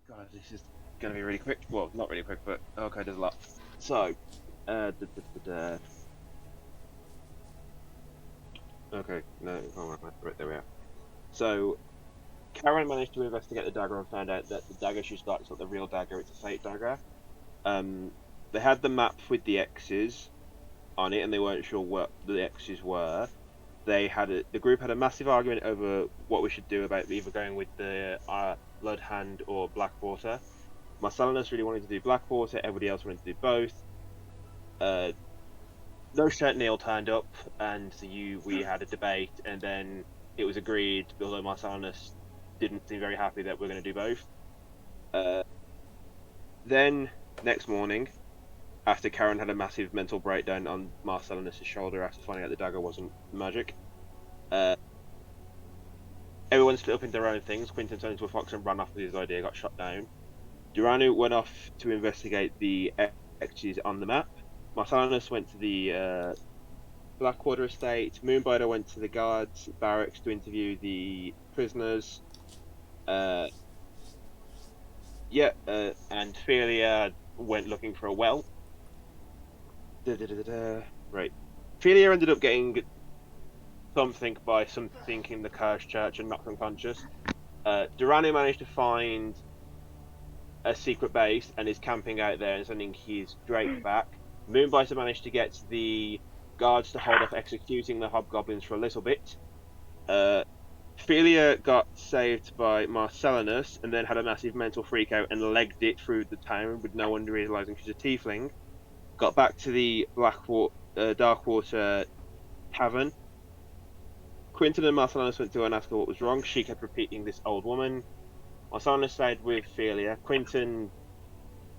God, this is gonna be really quick. Well, not really quick, but okay, there's a lot. So, okay, no, oh, right, there we are. So, Karen managed to investigate the dagger and found out that the dagger she's got is not the real dagger; it's a fake dagger. Um, they had the map with the X's on it, and they weren't sure what the X's were. The group had a massive argument over what we should do about either going with the Bloodhand or Blackwater. Marcellinus really wanted to do Blackwater, everybody else wanted to do both. Uh, no shirt Neil turned up, and we had a debate, and then it was agreed, although Marcellinus didn't seem very happy that we're going to do both. Uh, then, next morning, after Karen had a massive mental breakdown on Marcellinus' shoulder after finding out the dagger wasn't magic, uh, everyone split up into their own things. Quinton turned into a fox and ran off with his idea, got shot down. Duranu went off to investigate the X's on the map. Marcellinus went to the Blackwater estate. Moonbiter went to the guards barracks to interview the prisoners. And Felia went looking for a well. Right. Felia ended up getting something by something in the cursed church and knocked unconscious. Duranu managed to find a secret base and is camping out there and sending his Drake back. Moonbiter managed to get the guards to hold off executing the hobgoblins for a little bit. Felia got saved by Marcellinus and then had a massive mental freakout and legged it through the town with no one realizing she's a tiefling. Got back to the Darkwater tavern. Quinton and Marcellinus went to her and asked her what was wrong. She kept repeating this old woman. Marcellinus stayed with Felia. Quinton,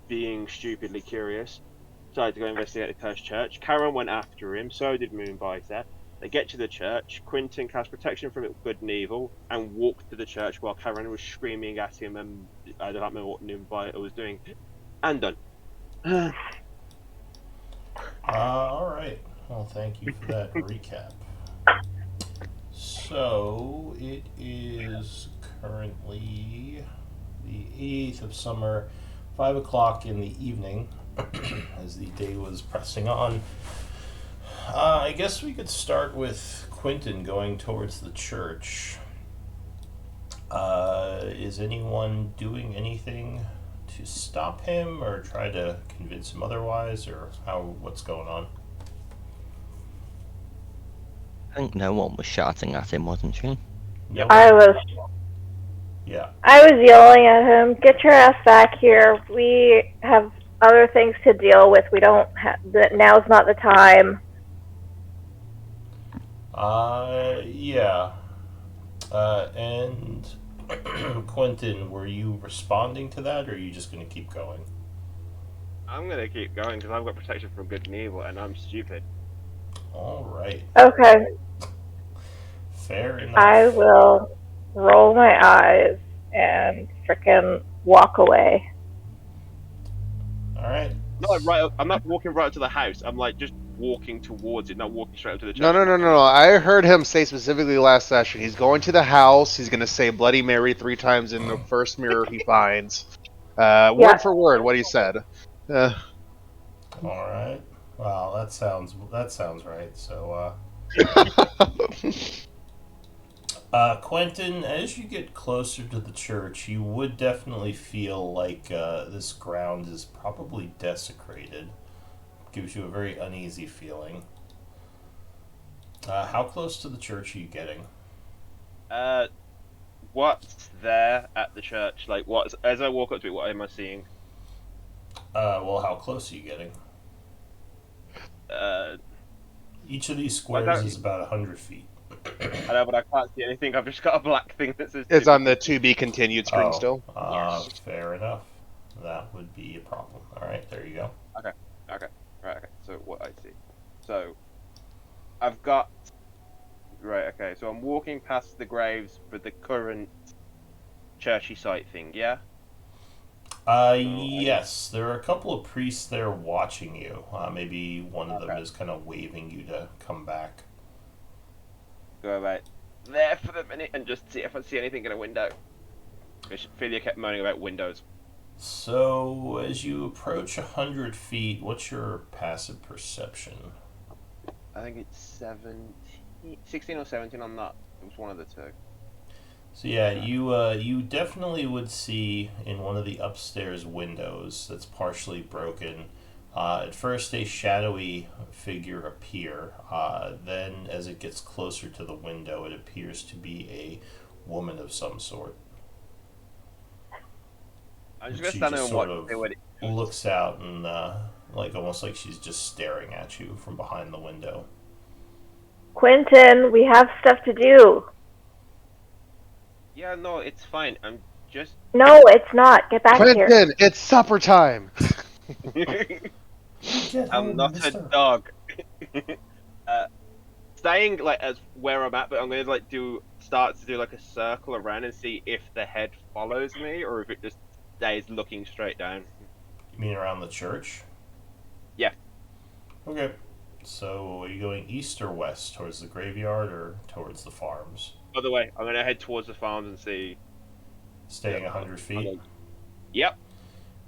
being stupidly curious, decided to go investigate the cursed church. Karen went after him, so did Moonbiter. They get to the church. Quinton cast protection from good and evil and walked to the church while Karen was screaming at him, and I don't remember what Moonbiter was doing. And done. All right. Well, thank you for that recap. So it is currently the 8th of summer, 5 o'clock in the evening, as the day was pressing on. I guess we could start with Quentin going towards the church. Is anyone doing anything to stop him or try to convince him otherwise, or what's going on? I think no one was shouting at him, wasn't she? No I one. was Yeah. I was yelling at him, "Get your ass back here! We have other things to deal with. We don't have now's not the time." Yeah. And Quentin, were you responding to that, or are you just going to keep going? I'm gonna keep going because I've got protection from good and evil, and I'm stupid. All right. Okay, Fair enough. I will roll my eyes and frickin' walk away. All right. Not like right. I'm not walking right up to the house. I'm like just walking towards it, not walking straight up to the church. No. I heard him say specifically last session. He's going to the house. He's going to say Bloody Mary 3 times in the first mirror he finds. Word for word, what he said. All right. Well, that sounds right. So, Quentin, as you get closer to the church, you would definitely feel like this ground is probably desecrated. Gives you a very uneasy feeling. How close to the church are you getting? What's there at the church? Like, what? As I walk up to it, what am I seeing? Well, how close are you getting? Each of these squares is about 100 feet. I know, but I can't see anything. I've just got a black thing that says. It's on the to be continued screen still. Yes. Fair enough. That would be a problem. All right, there you go. Okay. Right. Okay. So what I see. So I've got. Right. Okay. So I'm walking past the graves for the current churchy site thing. Yeah. Yes, there are a couple of priests there watching you. Maybe one of them is kind of waving you to come back. Go about there for the minute and just see if I see anything in a window. Philia kept moaning about windows. So, as you approach 100 feet, what's your passive perception? I think it's 16 or 17 on that. It was one of the two. So yeah, you definitely would see in one of the upstairs windows that's partially broken. At first, a shadowy figure appear. Then, as it gets closer to the window, it appears to be a woman of some sort. I'm just And gonna she stand there just and watch sort of see what it does. looks out and like almost like she's just staring at you from behind the window. Quentin, we have stuff to do. Yeah, no, it's fine. I'm just. No, it's not. Get back here. Quentin, it's supper time. Get I'm home, not a mister. dog. uh, Staying like as where I'm at, but I'm gonna like start to do like a circle around and see if the head follows me or if it just stays looking straight down. You mean around the church? Yeah. Okay. So, are you going east or west, towards the graveyard or towards the farms? By the way, I'm gonna head towards the farms and see. Staying Yep. 100 feet? Yep.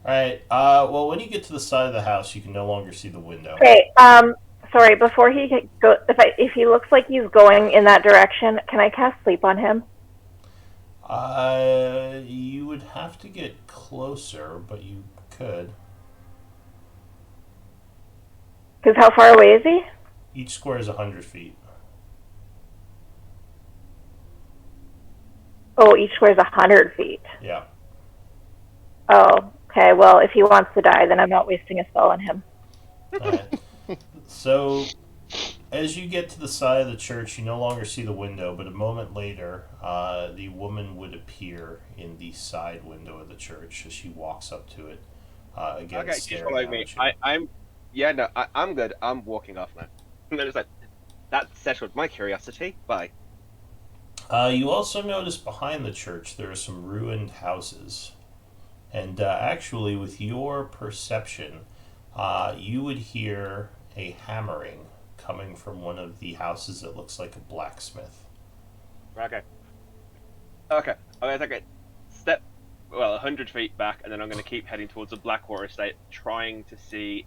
Alright, well, when you get to the side of the house, you can no longer see the window. Okay. Sorry. Before he go, if he looks like he's going in that direction, can I cast sleep on him? You would have to get closer, but you could. Because how far away is he? Each square is 100 feet. Oh, each square is 100 feet. Yeah. Oh, okay. Well, if he wants to die, then I'm not wasting a spell on him. Alright. So, as you get to the side of the church, you no longer see the window, but a moment later, the woman would appear in the side window of the church as she walks up to it. Again, Okay, she's staring following out me. at you. I'm. Yeah, no, I'm good. I'm walking off now. And then it's like that settled my curiosity. Bye. You also notice behind the church there are some ruined houses. And actually, with your perception, you would hear a hammering coming from one of the houses that looks like a blacksmith. Okay. Okay. I'm gonna take a step, 100 feet back, and then I'm gonna keep heading towards the Blackwater estate, trying to see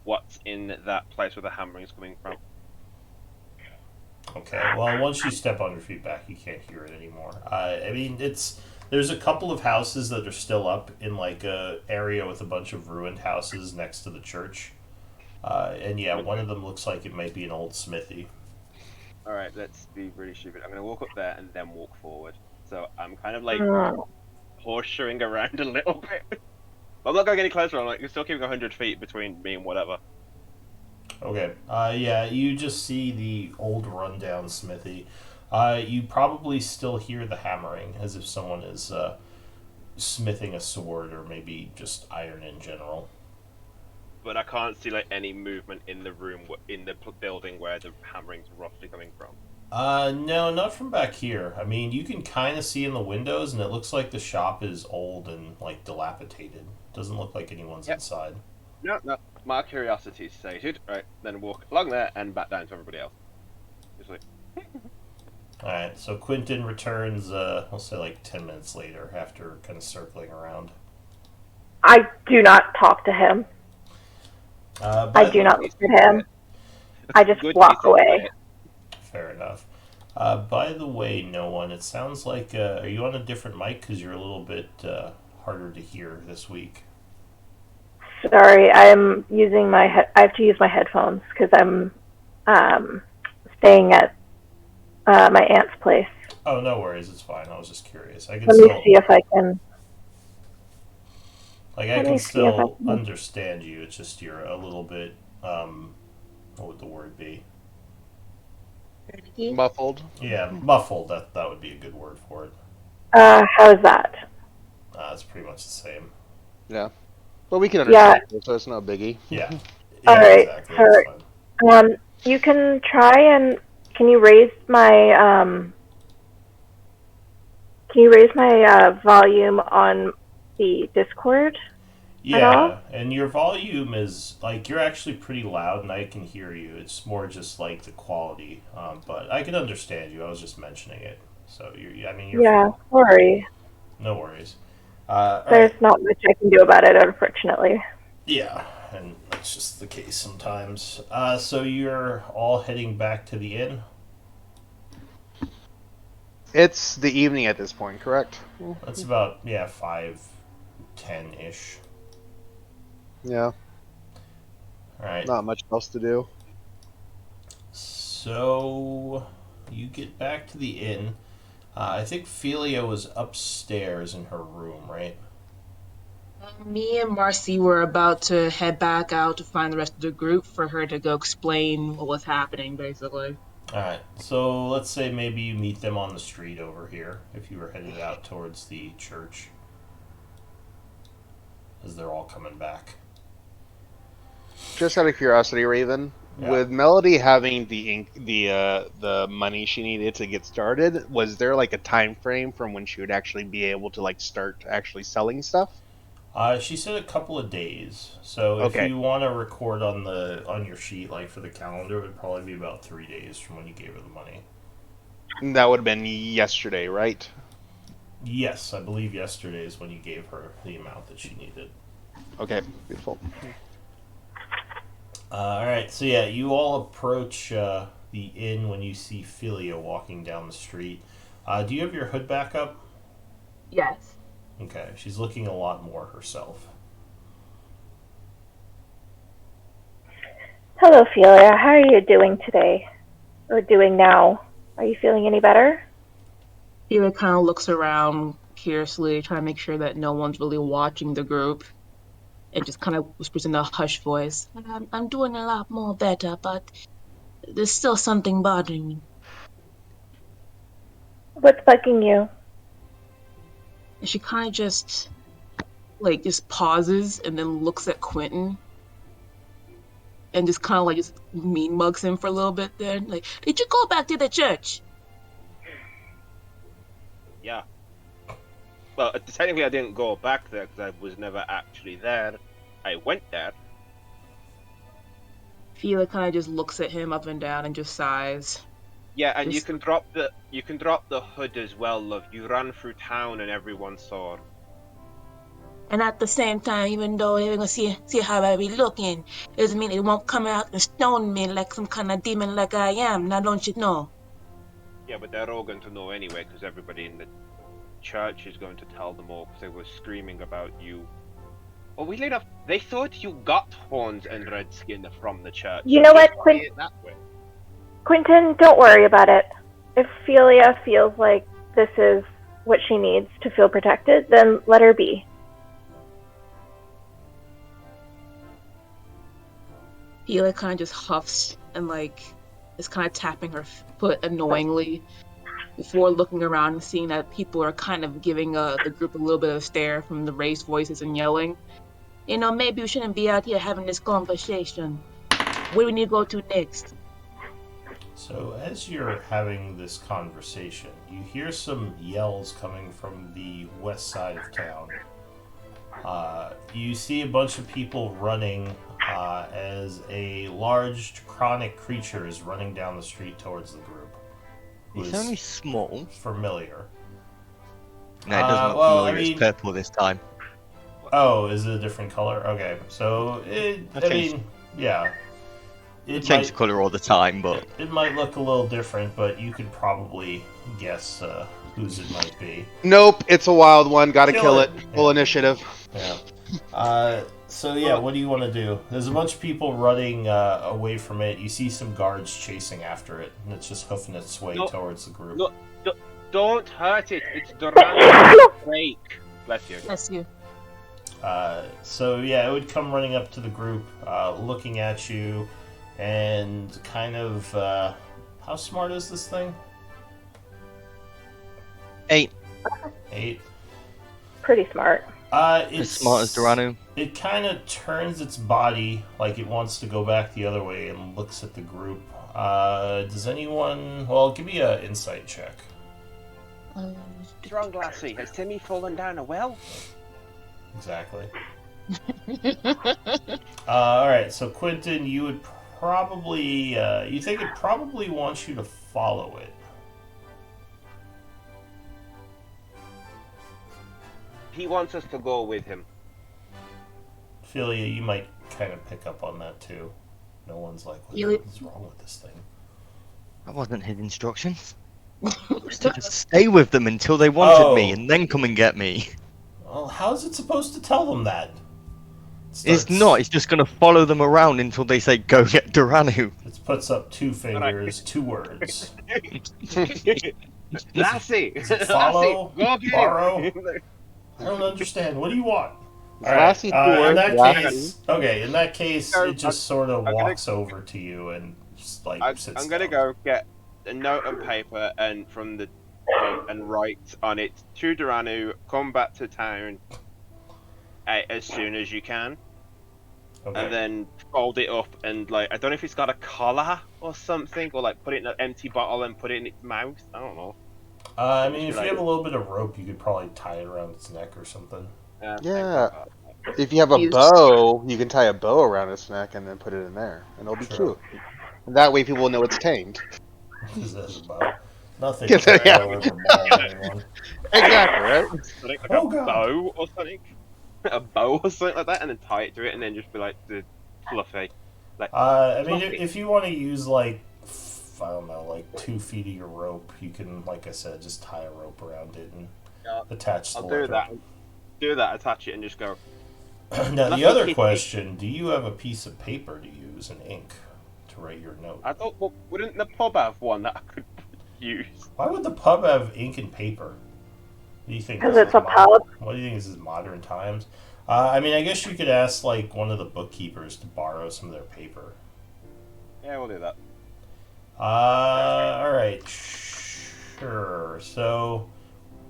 what's in that place where the hammering's coming from. Okay, well, once you step 100 feet back, you can't hear it anymore. I mean, there's a couple of houses that are still up in like a area with a bunch of ruined houses next to the church. And yeah, one of them looks like it might be an old smithy. Alright, let's be really stupid. I'm gonna walk up there and then walk forward. So I'm kind of like Mm. horseshoeing around a little bit. I'm not going any closer. I'm like, you're still keeping 100 feet between me and whatever. Okay. Yeah, you just see the old rundown smithy. You probably still hear the hammering as if someone is smithing a sword or maybe just iron in general. But I can't see like any movement in the room, in the building where the hammering's roughly coming from. No, not from back here. I mean, you can kind of see in the windows, and it looks like the shop is old and like dilapidated. Doesn't look like anyone's Yep. inside. No, no. My curiosity is sated. Right, then walk along there and back down to everybody else. Just like, All right, so Quentin returns. We'll say like 10 minutes later after kind of circling around. I do not talk to him. I do not look at him. I just Good walk piece of away. quiet. Fair enough. By the way, no one. It sounds like are you on a different mic? Because you're a little bit harder to hear this week. Sorry, I'm using I have to use my headphones because I'm staying at my aunt's place. Oh, no worries. It's fine. I was just curious. I can Let still me see if I can. like I let can me see if I still can- understand you. It's just you're a little bit what would the word be? Muffled. Yeah, muffled. That would be a good word for it. How's that? It's pretty much the same. Yeah. But we can Yeah. understand it, so it's no biggie. Yeah. All Yeah, right, exactly. alright. That's fine. You can try and can you raise my volume on the Discord? Yeah, and your volume is like you're actually pretty loud, and I can hear you. It's more just like the quality, but I can understand you. I was just mentioning it, so you're. I mean, you're Yeah, fine. sorry. No worries. All There's right. not much I can do about it, unfortunately. Yeah, and that's just the case sometimes. So you're all heading back to the inn? It's the evening at this point, correct? That's about, 5:10-ish. Yeah, All right. not much else to do. So you get back to the inn. I think Felia was upstairs in her room, right? Me and Marcy were about to head back out to find the rest of the group for her to go explain what was happening, basically. All right. So let's say maybe you meet them on the street over here if you were headed out towards the church as they're all coming back. Just out of curiosity, Raven, Yeah. with Melody having the money she needed to get started, was there like a time frame from when she would actually be able to like start actually selling stuff? She said a couple of days. So if Okay, you want to record on your sheet, like for the calendar, it would probably be about 3 days from when you gave her the money. that would have been yesterday, right? Yes, I believe yesterday is when you gave her the amount that she needed. Okay, beautiful. All right, so yeah, you all approach the inn when you see Philia walking down the street. Do you have your hood back up? Yes. Okay, she's looking a lot more herself. Hello, Felia. How are you doing today? Or doing now? Are you feeling any better? Eva kind of looks around curiously, trying to make sure that no one's really watching the group, and just kind of whispers in a hushed voice, I'm doing a lot more better, but there's still something bothering me. What's bugging you? And she kind of just pauses and then looks at Quentin and just kind of like just mean mugs him for a little bit there. Like, did you go back to the church? Yeah. Well, technically I didn't go back there because I was never actually there. I went there. Fila kind of just looks at him up and down and just sighs. Yeah, and Just- you can drop the hood as well, love. You ran through town and everyone saw. And at the same time, even though they're gonna see how I be looking, doesn't mean they won't come out and stone me like some kind of demon like I am. Now don't you know? Yeah, but they're all going to know anyway because everybody in the church is going to tell them all because they were screaming about you. Oh, weirdly enough, they thought you got horns and red skin from the church. You know what, Just say it that way. Quentin, don't worry about it. If Felia feels like this is what she needs to feel protected, then let her be. Fila kind of just huffs and is kind of tapping her foot annoyingly before looking around and seeing that people are kind of giving the group a little bit of a stare from the raised voices and yelling. You know, maybe we shouldn't be out here having this conversation. Where do we need to go to next? So as you're having this conversation, you hear some yells coming from the west side of town. You see a bunch of people running as a large chronic creature is running down the street towards the group. Who It's is only small. familiar. No, it doesn't look well, familiar. I mean- It's purple this time. Oh, is it a different color? Okay, so yeah. It changes colour all the time, but It might look a little different, but you could probably guess whose it might be. Nope, it's a wild one. Gotta Kill kill it. it. Full initiative. Yeah. So yeah, what do you want to do? There's a bunch of people running away from it. You see some guards chasing after it, and it's just hoofing its way No. towards the group. No. Don't hurt it. It's Durango break. Bless you. Bless you. So yeah, it would come running up to the group, looking at you, and kind of. How smart is this thing? 8. 8. Pretty smart. As It's smart as Duranu. It kind of turns its body like it wants to go back the other way and looks at the group. Does anyone? Well, give me an insight check. What's wrong, Lassie? Has Timmy fallen down a well? Exactly. All right. So Quentin, you would probably you think it probably wants you to follow it. he wants us to go with him. Philia, you might kind of pick up on that too. No one's like, what Really? is wrong with this thing? That wasn't his instructions. It was to just stay with them until they wanted me, and then come and get me. Well, how's it supposed to tell them that? It's not. It's just gonna follow them around until they say, "Go get Duranu." It puts up 2 fingers, 2 words. Lassie! Follow, Lassie, go get borrow. him! I don't understand. What do you want? Is All right. Lassie two In words? that Lassie? case, okay. In that case, So, it just sort of I'm gonna- walks over to you and just like sits I'm gonna down. go get a note and paper and from the and write on it to Duranu, come back to town as soon as you can, Okay. and then fold it up and like I don't know if it's got a collar or something, or like put it in an empty bottle and put it in its mouth. I don't know. I mean, if you have a little bit of rope, you could probably tie it around its neck or something. Yeah. If you have a Use- bow, you can tie a bow around its neck and then put it in there, and it'll be True. cute. And that way, people will know it's tamed. Because that's about nothing. Yeah, to yeah. throw over maul anyone. Exactly, right? Like Oh, a God. bow or something, a bow or something like that, and then tie it to it, and then just be like the fluffy. Like I mean, fluffy. if you want to use like I don't know, like 2 feet of your rope, you can, like I said, just tie a rope around it and Yeah, attach the I'll letter. do that. Do that. Attach it and just go. Now, the Fluffy other kitty. question: do you have a piece of paper to use and ink to write your note? I thought, well, wouldn't the pub have one that I could use? Why would the pub have ink and paper? What do you think? 'Cause this it's is a pub. What do you think this is modern times? I mean, I guess you could ask like one of the bookkeepers to borrow some of their paper. Yeah, we'll do that. All right, sure. So,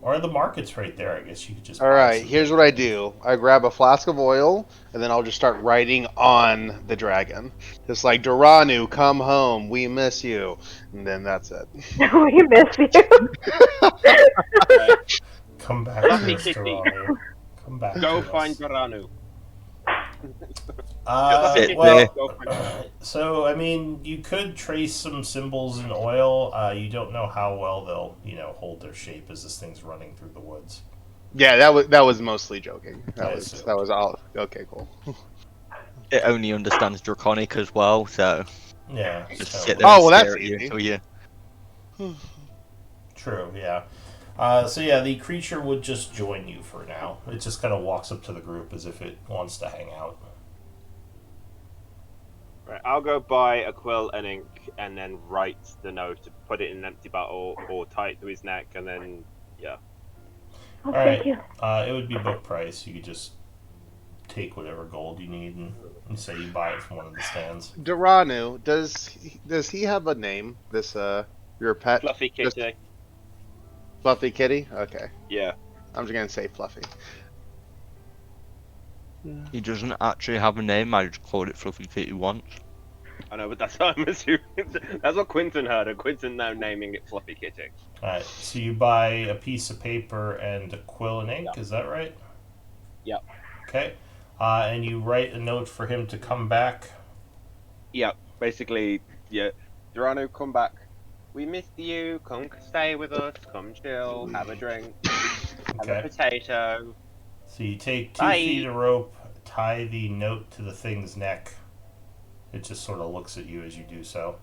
or the market's right there. I guess you could just. All buy right, some here's what I do. I grab a flask of oil, and then I'll just start writing on the dragon. Just like, Duranu, come home, we miss you. And then that's it. We miss you. Come back Fluffy to us, kitty. Duranu. Come back. Go to find us. Duranu. Sit Well, there. so I mean, you could trace some symbols in oil. You don't know how well they'll, hold their shape as this thing's running through the woods. Yeah, that was mostly joking. I That see. was all. Okay, cool. It only understands Draconic as well, so Yeah. just so- sit there Oh, and well, stare that's at you easy. until you. True. Yeah. So yeah, the creature would just join you for now. It just kind of walks up to the group as if it wants to hang out. Right, I'll go buy a quill and ink, and then write the note, put it in an empty bottle, or tie it to his neck, and then Oh, All thank right. you. It would be book price. You could just take whatever gold you need and say you buy it from one of the stands. Duranu, does he have a name? This your pet? fluffy Just- kitty. Fluffy Kitty? Okay. Yeah. I'm just gonna say Fluffy. He doesn't actually have a name. I just called it Fluffy Kitty once. I know, but that's what I'm assuming. That's what Quinton heard, and Quinton now naming it Fluffy Kitty. Alright, so you buy a piece of paper and a quill and ink, Yeah. is that right? Yep. Okay. And you write a note for him to come back. Yeah, basically, yeah. Duranu, come back. We missed you. Come stay with us. Come chill. Have a drink. Have a Okay. potato. So you take 2 Bye. feet of rope, tie the note to the thing's neck. It just sort of looks at you as you do so.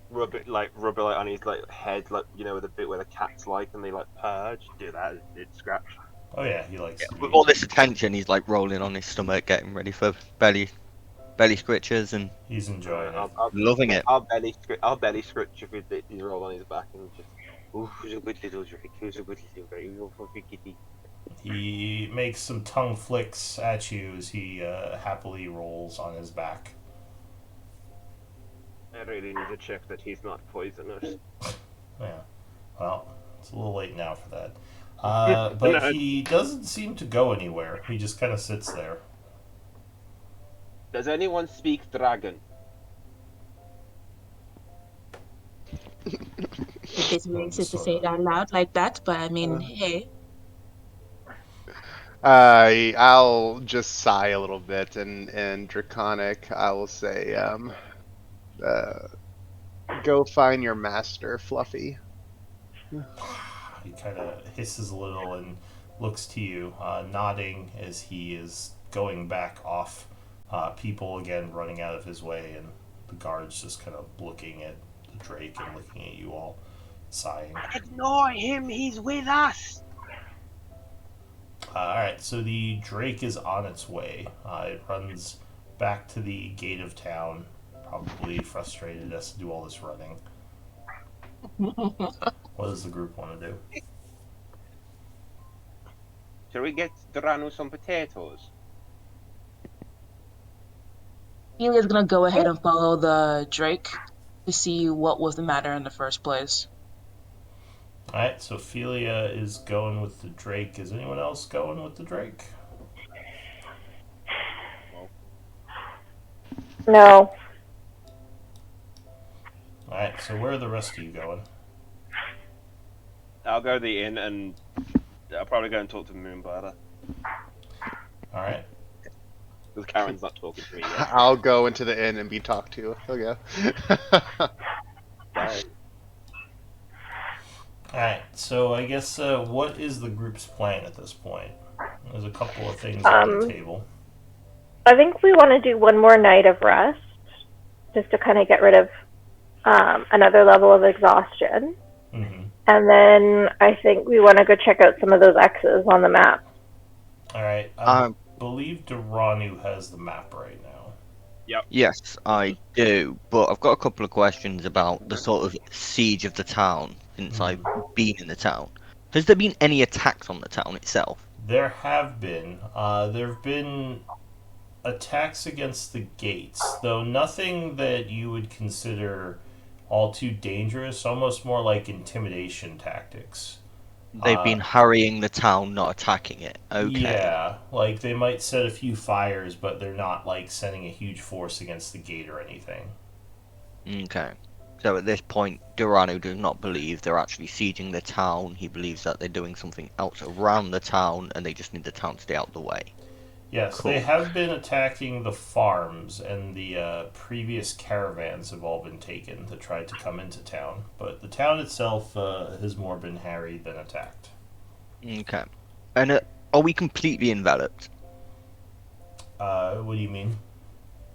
Rub it like on his like head, like the bit where the cat's like, and they like purge. Do that. It's scratch. Oh yeah, he likes to With be- all this attention, he's like rolling on his stomach, getting ready for belly scritches and He's enjoying it. loving it. I'll belly scratch if he's roll on his back and just. Ooh, who's a good little drink? Who's a good little drink? You're Fluffy Kitty. He makes some tongue flicks at you as he happily rolls on his back. I really need to check that he's not poisonous. Yeah. Well, it's a little late now for that. But No. he doesn't seem to go anywhere. He just kind of sits there. Does anyone speak dragon? It is racist to say it out loud like that, but I mean, hey. I'll just sigh a little bit, and Draconic, I will say, go find your master, Fluffy. He kind of hisses a little, and looks to you, nodding as he is going back off. People again running out of his way, and the guards just kind of looking at the Drake and looking at you all, sighing. Ignore him. He's with us. Alright, so the Drake is on its way. It runs back to the gate of town, probably frustrated, has to do all this running. What does the group want to do? Shall we get Duranu some potatoes? Elia's gonna go ahead and follow the Drake to see what was the matter in the first place. Alright, so Ophelia is going with the Drake. Is anyone else going with the Drake? No. Alright, so where are the rest of you going? I'll go to the inn and I'll probably go and talk to Moonbladder. Alright. Because Karen's not talking to me yet. I'll go into the inn and be talked to. Okay. Sorry. Alright, so I guess what is the group's plan at this point? There's a couple of things on the table. I think we want to do one more night of rest, just to kind of get rid of another level of exhaustion. Mm-hmm. And then I think we want to go check out some of those X's on the map. Alright, I believe Duranu has the map right now. Yes, I do, but I've got a couple of questions about the sort of siege of the town since I've been in the town. Has there been any attacks on the town itself? There have been. There have been attacks against the gates, though nothing that you would consider all too dangerous, almost more like intimidation tactics. They've been harrying the town, not attacking it. Okay. Yeah, like they might set a few fires, but they're not like sending a huge force against the gate or anything. Okay. So at this point, Duranu does not believe they're actually sieging the town. He believes that they're doing something else around the town, and they just need the town to stay out of the way. Yes, Cool. they have been attacking the farms, and the previous caravans have all been taken that tried to come into town. But the town itself has more been harried than attacked. Okay. And are we completely enveloped? What do you mean?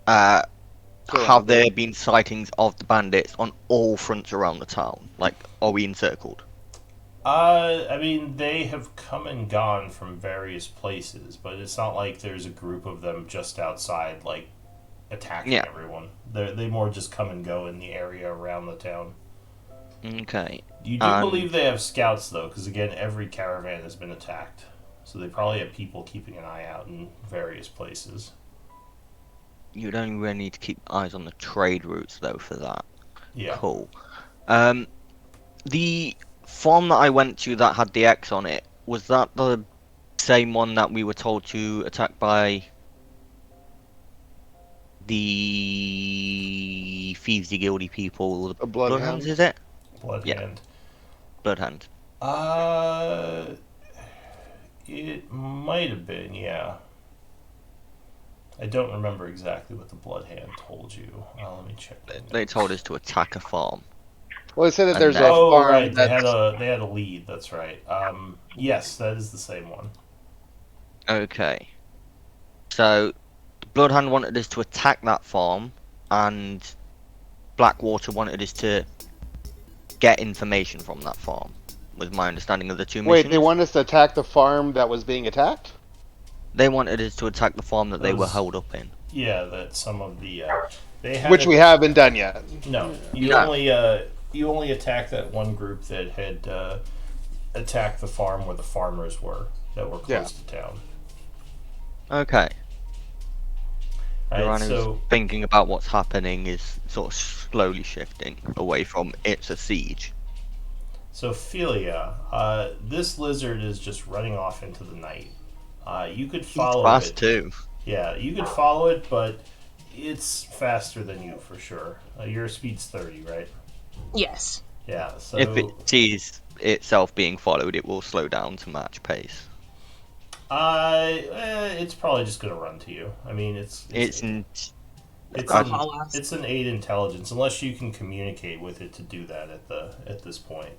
Have there been sightings of the bandits on all fronts around the town? Like, are we encircled? I mean, they have come and gone from various places, but it's not like there's a group of them just outside, like, attacking everyone. They more just come and go in the area around the town. Okay. You do believe they have scouts, though, because, again, every caravan has been attacked. So they probably have people keeping an eye out in various places. You'd only really need to keep eyes on the trade routes, though, for that. Yeah. Cool. The farm that I went to that had the X on it, was that the same one that we were told to attack by the Thievesy Guildy people? The Bloodhounds, is it? Bloodhand. Bloodhound. It might have been, yeah. I don't remember exactly what the Bloodhand told you. Let me check. They told us to attack a farm. Well, they said that And there's then- a farm right. They that's... had a lead. That's right. Yes, that is the same one. Okay. So, the Bloodhound wanted us to attack that farm, and Blackwater wanted us to get information from that farm, was my understanding of the two missions. Wait, they want us to attack the farm that was being attacked? They wanted us to attack the farm that they were held up in. Yeah, that some of the they had Which we haven't done yet. No, you only attacked that one group that had attacked the farm where the farmers were that were close to town. Okay. Right, Uranu's so thinking about what's happening is sort of slowly shifting away from it's a siege. So Philia, this lizard is just running off into the night. You could follow Fast it. too. Yeah, you could follow it, but it's faster than you for sure. Your speed's 30, right? Yes. Yeah. So If it sees itself being followed, it will slow down to match pace. it's probably just gonna run to you. I mean, it's an 8 intelligence, unless you can communicate with it to do that at this point.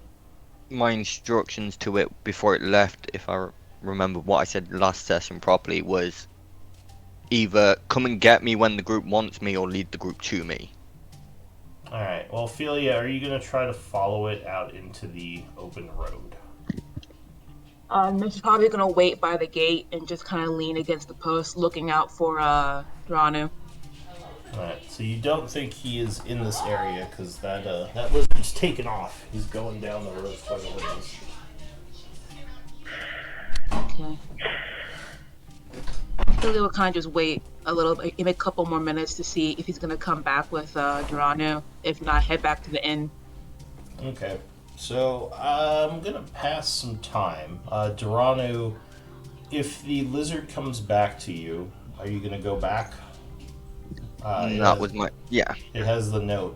My instructions to it before it left, if I remember what I said last session properly, was either come and get me when the group wants me or lead the group to me. Alright, well, Ophelia, are you going to try to follow it out into the open road? She's probably gonna wait by the gate and just kind of lean against the post, looking out for Dranu. Alright, so you don't think he is in this area because that lizard's taken off. He's going down the road for the ways. Okay. Billy will kind of just wait a little bit, give it a couple more minutes to see if he's gonna come back with Dranu. If not, head back to the inn. Okay, so I'm gonna pass some time. Duranu, if the lizard comes back to you, are you gonna go back? That was my It has the note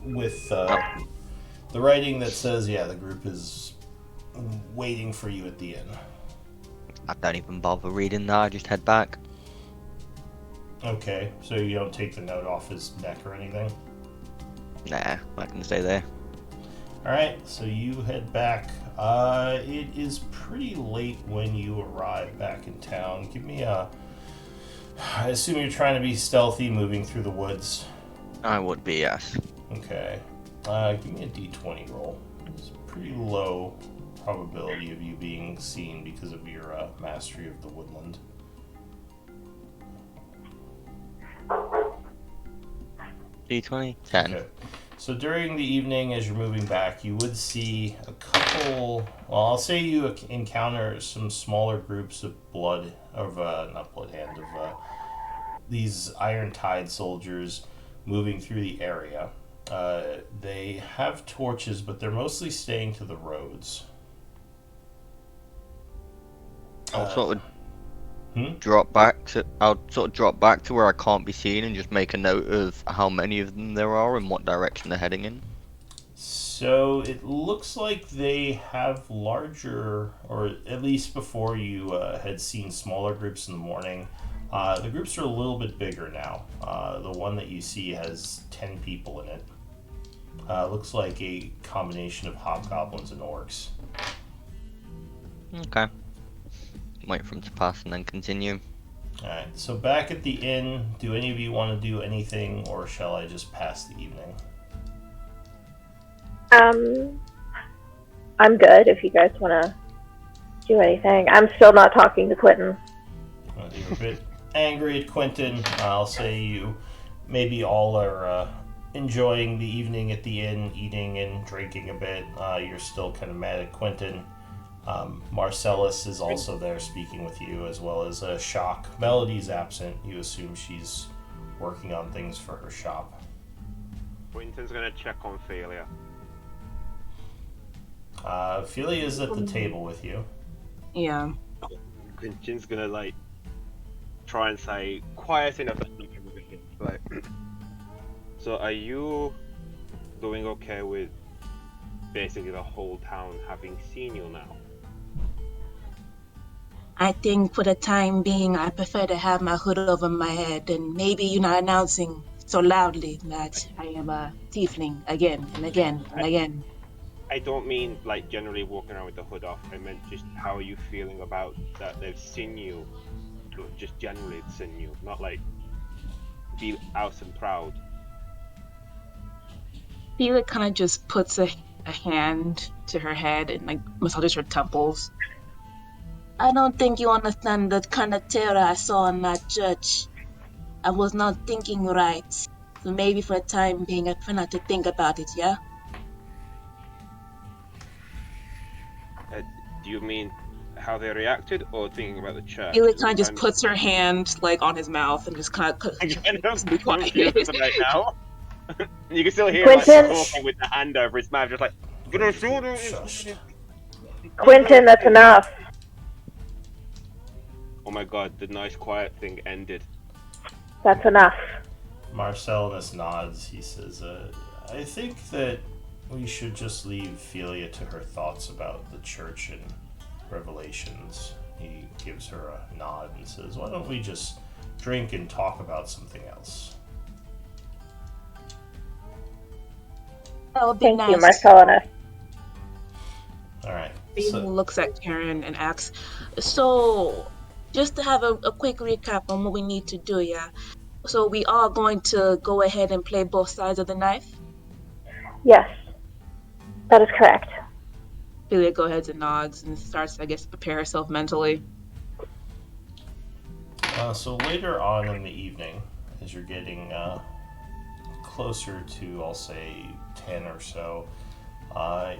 with the writing that says, yeah, the group is waiting for you at the inn. I don't even bother reading that. I just head back. Okay, so you don't take the note off his neck or anything? Nah, I can stay there. Alright, so you head back. It is pretty late when you arrive back in town. Give me a... I assume you're trying to be stealthy moving through the woods. I would be, yes. Okay. Give me a d20 roll. It's a pretty low probability of you being seen because of your mastery of the woodland. D20? 10. Okay. So during the evening, as you're moving back, you would see a couple. Well, I'll say you encounter some smaller groups of not bloodhand, of these Iron Tide soldiers moving through the area. They have torches, but they're mostly staying to the roads. I'll sort of drop back to where I can't be seen and just make a note of how many of them there are and what direction they're heading in. So it looks like they have larger, or at least before you had seen smaller groups in the morning. The groups are a little bit bigger now. The one that you see has 10 people in it. Looks like a combination of hobgoblins and orcs. Okay. Wait for them to pass and then continue. Alright, so back at the inn, do any of you want to do anything, or shall I just pass the evening? I'm good if you guys want to do anything. I'm still not talking to Quentin. You're a bit angry at Quentin. I'll say you maybe all are enjoying the evening at the inn, eating and drinking a bit. You're still kind of mad at Quentin. Marcellus is also there speaking with you, as well as Shock. Melody's absent. You assume she's working on things for her shop. Quentin's gonna check on Ophelia. Ophelia's at the table with you. Yeah. Quentin's gonna try and say quiet enough that nothing will be like. So are you doing okay with basically the whole town having seen you now? I think for the time being, I prefer to have my hood over my head, and maybe you're not announcing so loudly that I am a tiefling again and again and again. I don't mean generally walking around with the hood off. I meant just how are you feeling about that they've seen you, just generally seen you, not be out and proud. Felix kind of just puts a hand to her head and massages her temples. I don't think you understand the kind of terror I saw in that church. I was not thinking right. So maybe for the time being, I try not to think about it, yeah? Do you mean how they reacted, or thinking about the church? Felix kind of just puts her hand on his mouth and just kind of be quiet. Right now. You can still hear Quentin? talking with the hand over his mouth, just Shushed. Quentin, that's enough. Oh my god, the nice quiet thing ended. That's enough. Marcellus nods. He says, I think that we should just leave Ophelia to her thoughts about the church and Revelations. He gives her a nod and says, why don't we just drink and talk about something else? That would be Thank nice. you, Marcellus. Alright. Bean looks at Karen and asks, "So, just to have a quick recap on what we need to do, yeah? So we are going to go ahead and play both sides of the knife?" Yes, that is correct. Philia goes ahead and nods and starts, I guess, to prepare herself mentally. So later on in the evening, as you're getting closer to, I'll say, 10 or so,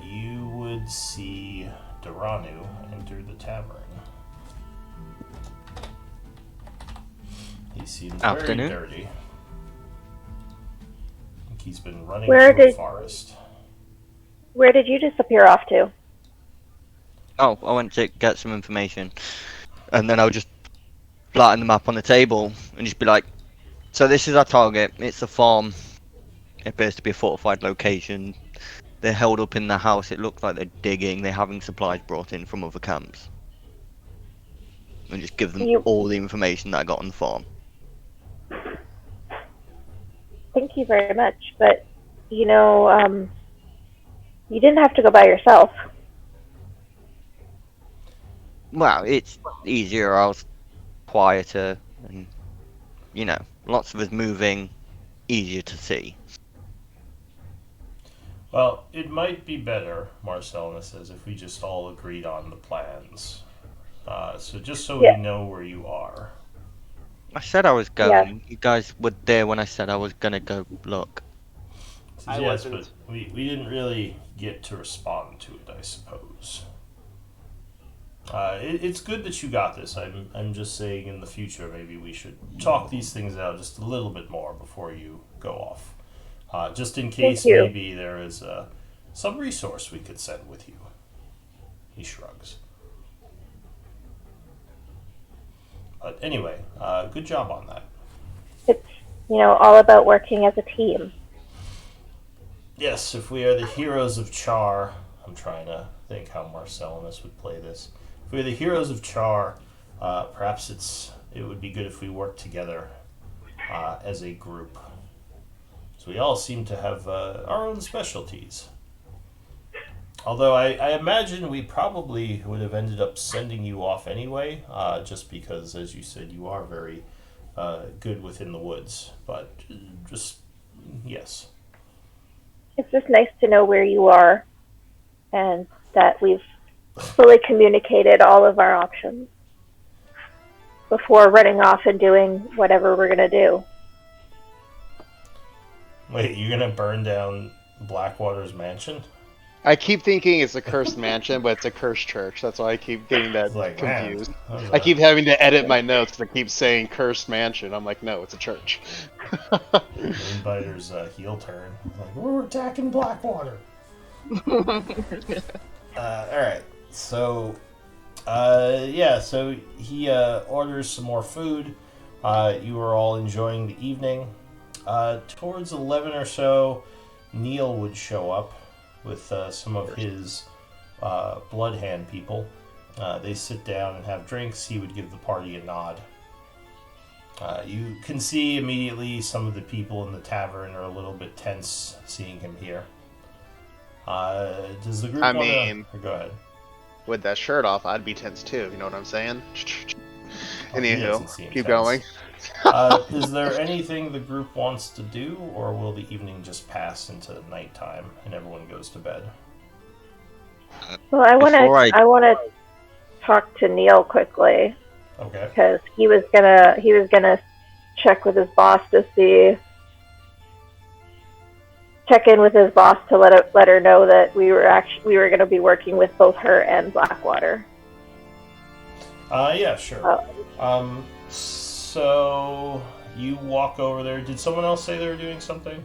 you would see Duranu enter the tavern. He seems Afternoon. very dirty. I think he's been running Where through a did- forest. Where did you disappear off to? Oh, I went to get some information, and then I'll just flatten the map on the table and just be like, "So this is our target. It's a farm. It appears to be a fortified location. They're held up in the house. It looks like they're digging. They're having supplies brought in from other camps." And just give them all the information that I got on the farm. Thank you very much, but you didn't have to go by yourself. Well, it's easier. I was quieter, and lots of us moving, easier to see. Well, it might be better, Marcelina says, if we just all agreed on the plans. So just so we know where you are. I said I was going. You guys were there when I said I was gonna go look. Says, yes, but we didn't really get to respond to it, I suppose. It's good that you got this. I'm just saying in the future maybe we should talk these things out just a little bit more before you go off. Just in case maybe there is some resource we could send with you. He shrugs. But anyway, good job on that. It's, all about working as a team. Yes, if we are the heroes of Chaur, I'm trying to think how Marcellinus would play this. If we're the heroes of Chaur, perhaps it would be good if we worked together as a group. So we all seem to have our own specialties. Although I imagine we probably would have ended up sending you off anyway, just because, as you said, you are very good within the woods. But just, yes. It's just nice to know where you are and that we've fully communicated all of our options before running off and doing whatever we're going to do. Wait, you're going to burn down Blackwater's mansion? I keep thinking it's a cursed mansion, but it's a cursed church. That's why I keep getting that confused. I keep having to edit my notes because I keep saying cursed mansion. I'm like, no, it's a church. Inviter's heel turn. Like, we're attacking Blackwater. Alright, so so he orders some more food. You are all enjoying the evening. Towards 11 or so, Neil would show up with some of his blood hand people. They sit down and have drinks. He would give the party a nod. You can see immediately some of the people in the tavern are a little bit tense seeing him here. Does the group go ahead. With that shirt off, I'd be tense too, you know what I'm saying? Anywho, keep going. Is there anything the group wants to do, or will the evening just pass into nighttime and everyone goes to bed? Well, I want to talk to Neil quickly. Okay. Because he was gonna check with his boss to check in with his boss to let her know that we were going to be working with both her and Blackwater. Yeah, sure. So you walk over there. Did someone else say they were doing something?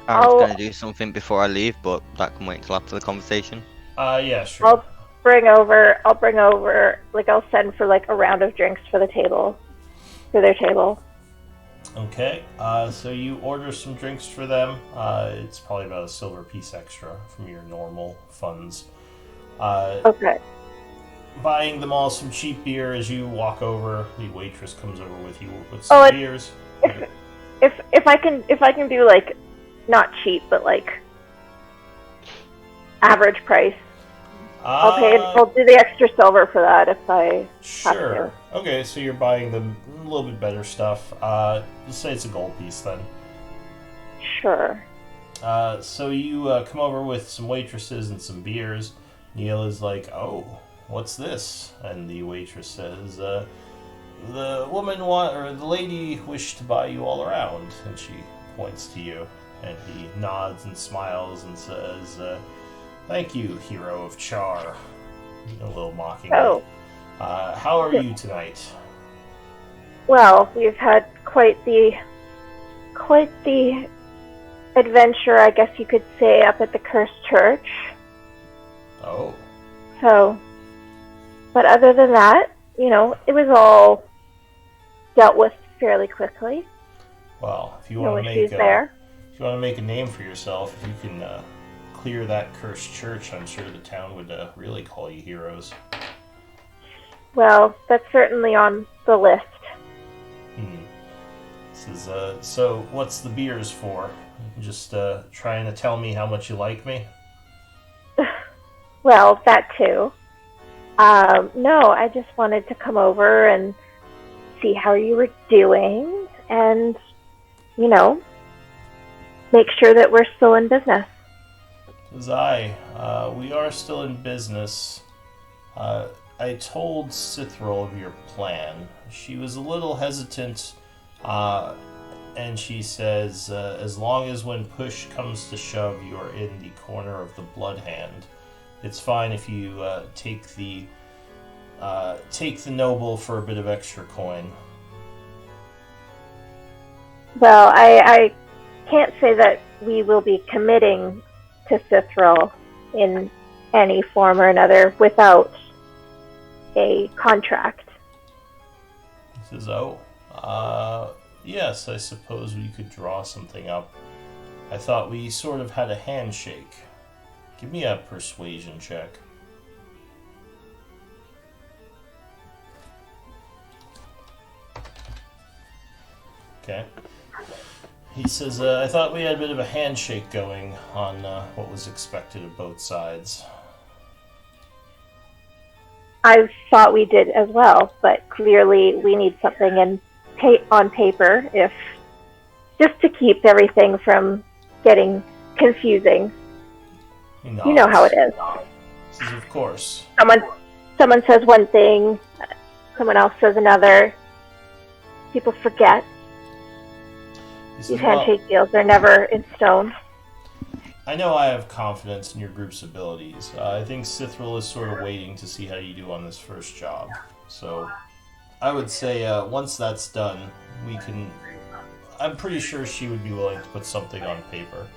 I was going to do something before I leave, but that can wait until after the conversation. Yeah, sure. I'll bring over, I'll send for a round of drinks for their table. Okay, so you order some drinks for them. It's probably about a silver piece extra from your normal funds. Okay. Buying them all some cheap beer as you walk over. The waitress comes over with you with some beers. If I can do not cheap but average price. I'll do the extra silver for that if I Sure. Okay, so you're buying them a little bit better stuff. Let's say it's a gold piece then. Sure. So you come over with some waitresses and some beers. Neil is like, "Oh, what's this?" And the waitress says, "The the lady wished to buy you all around." And she points to you, and he nods and smiles and says, "Thank you, hero of Chaur." A little mockingly. Oh. How are you tonight? Well, we've had quite the adventure, I guess you could say, up at the Cursed Church. Oh. So, but other than that, it was all dealt with fairly quickly. Well, if you No want to issues make there. if you want to make a name for yourself, if you can clear that Cursed Church, I'm sure the town would really call you heroes. Well, that's certainly on the list. This is so. What's the beers for? Just trying to tell me how much you like me? Well, that too. No, I just wanted to come over and see how you were doing and, make sure that we're still in business. We are still in business. I told Cithril of your plan. She was a little hesitant, and she says, as long as when push comes to shove, you are in the corner of the Blood Hand. It's fine if you take the noble for a bit of extra coin. Well, I can't say that we will be committing to Cithril in any form or another without a contract. He says, yes, I suppose we could draw something up. I thought we sort of had a handshake. Give me a persuasion check. Okay. He says, I thought we had a bit of a handshake going on what was expected of both sides. I thought we did as well, but clearly we need something on paper, just to keep everything from getting confusing. You know how it is. Says, of course. Someone says one thing, someone else says another. People forget. These handshake deals are never in stone. I know I have confidence in your group's abilities. I think Cithril is sort of waiting to see how you do on this first job. So I would say once that's done, we can... I'm pretty sure she would be willing to put something on paper.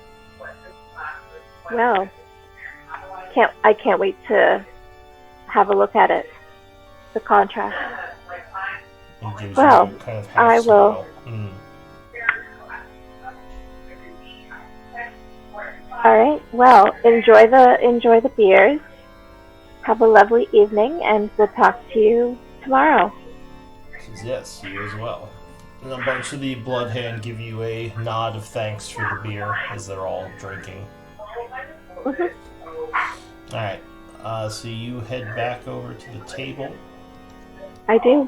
Well, I can't wait to have a look at it. The contract. Well, kind of I will. All right. Well, enjoy the beers. Have a lovely evening, and we'll talk to you tomorrow. Says, yes, you as well. And a bunch of the Bloodhand give you a nod of thanks for the beer as they're all drinking. Mm-hmm. All right. So you head back over to the table. I do.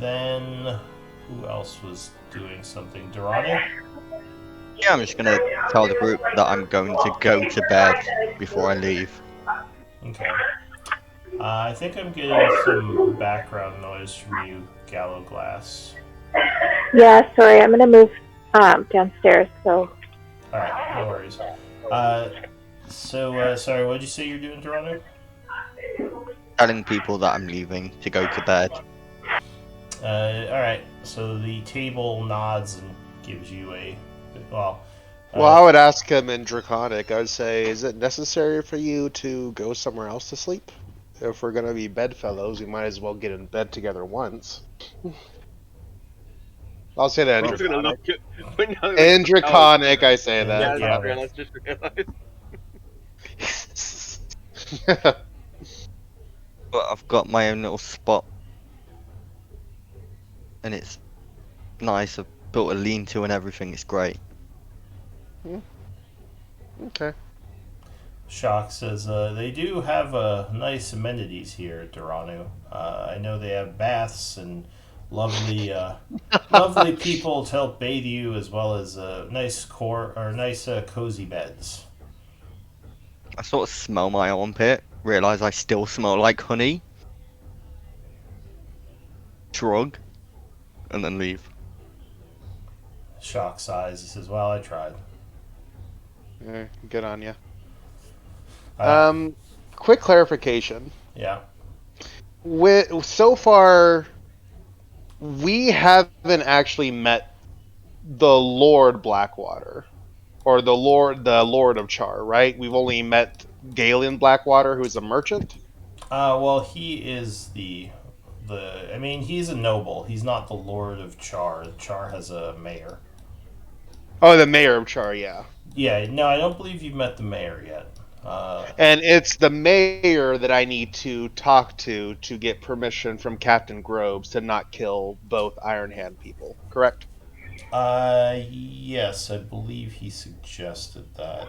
Then who else was doing something? Durrani? Yeah, I'm just gonna tell the group that I'm going to go to bed before I leave. Okay. I think I'm getting some background noise from you, Gallo Glass. Yeah, sorry, I'm gonna move downstairs. So. All right, no worries. Sorry, what did you say you're doing, Durrani? Telling people that I'm leaving to go to bed. All right. So the table nods and gives you a well. I would ask him in Draconic. I would say, is it necessary for you to go somewhere else to sleep? If we're gonna be bedfellows, we might as well get in bed together once. I'll say that. We're just gonna look at In Draconic, I say that. Yeah, I just realized. But I've got my own little spot. And it's nice. I've built a lean-to and everything. It's great. Okay. Shock says they do have nice amenities here at Duranu. I know they have baths and lovely, lovely people to help bathe you, as well as nice cozy beds. I sort of smell my armpit, realise I still smell like honey, shrug, and then leave. Shock sighs. He says, "Well, I tried." Good on you. Uh, Quick clarification. yeah. So far, we haven't actually met the Lord Blackwater, or the Lord of Char, right? We've only met Galen Blackwater, who's a merchant. Well, he is the. I mean, he's a noble. He's not the Lord of Char. Char has a mayor. Oh, the mayor of Char, yeah. Yeah. No, I don't believe you've met the mayor yet. And it's the mayor that I need to talk to get permission from Captain Groves to not kill both Iron Hand people, correct? Yes, I believe he suggested that.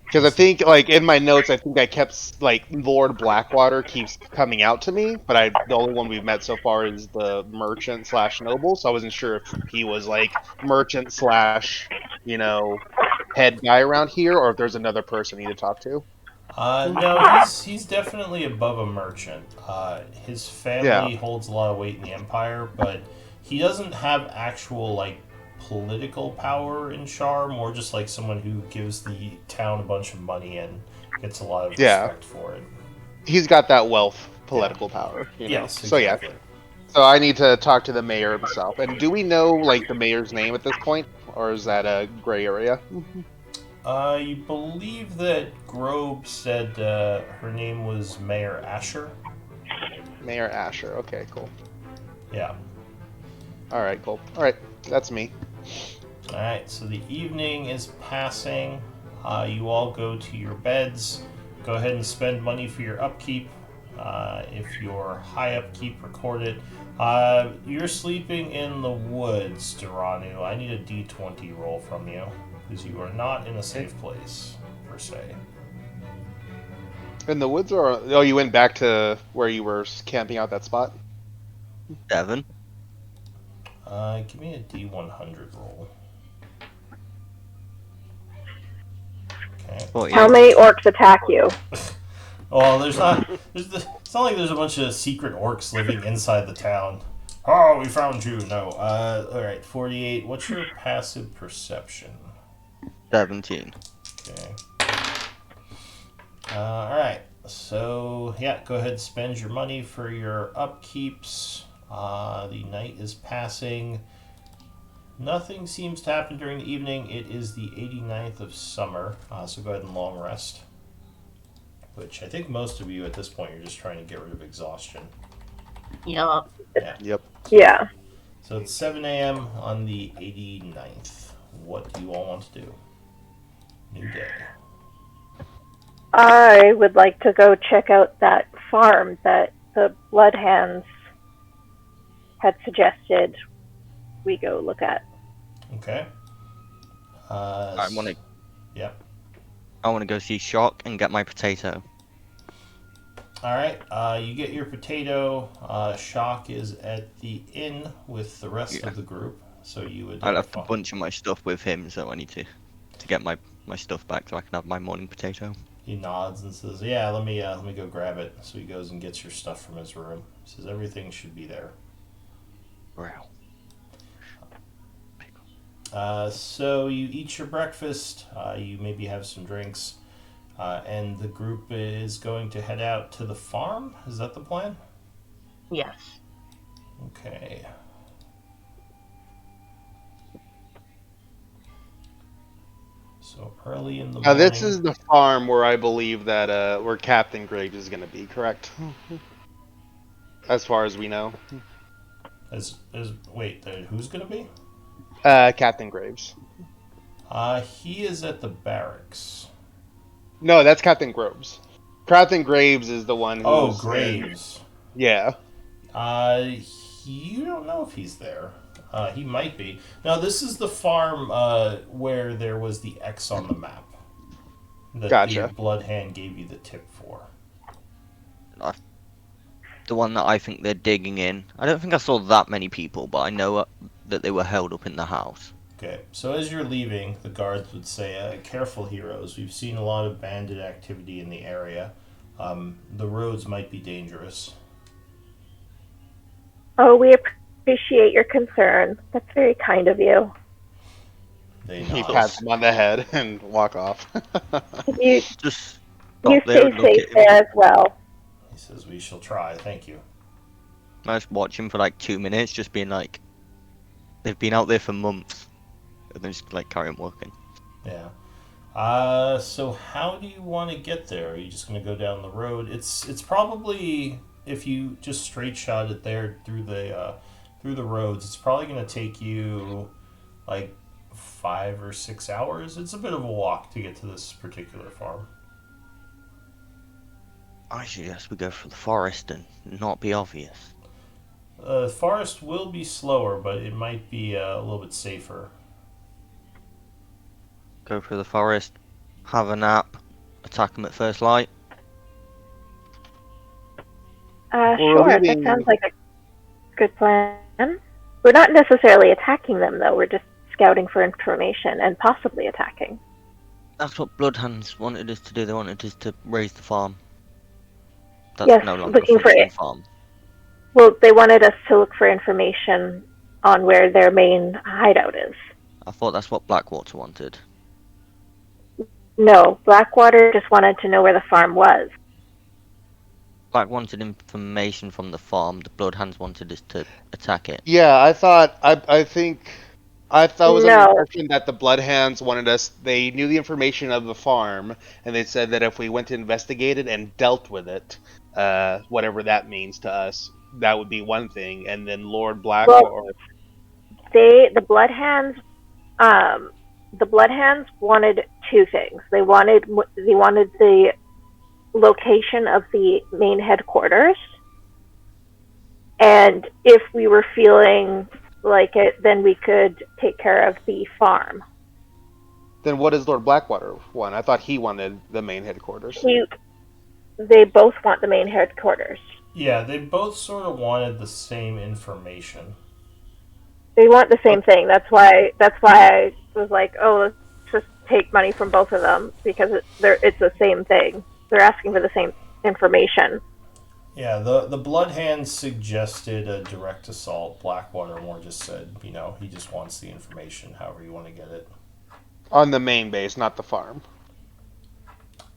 Because I think, like, in my notes, I think I kept, like, Lord Blackwater keeps coming out to me, but the only one we've met so far is the merchant slash noble, so I wasn't sure if he was, like, merchant slash, head guy around here, or if there's another person I need to talk to. No, he's definitely above a merchant. His Yeah. family holds a lot of weight in the empire, but he doesn't have actual like political power in Char. More just like someone who gives the town a bunch of money and gets a lot of Yeah. respect for it. He's got that wealth, political power, Yes, So, yeah. exactly. So I need to talk to the mayor himself. And do we know, like, the mayor's name at this point? Or is that a gray area? You believe that Grobe said her name was Mayor Asher? Mayor Asher. Okay, cool. Yeah. Alright, cool. Alright, that's me. Alright, so the evening is passing. You all go to your beds. Go ahead and spend money for your upkeep. If you're high upkeep, record it. You're sleeping in the woods, Duranu. I need a d20 roll from you, because you are not in a safe place, per se. In the woods, or... Oh, you went back to where you were camping out that spot? 7. Give me a d100 roll. Okay. Well, How yeah. many orcs attack you? Well, it's not like there's a bunch of secret orcs living inside the town. Oh, we found you. No. Alright, 48. What's your passive perception? 17. Okay. Alright. So, yeah, go ahead and spend your money for your upkeeps. The night is passing. Nothing seems to happen during the evening. It is the 89th of summer, so go ahead and long rest. Which I think most of you at this point, you're just trying to get rid of exhaustion. Yup. Yeah. Yep. Yeah. So it's 7 a.m. on the 89th. What do you all want to do? New day. I would like to go check out that farm that the Bloodhands had suggested we go look at. Okay. I want to. Yeah. I want to go see Shock and get my potato. All right. You get your potato. Shock is at the inn with the rest of the group. So you would. I left a bunch of my stuff with him, so I need to get my stuff back so I can have my morning potato. He nods and says, "Yeah, let me go grab it." So he goes and gets your stuff from his room. He says, "Everything should be there." Wow. So you eat your breakfast. You maybe have some drinks, and the group is going to head out to the farm. Is that the plan? Yes. Okay. So early in the Now, morning. this is the farm where I believe that where Captain Graves is going to be, correct? As far as we know. Wait, who's gonna be? Captain Graves. He is at the barracks. No, that's Captain Groves. Captain Graves is the one who's... Oh, Graves. Yeah. You don't know if he's there. He might be. Now, this is the farm where there was the X on the map. that Gotcha. the blood hand gave you the tip for. The one that I think they're digging in. I don't think I saw that many people, but I know that they were held up in the house. Okay, so as you're leaving, the guards would say, careful, heroes. We've seen a lot of bandit activity in the area. The roads might be dangerous. Oh, we appreciate your concern. That's very kind of you. They He nod. pats him on the head and walk off. You Just you stop there stay and look safe at him. there as well. He says, we shall try, thank you. I just watch him for like 2 minutes, just being like, they've been out there for months, and then just like carry on working. Yeah. So how do you want to get there? Are you just going to go down the road? It's probably, if you just straight shot it there through the roads, it's probably going to take you like 5 or 6 hours. It's a bit of a walk to get to this particular farm. I suggest we go through the forest and not be obvious. Forest will be slower, but it might be a little bit safer. Go through the forest, have a nap, attack them at first light. Sure, that leaving- sounds like a good plan. We're not necessarily attacking them, though. We're just scouting for information and possibly attacking. That's what Bloodhands wanted us to do. They wanted us to raise the farm. That's Yes, no longer a looking for functioning it. farm. Well, they wanted us to look for information on where their main hideout is. I thought that's what Blackwater wanted. No, Blackwater just wanted to know where the farm was. Black wanted information from the farm. The Bloodhands wanted us to attack it. Yeah, I thought I was under the No. impression that the Bloodhands wanted us. They knew the information of the farm, and they said that if we went to investigate it and dealt with it, whatever that means to us, that would be one thing. And then Lord Blackwater. The Bloodhands wanted two things. They wanted the location of the main headquarters, and if we were feeling like it, then we could take care of the farm. Then what does Lord Blackwater want? I thought he wanted the main headquarters. They both want the main headquarters. Yeah, they both sort of wanted the same information. They want the same thing. That's why I was like, oh, let's just take money from both of them, because it's the same thing. They're asking for the same information. Yeah, the Bloodhands suggested a direct assault. Blackwater more just said, he just wants the information, however you want to get it. On the main base, not the farm.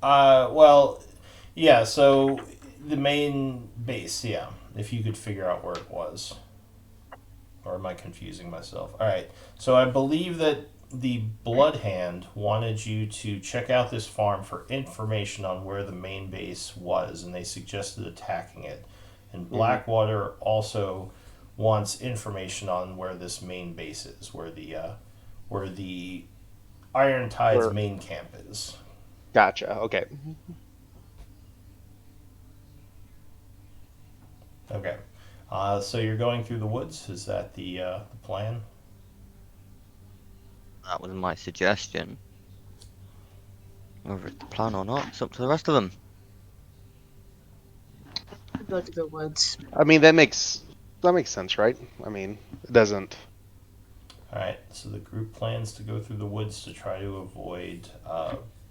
Well, yeah, so the main base, yeah, if you could figure out where it was. Or am I confusing myself? All right, so I believe that the Bloodhand wanted you to check out this farm for information on where the main base was, and they suggested attacking it. And Blackwater also wants information on where this main base is, where the Iron Tide's main camp is. Gotcha. Okay. Okay. So you're going through the woods. Is that the plan? That was my suggestion. Whether it's the plan or not, it's up to the rest of them. Go to the woods. I mean, that makes sense, right? I mean, it doesn't. All right. So the group plans to go through the woods to try to avoid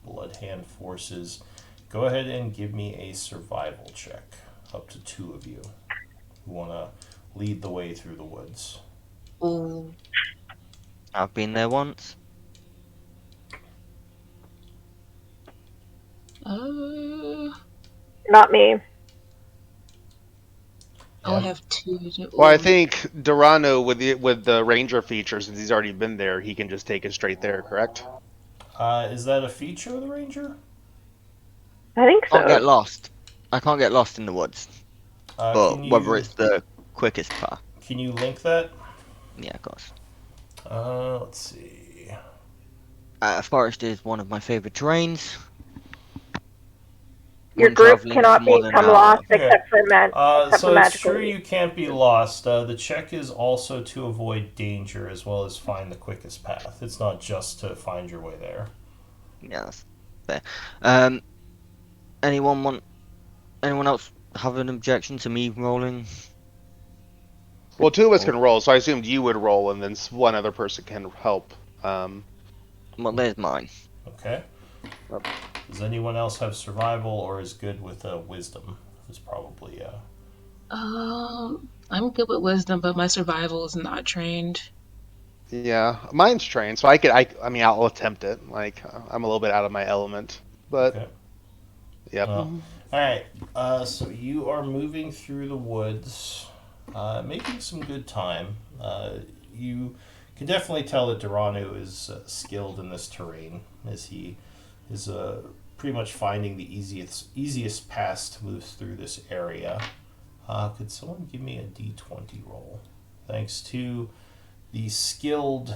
Bloodhand forces. Go ahead and give me a survival check. Up to 2 of you who want to lead the way through the woods. Oh, I've been there once. Not me. I'll have 2. Well, I think Durano with the ranger features, since he's already been there, he can just take it straight there. Correct? Is that a feature of the ranger? I think Can't get so. lost. I can't get lost in the woods. But Can whether you- it's the quickest path. Can you link that? Yeah, of course. Let's see. Forest is one of my favourite terrains. Your When group travelling cannot for more than become an hour. lost Okay. except for except So for it's magical true use. you can't be lost. The check is also to avoid danger as well as find the quickest path. It's not just to find your way there. Yes. there. Um, anyone else have an objection to me rolling? Well, two of us Or- can roll, so I assumed you would roll, and then one other person can help. Well, there's mine. Okay. Yep. Does anyone else have survival or is good with wisdom? Is probably I'm good with wisdom, but my survival is not trained. Yeah, mine's trained, so I mean, I'll attempt it. Like, I'm a little bit out of my element, but okay. yep. All right. So you are moving through the woods, making some good time. You can definitely tell that Duranu is skilled in this terrain, as he is pretty much finding the easiest pass to move through this area. Could someone give me a D20 roll? Thanks to the skilled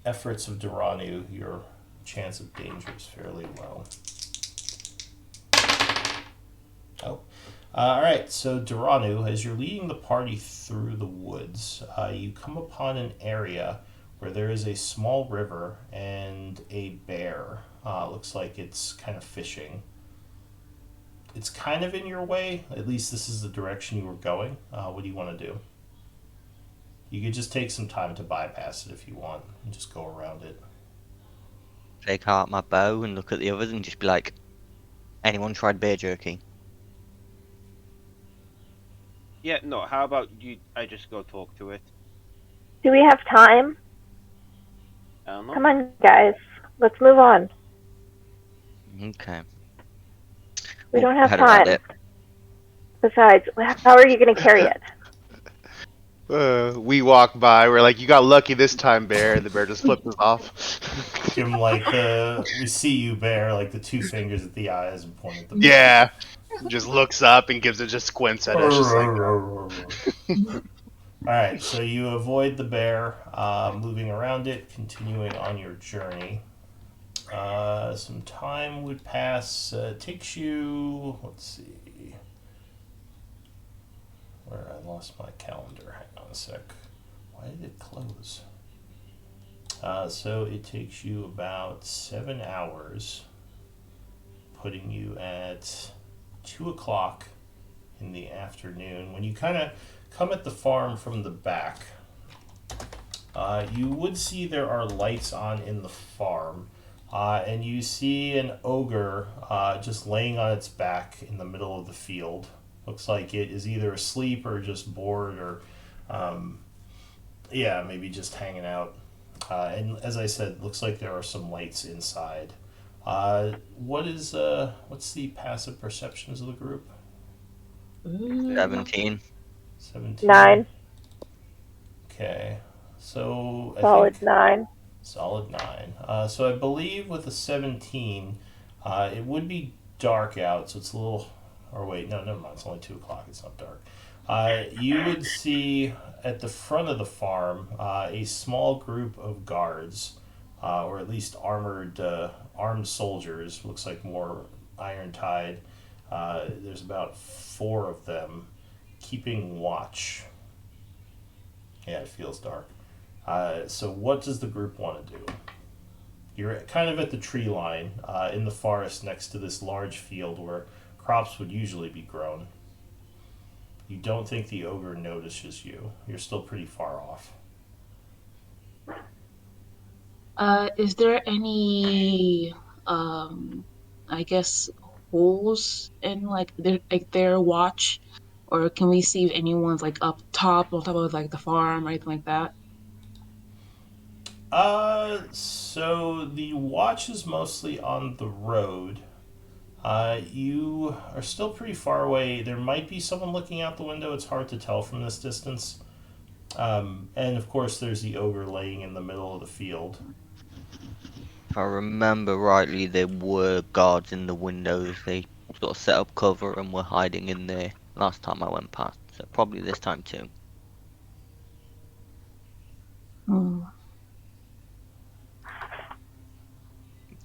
efforts of Duranu, your chance of danger is fairly low. Oh. All right, so Duranu, as you're leading the party through the woods, you come upon an area where there is a small river and a bear. Looks like it's kind of fishing. It's kind of in your way. At least this is the direction you were going. What do you want to do? You could just take some time to bypass it if you want and just go around it. Take out my bow and look at the others and just be like, anyone tried bear jerky? Yeah, no. How about you? I just go talk to it. Do we have time? I don't know. Come on, guys. Let's move on. Okay. We don't have Head around time. it. Besides, how are you going to carry it? We walk by. We're like, "You got lucky this time, bear," and the bear just flips us off. Give him like we see you, bear, like the two fingers at the eyes and point at the bear. Yeah, just looks up and gives it just squints at us, just like. All right, so you avoid the bear, moving around it, continuing on your journey. Some time would pass. It takes you. Let's see. Where I lost my calendar. Hang on a sec. Why did it close? So it takes you about 7 hours, putting you at 2 o'clock in the afternoon. When you kind of come at the farm from the back, you would see there are lights on in the farm, and you see an ogre just laying on its back in the middle of the field. Looks like it is either asleep or just bored, or maybe just hanging out. And as I said, looks like there are some lights inside. What's the passive perceptions of the group? 17. 17. 9. Okay, so I Solid think 9. solid 9. So I believe with a 17, it would be dark out, so it's a little. Or wait, no, never mind. It's only 2 o'clock. It's not dark. You would see at the front of the farm a small group of guards, or at least armed soldiers. Looks like more iron-tied. There's about 4 of them keeping watch. Yeah, it feels dark. So what does the group want to do? You're kind of at the tree line in the forest next to this large field where crops would usually be grown. You don't think the ogre notices you. You're still pretty far off. Is there any, I guess, holes in their watch, or can we see if anyone's like up top, on top of like the farm or anything like that? So the watch is mostly on the road. You are still pretty far away. There might be someone looking out the window. It's hard to tell from this distance. And of course, there's the ogre laying in the middle of the field. If I remember rightly, there were guards in the windows. They sort of set up cover and were hiding in there last time I went past. So probably this time too. Hmm.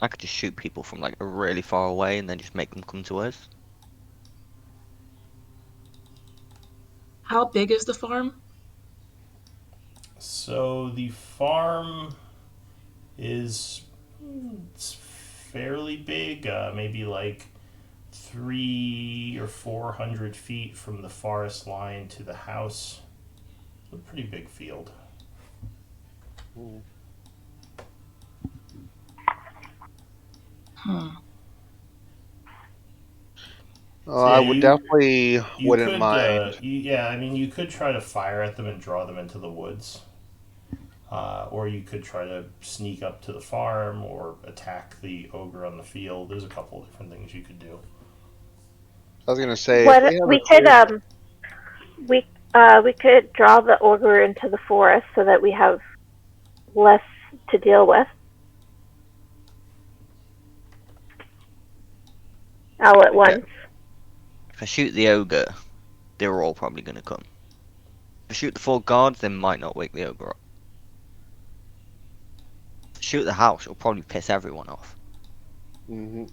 I could just shoot people from like really far away and then just make them come to us. How big is the farm? So the farm is it's fairly big, maybe like 300 or 400 feet from the forest line to the house. It's a pretty big field. Hmm. Oh, So I yeah, would definitely you wouldn't could, mind. yeah, I mean, you could try to fire at them and draw them into the woods. Or you could try to sneak up to the farm or attack the ogre on the field. There's a couple of different things you could do. I was gonna say if What they have a we could clear. we could draw the ogre into the forest so that we have less to deal with all at Okay. once. If I shoot the ogre, they're all probably going to come. If I shoot the 4 guards, they might not wake the ogre up. If I shoot the house, it'll probably piss everyone off. Hmm.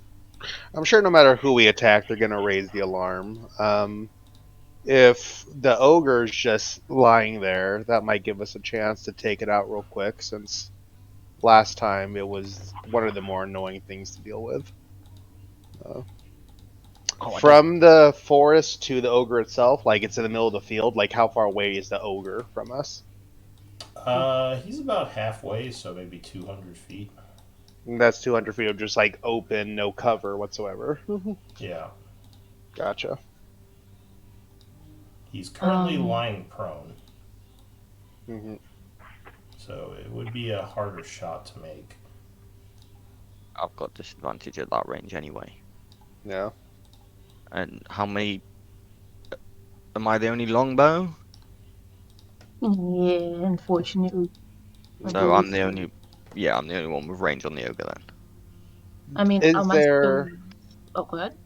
I'm sure no matter who we attack, they're gonna raise the alarm. If the ogre's just lying there, that might give us a chance to take it out real quick, since last time it was one of the more annoying things to deal with. Uh, Oh, I don't. from the forest to the ogre itself, like it's in the middle of the field, like how far away is the ogre from us? He's about halfway, so maybe 200 feet. And that's 200 feet of just like open, no cover whatsoever. Yeah. Gotcha. He's currently Um, lying prone, Hmm. so it would be a harder shot to make. I've got disadvantage at that range anyway. Yeah. And how many? Am I the only longbow? yeah, unfortunately. I So believe I'm the only. Yeah, I'm the only one with range on the ogre then. I mean, I Is might there? still. Oh, go ahead.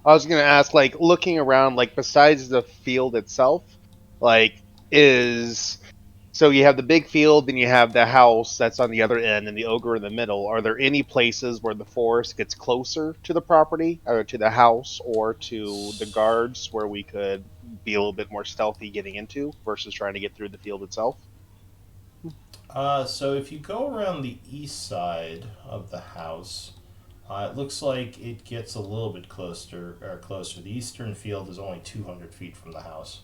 I was gonna ask, like, looking around, like, besides the field itself, like, is so you have the big field, then you have the house that's on the other end, and the ogre in the middle. Are there any places where the forest gets closer to the property, or to the house, or to the guards, where we could be a little bit more stealthy getting into versus trying to get through the field itself? So if you go around the east side of the house, it looks like it gets a little bit closer. Or closer. The eastern field is only 200 feet from the house.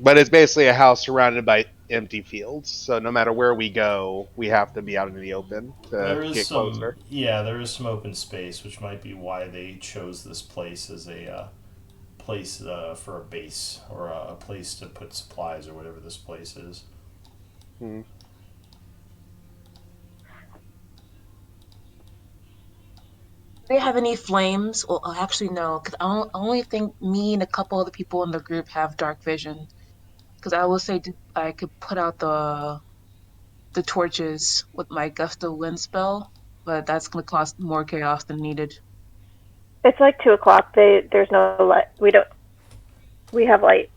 But it's basically a house surrounded by empty fields, so no matter where we go, we have to be out in the open to There is get some, closer. yeah, there is some open space, which might be why they chose this place as a place for a base or a place to put supplies or whatever this place is. Hmm. Do they have any flames? Well, actually, no, because I only think me and a couple other people in the group have dark vision. Because I will say I could put out the torches with my gust of wind spell, but that's gonna cost more chaos than needed. It's like 2 o'clock. There's no light. We have light.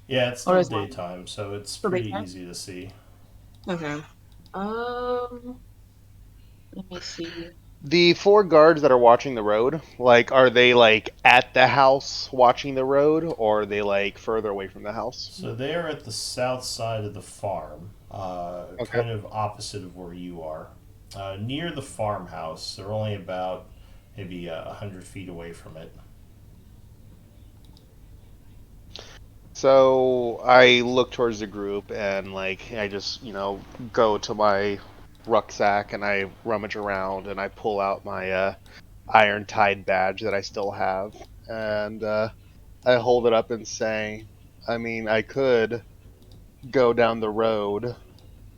Yeah, it's Or still is it daytime, so it's so they pretty can? easy to see. Okay. Um, let me see. The 4 guards that are watching the road, like, are they like at the house watching the road, or are they like further away from the house? So they're at the south side of the farm, Okay. kind of opposite of where you are. Near the farmhouse, they're only about maybe 100 feet away from it. So I look towards the group and like I just go to my rucksack and I rummage around and I pull out my iron tide badge that I still have and I hold it up and say, I mean, I could go down the road,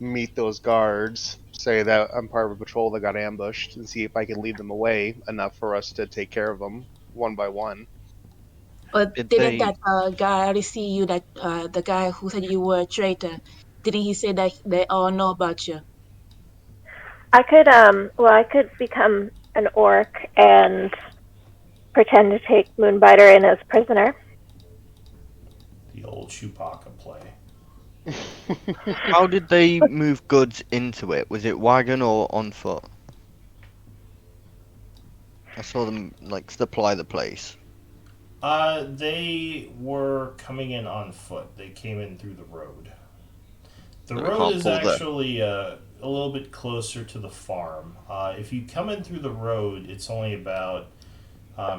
meet those guards, say that I'm part of a patrol that got ambushed, and see if I can lead them away enough for us to take care of them one by one. But Did didn't they? that guy already see you? That the guy who said you were a traitor, didn't he say that they all know about you? I could become an orc and pretend to take Moonbiter in as prisoner. The old Chewbacca play. How did they move goods into it? Was it wagon or on foot? I saw them like supply the place. They were coming in on foot. They came in through the road. The So they road can't is pull the. actually a little bit closer to the farm. If you come in through the road, it's only about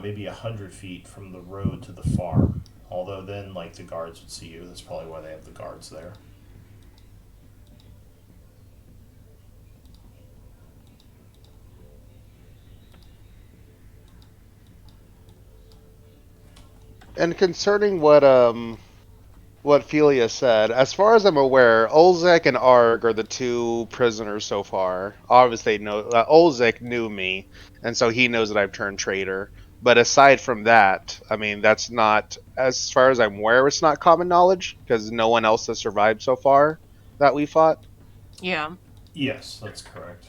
maybe 100 feet from the road to the farm. Although then, like, the guards would see you. That's probably why they have the guards there. And concerning what Felia said, as far as I'm aware, Olzek and Arg are the two prisoners so far. Obviously, Olzek knew me, and so he knows that I've turned traitor. But aside from that, I mean, that's not, as far as I'm aware, it's not common knowledge because no one else has survived so far that we fought. Yeah. Yes, that's correct.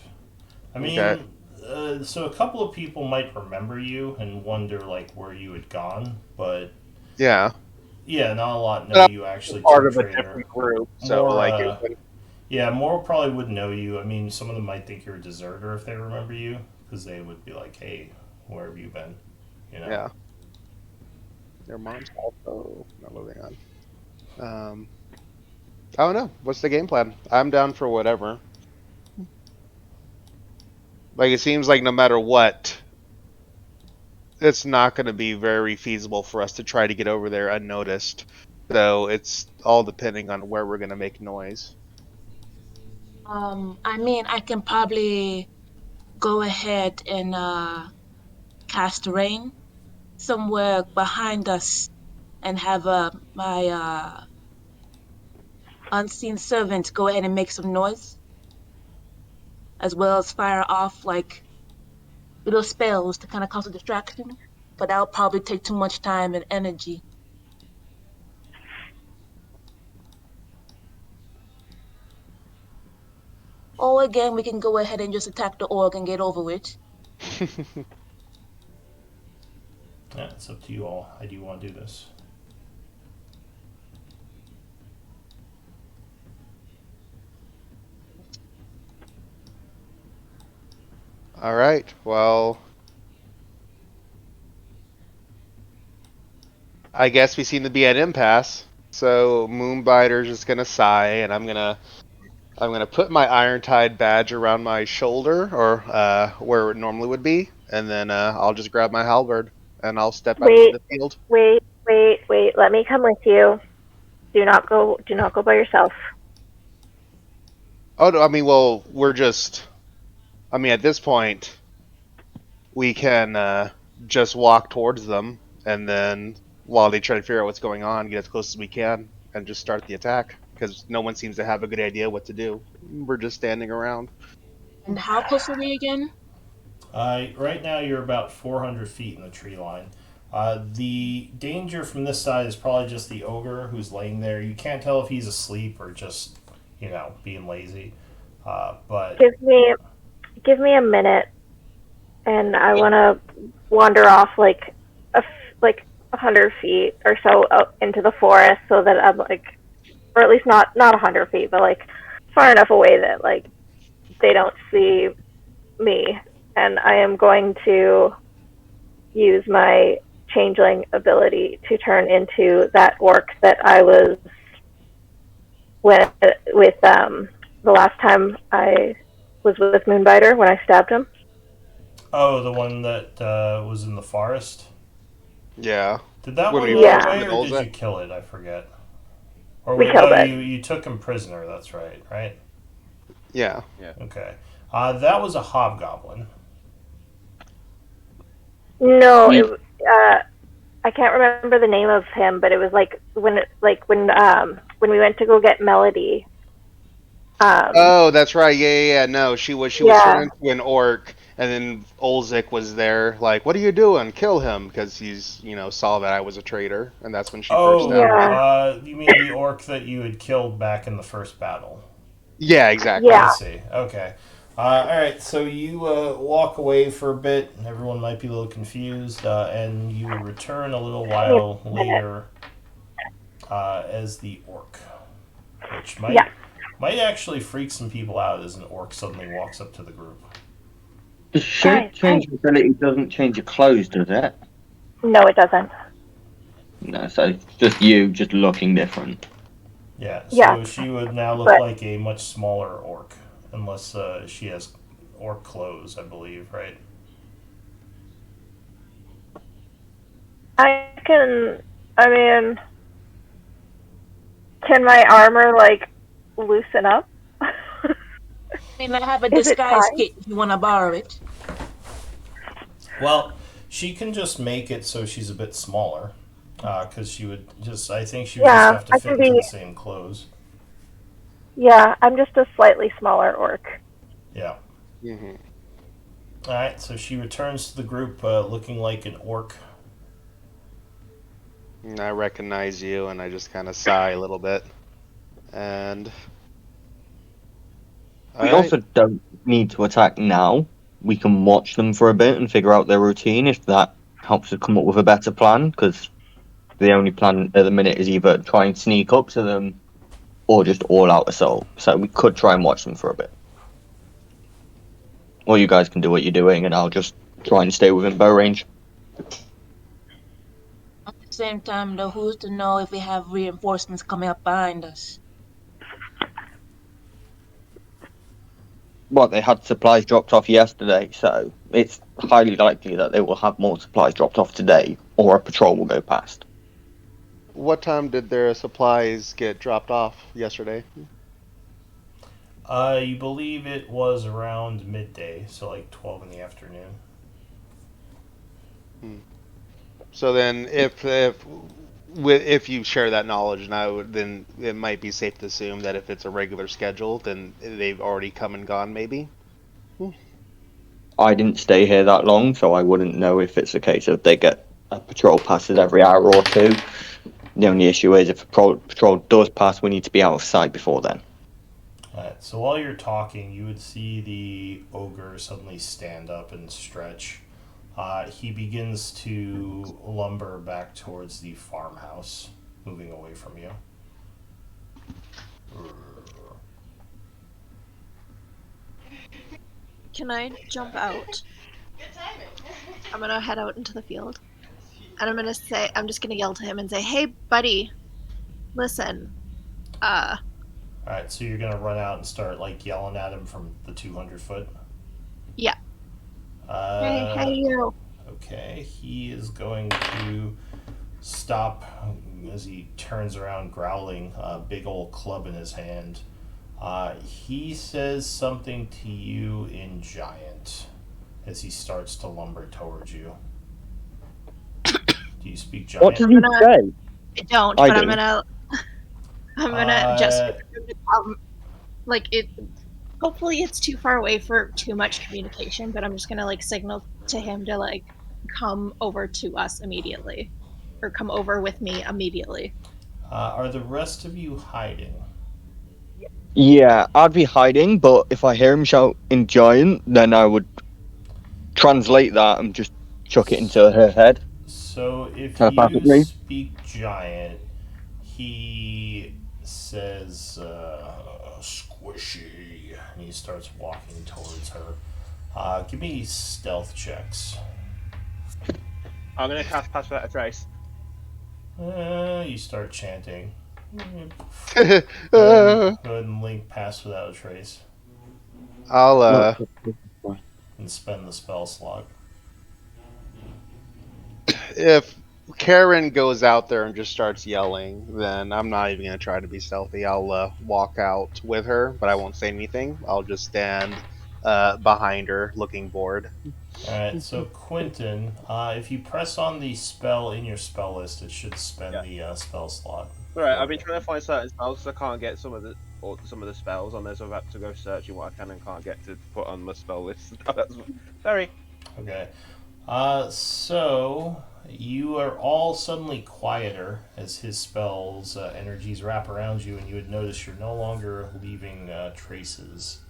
I Okay. mean, so a couple of people might remember you and wonder like where you had gone, but Yeah. yeah, not a lot know But you I'm actually part turned of a traitor. different group, so More, like, yeah, more probably would know you. I mean, some of them might think you're a deserter if they remember you, because they would be like, "Hey, where have you been?" You know. yeah. Their mom's also not moving on. I don't know. What's the game plan? I'm down for whatever. Like, it seems like no matter what, it's not going to be very feasible for us to try to get over there unnoticed. So it's all depending on where we're going to make noise. I mean, I can probably go ahead and cast rain somewhere behind us and have my unseen servant go ahead and make some noise, as well as fire off like little spells to kind of cause a distraction. But that'll probably take too much time and energy. Or again, we can go ahead and just attack the orc and get over it. Yeah, it's up to you all. How do you want to do this? All right. Well, I guess we seem to be at impasse. So Moonbiter's just gonna sigh, and I'm gonna put my Irontide badge around my shoulder, or where it normally would be, and then I'll just grab my halberd and I'll step out into Wait, the field. wait. Let me come with you. Do not go. Do not go by yourself. Oh no, I mean, well, we're just. I mean, at this point, we can just walk towards them, and then while they try to figure out what's going on, get as close as we can, and just start the attack. Because no one seems to have a good idea what to do. We're just standing around. And how close are we again? Right now, you're about 400 feet in the tree line. The danger from this side is probably just the ogre who's laying there. You can't tell if he's asleep or just, being lazy. But Give me a minute, and I want to wander off like 100 feet or so out into the forest, so that I'm like, or at least not 100 feet, but like far enough away that like they don't see me. And I am going to use my changeling ability to turn into that orc that I was with the last time I was with Moonbiter when I stabbed him. oh, the one that was in the forest. Yeah. Did that When one we run Yeah. first away, met or did Olzek? you kill it? I forget. Or We killed no, it. you took him prisoner. That's right. Right. Yeah. Okay. That was a hobgoblin. No, I can't remember the name of him, but it was like when we went to go get Melody. Oh, that's right. Yeah. No, she was Yeah. turned into an orc, and then Olzek was there, like, "What are you doing? Kill him!" Because he's, saw that I was a traitor, and that's when she first Oh, stabbed me. Yeah. you mean the orc that you had killed back in the first battle? Yeah, exactly. Yeah. I see. Okay. All right. So you walk away for a bit. Everyone might be a little confused, and you return a little while later as the orc, which Yeah. might actually freak some people out as an orc suddenly walks up to the group. The shape change ability doesn't change your clothes, does it? No, it doesn't. No, so it's just you, just looking different. Yeah. So Yeah. she would now look But- like a much smaller orc, unless she has orc clothes, I believe, right? I can. I mean, can my armor like loosen up? I mean, I have a Is it disguise tight? kit if you want to borrow it. Well, she can just make it so she's a bit smaller, because she would just. I think she would just Yeah, have to I fit can into be. the same clothes. Yeah, I'm just a slightly smaller orc. Yeah. Hmm. All right. So she returns to the group looking like an orc. I recognize you, and I just kind of sigh a little bit. And We all right, also don't need to attack now. We can watch them for a bit and figure out their routine if that helps us come up with a better plan. Because the only plan at the minute is either try and sneak up to them or just all out assault. So we could try and watch them for a bit. Or you guys can do what you're doing, and I'll just try and stay within bow range. At the same time, though, who's to know if we have reinforcements coming up behind us? Well, they had supplies dropped off yesterday, so it's highly likely that they will have more supplies dropped off today, or a patrol will go past. what time did their supplies get dropped off yesterday? You believe it was around midday, so like 12 in the afternoon. So then, if you share that knowledge now, then it might be safe to assume that if it's a regular schedule, then they've already come and gone, maybe. I didn't stay here that long, so I wouldn't know if it's a case of they get a patrol passes every hour or two. The only issue is if a patrol does pass, we need to be out of sight before then. Alright, so while you're talking, you would see the ogre suddenly stand up and stretch. He begins to lumber back towards the farmhouse, moving away from you. Can I jump out? I'm gonna head out into the field. And I'm just gonna yell to him and say, "Hey, buddy, listen. Alright, so you're gonna run out and start like yelling at him from the 200 foot? Yeah. Hey, you." Okay, he is going to stop as he turns around growling, a big old club in his hand. He says something to you in Giant as he starts to lumber towards you. Do you speak Giant? What does he say? I don't, I but do. I'm gonna just like it. Hopefully, it's too far away for too much communication, but I'm just gonna like signal to him to like come over to us immediately, or come over with me immediately. Are the rest of you hiding? Yeah, I'd be hiding, but if I hear him shout in Giant, then I would translate that and just chuck it into her head. So if you Telepathically. speak Giant, he says squishy, and he starts walking towards her. Give me stealth checks. I'm gonna cast Pass Without a Trace. You start chanting. Uh, Go ahead and link pass without a trace I'll and spend the spell slot. if Karen goes out there and just starts yelling, then I'm not even gonna try to be stealthy. I'll walk out with her, but I won't say anything. I'll just stand behind her, looking bored. Alright, so Quentin, if you press on the spell in your spell list, it should spend the spell slot. Alright, I've been trying to find certain spells because I can't get some of the spells on there, so I've had to go searching what I can and can't get to put on my spell list. Sorry. Okay. So you are all suddenly quieter as his spells energies wrap around you, and you would notice you're no longer leaving traces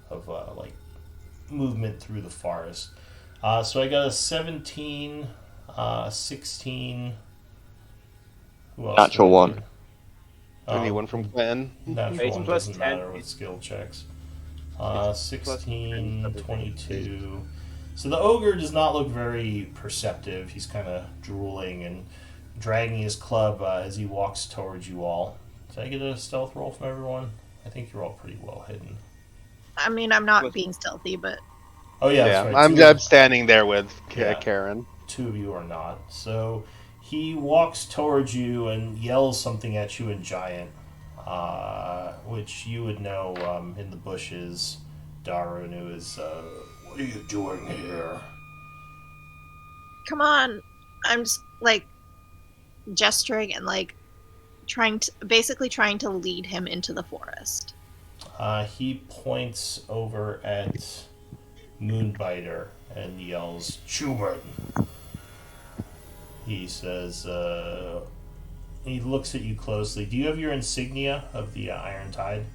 of like movement through the forest. So I got a 17, 16. Who else? Natural did I one. do? Anyone from Clinton? Natural 18 one plus doesn't 10 matter with skill checks. 16 16, 22. So the ogre does not look very perceptive. He's kind of drooling and dragging his club as he walks towards you all. Did I get a stealth roll from everyone? I think you're all pretty well hidden. I mean, I'm not With- being stealthy, but Oh yeah, Yeah, that's right. I'm standing there with Yeah. Karen. Two of you are not. So he walks towards you and yells something at you in Giant, which you would know in the bushes. Darunu is, what are you doing here? come on. I'm just like gesturing and like basically trying to lead him into the forest. He points over at Moonbiter and yells, Chuban. He says, he looks at you closely. Do you have your insignia of the Iron Tide?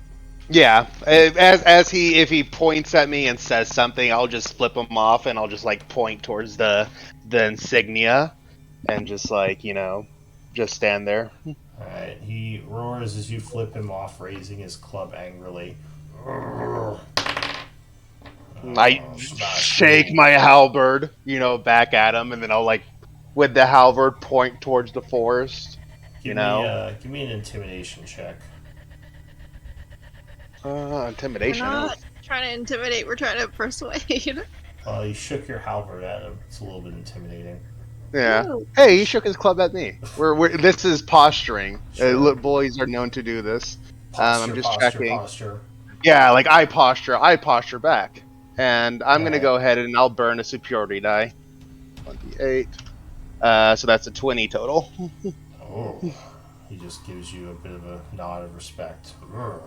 Yeah, as if he points at me and says something, I'll just flip him off and I'll just like point towards the insignia and just like just stand there. Alright, he roars as you flip him off, raising his club angrily. I shake my halberd, back at him, and then I'll like with the halberd point towards the forest. Give me an intimidation check. Intimidation. We're not trying to intimidate, we're trying to persuade. Well, you shook your halberd at him. It's a little bit intimidating. Yeah. Ooh. Hey, he shook his club at me. This is posturing. Sure. Boys are known to do this. Posture, I'm just posture, checking. posture. Yeah, like I posture back, and I'm gonna Alright. go ahead and I'll burn a superiority die. 28. So that's a 20 total. Oh. He just gives you a bit of a nod of respect. Mm.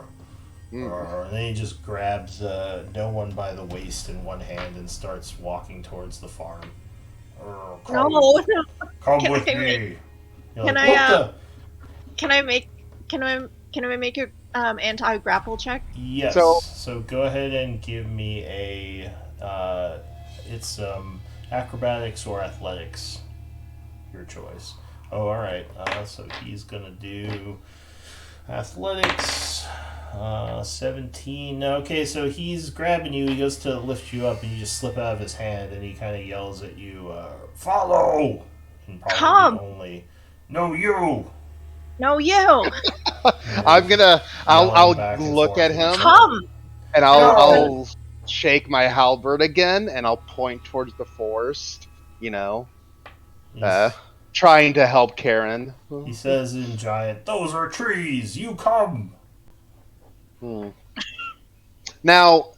And then he just grabs no one by the waist in one hand and starts walking towards the farm. Come No. Come with I me. You're Can like, I, "What Can I make a anti-grapple check? the-" Yes. So- So go ahead and give me a. It's acrobatics or athletics. Your choice. Oh, all right. So he's gonna do athletics. 17. Okay, so he's grabbing you. He goes to lift you up, and you just slip out of his hand, and he kind of yells at you, "Follow!" And probably Come. only, "No, you!" No, you. I'm gonna. I'll Yelling back and look forth at with him each other. Come. and No. I'll shake my halberd again and I'll point towards the forest. He's- Trying to help Karen. He says in Giant, "Those are trees. You come." Hmm. Now,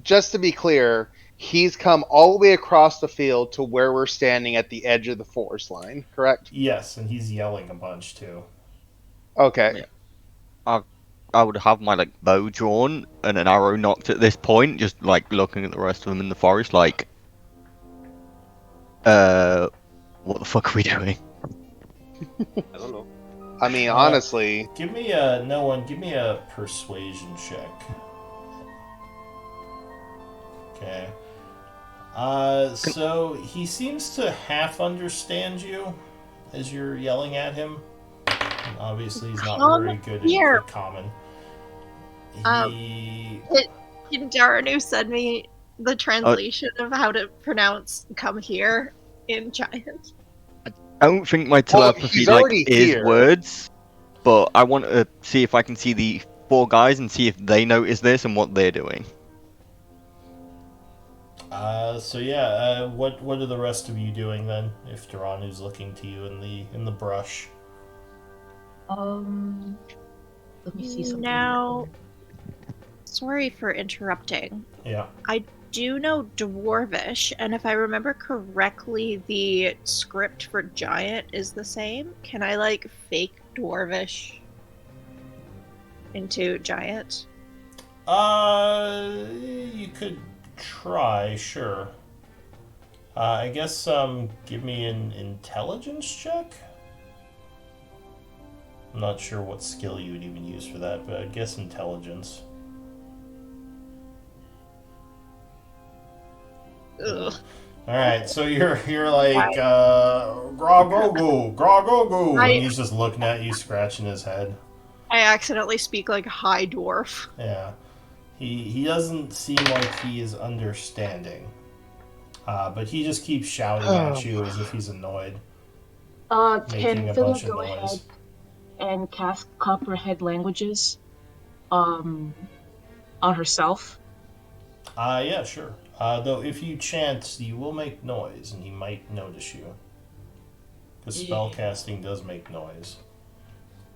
just to be clear, he's come all the way across the field to where we're standing at the edge of the forest line, correct? Yes, and he's yelling a bunch too. Okay. Yeah. I would have my bow drawn and an arrow knocked at this point, just looking at the rest of them in the forest, what the fuck are we doing? I don't know. I mean, honestly, Give me a persuasion check. Okay. So he seems to half understand you as you're yelling at him. And obviously, he's not Come very good here. at common. He. Can Daranu send me the translation of how to pronounce "come here" in Giant? I don't think my Well, telepathy he's already is here. words, but I want to see if I can see the four guys and see if they notice this and what they're doing. What are the rest of you doing then? If Daranu's looking to you in the brush. Let me see something. Now, sorry for interrupting. Yeah. Do know Dwarvish, and if I remember correctly, the script for Giant is the same. Can I fake Dwarvish into Giant? You could try, sure. I guess give me an intelligence check. I'm not sure what skill you would even use for that, but I guess intelligence. Ugh. All right, so you're like Gragogu, I- and he's just looking at you, scratching his head. I accidentally speak like High Dwarf. Yeah, he doesn't seem like he is understanding, but he just keeps shouting at you as if he's annoyed, making Can a Philip bunch of go noise. ahead and cast Copperhead Languages on herself? Yeah, sure. Though if you chant, you will make noise, and he might notice you. Because spellcasting does make noise.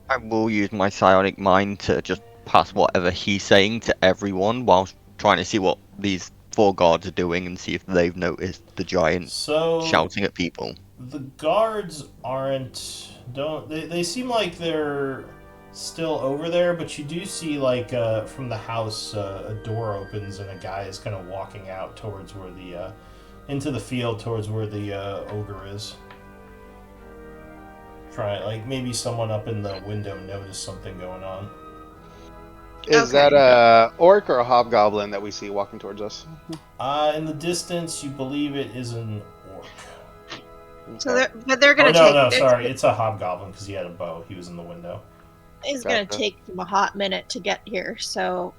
I will use my psionic mind to just pass whatever he's saying to everyone whilst trying to see what these four guards are doing and see if they've noticed the giant So shouting at people. the guards they seem like they're still over there, but you do see from the house a door opens and a guy is kind of walking out towards where the into the field towards where the ogre is. Maybe someone up in the window noticed something going on. Is that a orc or a hobgoblin that we see walking towards us? In the distance, you believe it is an orc. So they're gonna Sorry, it's a hobgoblin because he had a bow. He was in the window. It's gonna take them a hot minute to get here, so.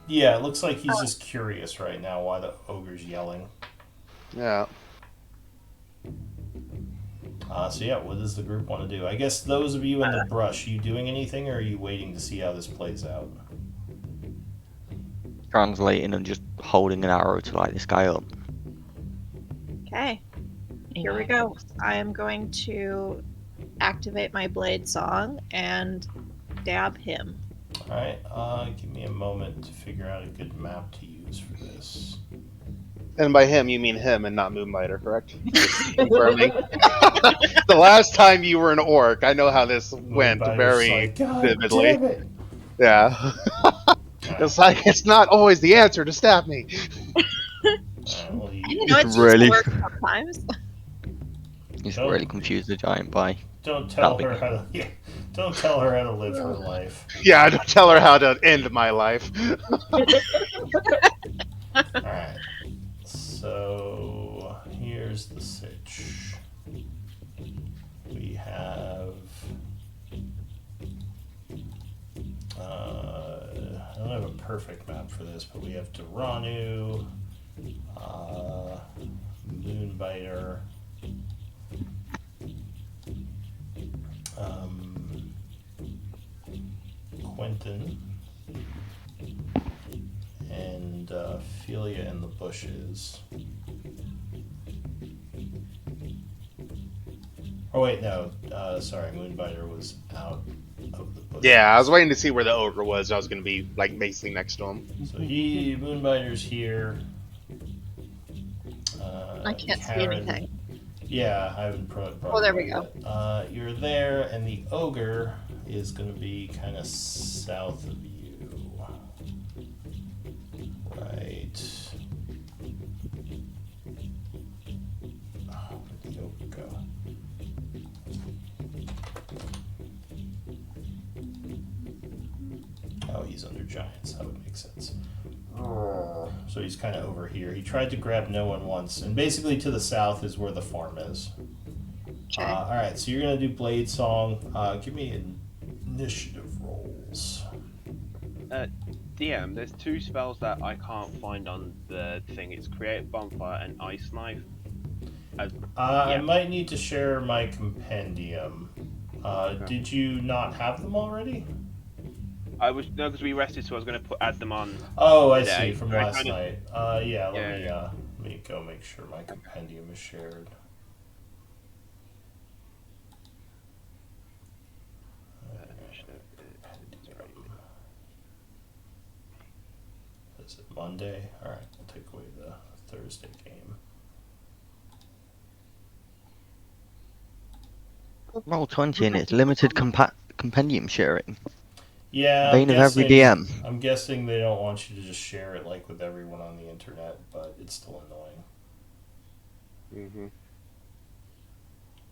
Yeah, it looks like he's just curious right now why the ogre's yelling. Yeah. So yeah, what does the group want to do? I guess those of you in the brush, are you doing anything, or are you waiting to see how this plays out? Translating and just holding an arrow to light this guy up. Okay. Here we go. I am going to activate my blade song and dab him. Alright, give me a moment to figure out a good map to use for this. And by him, you mean him and not Moonlighter, correct? Confirming. The last time you were an orc, I know how this went very vividly. Damn it. Yeah. It's like, it's not always the answer to stab me. It's really work sometimes. He's really confused the giant by. Don't tell her how to. Yeah, don't tell her how to live her life. Yeah, don't tell her how to end my life. Alright. So here's the sitch. We have. I don't have a perfect map for this, but we have Duranu, Moonbiter, Quentin, and Ophelia in the bushes. Oh wait, no. Sorry, Moonbiter was out of the bushes. Yeah, I was waiting to see where the ogre was. I was going to be like basically next to him. So Moonbiter's here. I can't see anything. Yeah, I haven't brought Oh, there we go. You're there, and the ogre is going to be kind of south of you. Right. Oh, where'd the ogre go? Oh, he's under giants. That would make sense. So he's kind of over here. He tried to grab no one once, and basically to the south is where the farm is. Okay. All right, so you're gonna do blade song. Give me initiative rolls. DM, there's two spells that I can't find on the thing. It's Create Bonfire and Ice Knife. I might need to share my compendium. Did you not have them already? No, because we rested, so I was going to add them on. Oh, I today. see, from last night. Let me go make sure my compendium is shared. Is it Monday? Alright, we'll take away the Thursday game. Roll 20 and it's limited compendium sharing. Yeah, Bane of every DM. I'm guessing they don't want you to just share it like with everyone on the internet, but it's still annoying. Mm-hmm.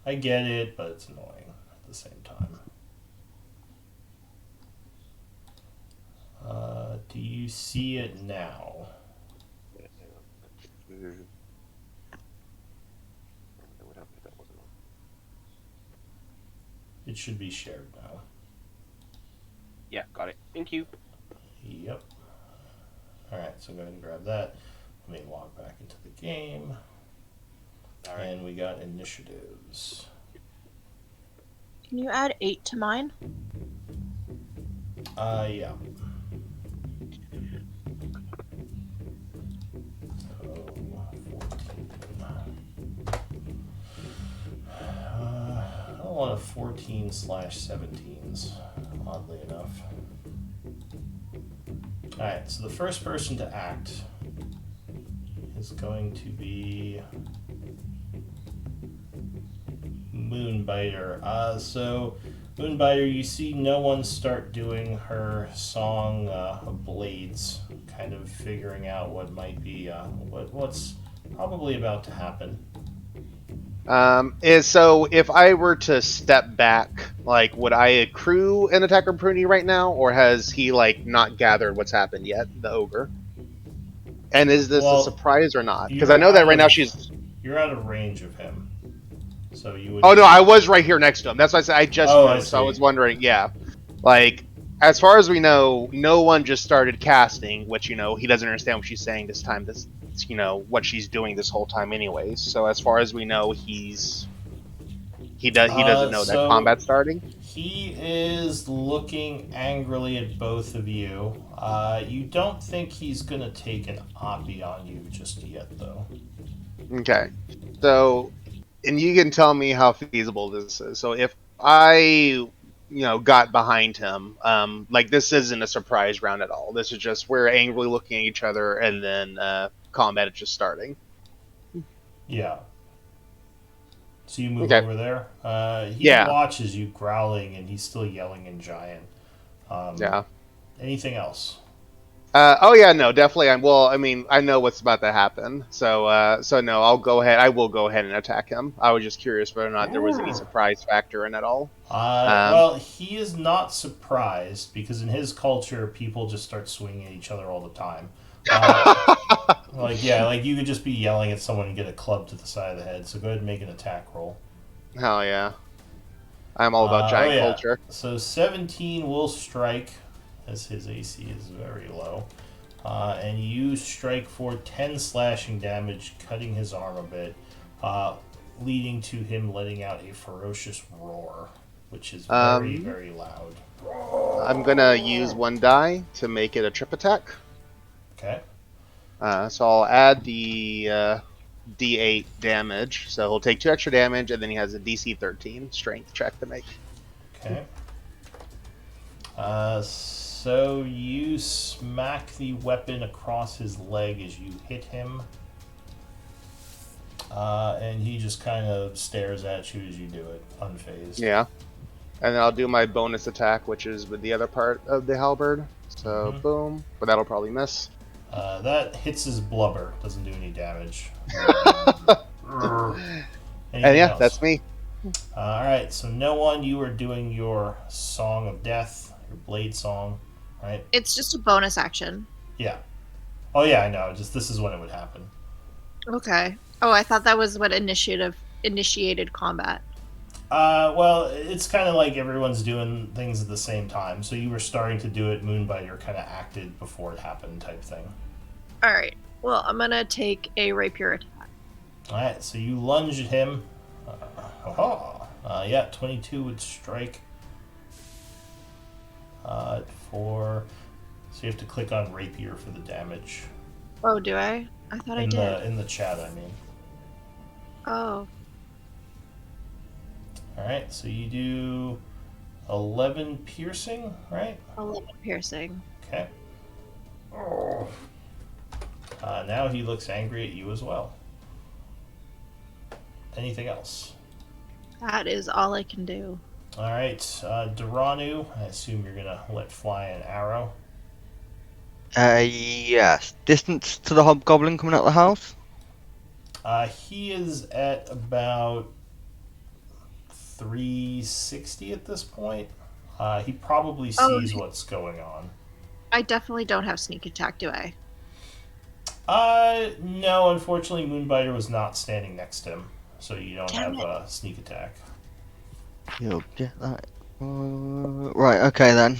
I get it, but it's annoying at the same time. Do you see it now? It should be shared now. Yeah, got it. Thank you. Yep. Alright, so go ahead and grab that. Let me log back into the game. All right. And we got initiatives. Can you add 8 to mine? Yeah. one of 14/17s, oddly enough. Alright, so the first person to act is going to be Moonbiter. So, Moonbiter, you see no one start doing her song Blades, kind of figuring out what might be, what's probably about to happen. So if I were to step back, like, would I accrue an attack opportunity right now, or has he like not gathered what's happened yet, the ogre? And is this a surprise or not? Because I know that right now you're out of range of him, so you would. Oh no, I was right here next to him. That's why I said I just moved. I so I was wondering, yeah, like as far as we know, no one just started casting, which he doesn't understand what she's saying this time. This what she's doing this whole time, anyways. So as far as we know, he doesn't know that combat's starting. He is looking angrily at both of you. You don't think he's going to take an oppie on you just yet, though. Okay. So, and you can tell me how feasible this is. So if I, got behind him, like this isn't a surprise round at all. This is just we're angrily looking at each other and then combat is just starting. Yeah. So you move over there. He watches you growling, and he's still yelling in Giant. Yeah. Anything else? Oh yeah, no, definitely. I know what's about to happen. So no, I'll go ahead. I will go ahead and attack him. I was just curious whether or not there was any surprise factor in it all. Well, he is not surprised because in his culture, people just start swinging at each other all the time. Like you could just be yelling at someone and get a club to the side of the head. So go ahead and make an attack roll. Hell yeah. I'm all about giant culture. So 17 will strike, as his AC is very low. And you strike for 10 slashing damage, cutting his arm a bit, leading to him letting out a ferocious roar, which is very, very loud. I'm going to use one die to make it a trip attack. Okay. So I'll add the D8 damage. So he'll take 2 extra damage, and then he has a DC 13 strength check to make. Okay. So you smack the weapon across his leg as you hit him. And he just kind of stares at you as you do it, unfazed. Yeah. And then I'll do my bonus attack, which is with the other part of the halberd. So, boom. But that'll probably miss. That hits his blubber. Doesn't do any damage. And yeah, that's me. Alright, so no one, you are doing your Song of Death, your Blade Song, right? It's just a bonus action. Yeah. Oh yeah, I know. Just this is when it would happen. Okay. Oh, I thought that was what initiated combat. Well, it's kind of like everyone's doing things at the same time. So you were starting to do it, Moonbiter kind of acted before it happened type thing. Alright. Well, I'm going to take a rapier attack. Alright, so you lunge at him. 22 would strike. So you have to click on rapier for the damage. Oh, do I? I thought I did. In the chat, I mean. Oh. Alright, so you do 11 piercing, right? 11 piercing. Okay. Now he looks angry at you as well. Anything else? That is all I can do. Alright, Duranu, I assume you're going to let fly an arrow. Yes. Distance to the hobgoblin coming out of the house? He is at about 360 at this point. He probably sees what's going on. I definitely don't have sneak attack, do I? No, unfortunately Moonbiter was not standing next to him, so you don't have sneak attack. You'll get that. Right, okay then.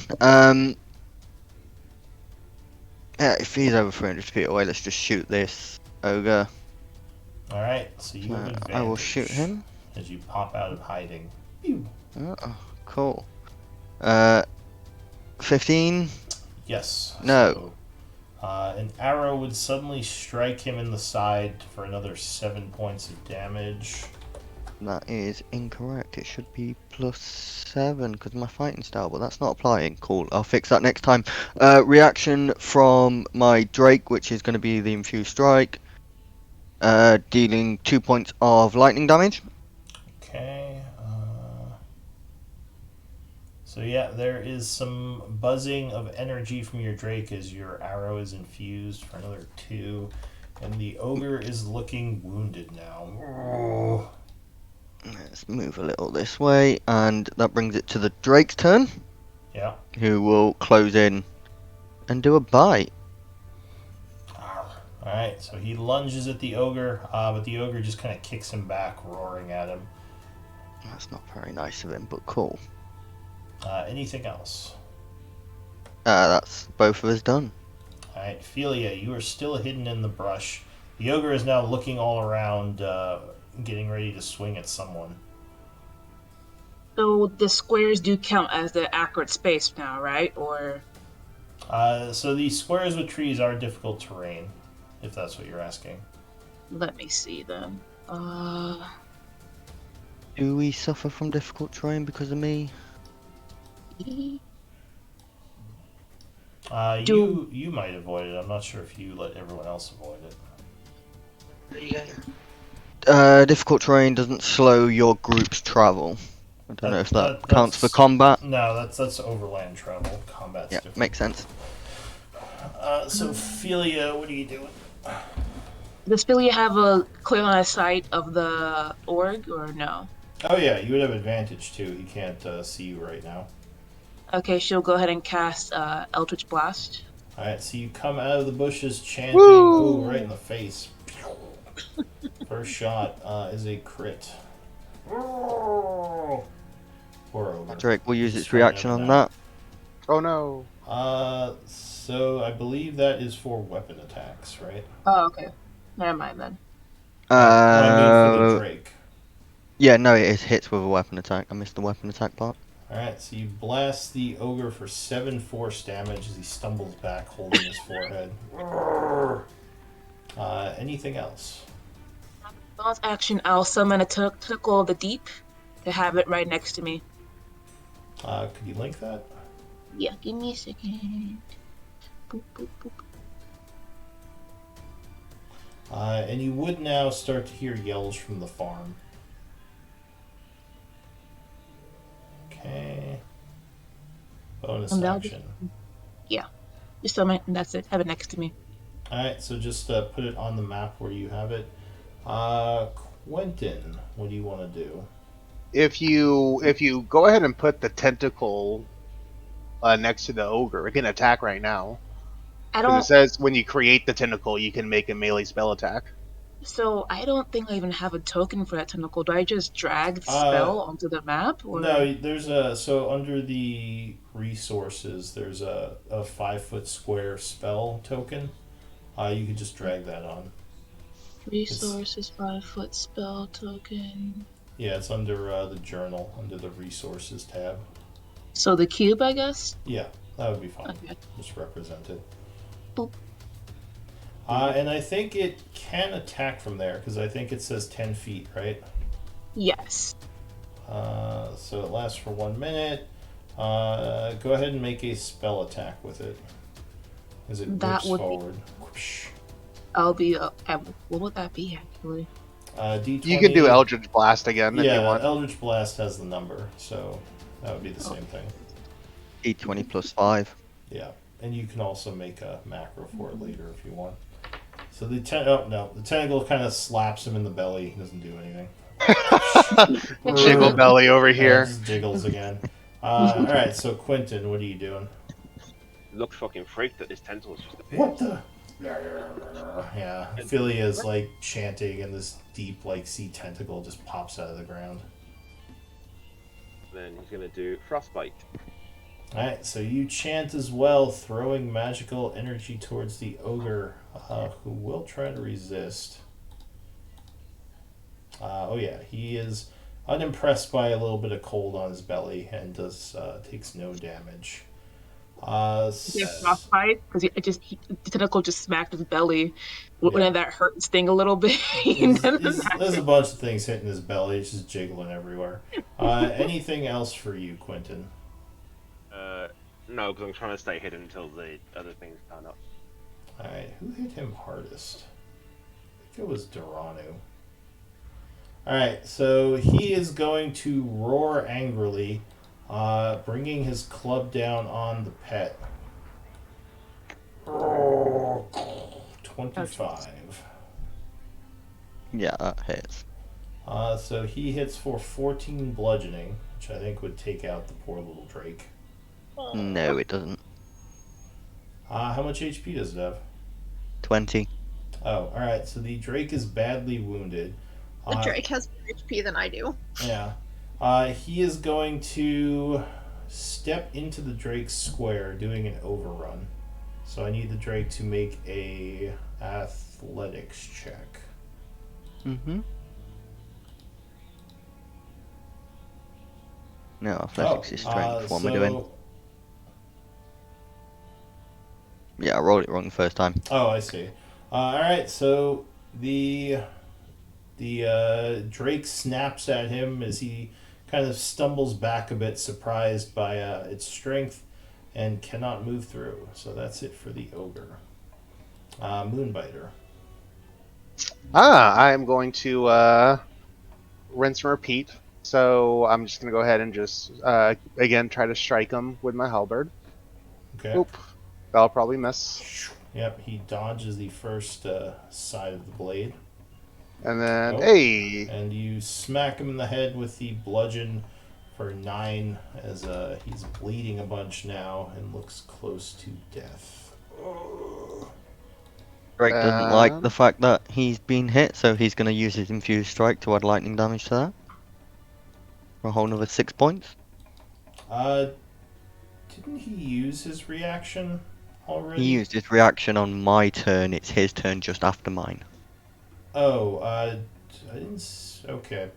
Yeah, if he's over 300 feet away, let's just shoot this ogre. Alright, so you have advantage. I will shoot him. As you pop out of hiding. Oh, cool. 15? Yes. No. So, an arrow would suddenly strike him in the side for another 7 points of damage. That is incorrect. It should be +7 because of my fighting style, but that's not applying. Cool. I'll fix that next time. Reaction from my Drake, which is going to be the infused strike, dealing 2 points of lightning damage. Okay. So yeah, there is some buzzing of energy from your Drake as your arrow is infused for another 2, and the ogre is looking wounded now. Oh. Let's move a little this way, and that brings it to the Drake's turn, Yeah. who will close in and do a bite. Alright, so he lunges at the ogre, but the ogre just kind of kicks him back, roaring at him. That's not very nice of him, but cool. Anything else? That's both of us done. Alright, Philia, you are still hidden in the brush. The ogre is now looking all around, getting ready to swing at someone. So the squares do count as the accurate space now, right? Or So the squares with trees are difficult terrain, if that's what you're asking. let me see then. Do we suffer from difficult terrain because of me? You might avoid it. I'm not sure if you let everyone else avoid it. Difficult terrain doesn't slow your group's travel. I don't know if that counts for that's- combat. No, that's overland travel. Combat's Yeah, different. makes sense. So Philia, what are you doing? Does Philia have a clear line of sight of the org, or no? Oh yeah, you would have advantage too. He can't see you right now. Okay, she'll go ahead and cast Eldritch Blast. Alright, so you come out of the bushes chanting, Woo! ooh, right in the face. First shot is a crit. Poor ogre. Drake will use He's its coming up reaction on now. that. Oh no. So I believe that is for weapon attacks, right? Oh, okay. Never mind then. I mean for the Uh, Drake. yeah, no, it is hits with a weapon attack. I missed the weapon attack part. Alright, so you blast the ogre for 7 force damage as he stumbles back holding his forehead. Anything else? Bonus action, I'll summon a Tentacle of the Deep to have it right next to me. Could you link that? Yeah, give me a second. Boop, boop, boop. And you would now start to hear yells from the farm. Okay. Bonus And that'll action. Just summon it, and that's it. Have it next to me. Alright, so just put it on the map where you have it. Quentin, what do you want to do? If you go ahead and put the tentacle next to the ogre, it can attack right now. I 'Cause don't. it says when you create the tentacle, you can make a melee spell attack. So I don't think I even have a token for that tentacle. Do I just drag the spell onto the map? Or? No, there's so under the resources, there's a 5-foot square spell token. You could just drag that on. Resources, 5-foot spell token. Yeah, it's under the journal, under the resources tab. So the cube, I guess? Yeah, that would be fine. Okay. Just represent it. Boop. And I think it can attack from there, because I think it says 10 feet, right? Yes. So it lasts for 1 minute. Go ahead and make a spell attack with it. As it That whips would be- forward. Whoosh. I'll be. What would that be actually? D20, You can do Eldritch Blast again if you Yeah, want. Eldritch Blast has the number, so that would be the same thing. D20 plus 5. Yeah, and you can also make a macro for it later if you want. So the tentacle kind of slaps him in the belly. He doesn't do anything. Jiggle belly over Yeah, here. just jiggles again. All right, so Quentin, what are you doing? Look fucking freaked that this tentacle is just a What the? Yeah, Philia is like chanting, and this deep, like sea tentacle just pops out of the ground. Then he's gonna do frostbite. Alright, so you chant as well, throwing magical energy towards the ogre, who will try to resist. Oh yeah, he is unimpressed by a little bit of cold on his belly and takes no damage. Frostbite because the tentacle just smacked his belly. Yeah. Wouldn't that hurt and sting a little bit? There's a bunch of things hitting his belly. It's just jiggling everywhere. Anything else for you, Quentin? No, because I'm trying to stay hidden until the other things turn up. Alright, who hit him hardest? I think it was Doranu. Alright, so he is going to roar angrily, bringing his club down on the pet. 25. Yeah, that hits. So he hits for 14 bludgeoning, which I think would take out the poor little Drake. No, it doesn't. How much HP does it have? 20. Oh, alright, so the Drake is badly wounded. The Drake has more HP than I do. Yeah. He is going to step into the Drake's square, doing an overrun. So I need the Drake to make a athletics check. Mm-hmm. No, athletics is strength. What am I doing? Yeah, I rolled it wrong the first time. Oh, I see. Alright, so the Drake snaps at him as he kind of stumbles back a bit, surprised by its strength, and cannot move through. So that's it for the ogre. Moonbiter. I am going to rinse and repeat. So I'm just going to go ahead and just, again, try to strike him with my halberd. Okay. Oop. That'll probably miss. Yep, he dodges the first side of the blade. And then, hey! And you smack him in the head with the bludgeon for 9 as he's bleeding a bunch now and looks close to death. Drake doesn't like the fact that he's been hit, so he's going to use his infused strike to add lightning damage to that. For a whole another 6 points. Didn't he use his reaction already? He used his reaction on my turn. It's his turn just after mine. Oh, I didn't. Okay.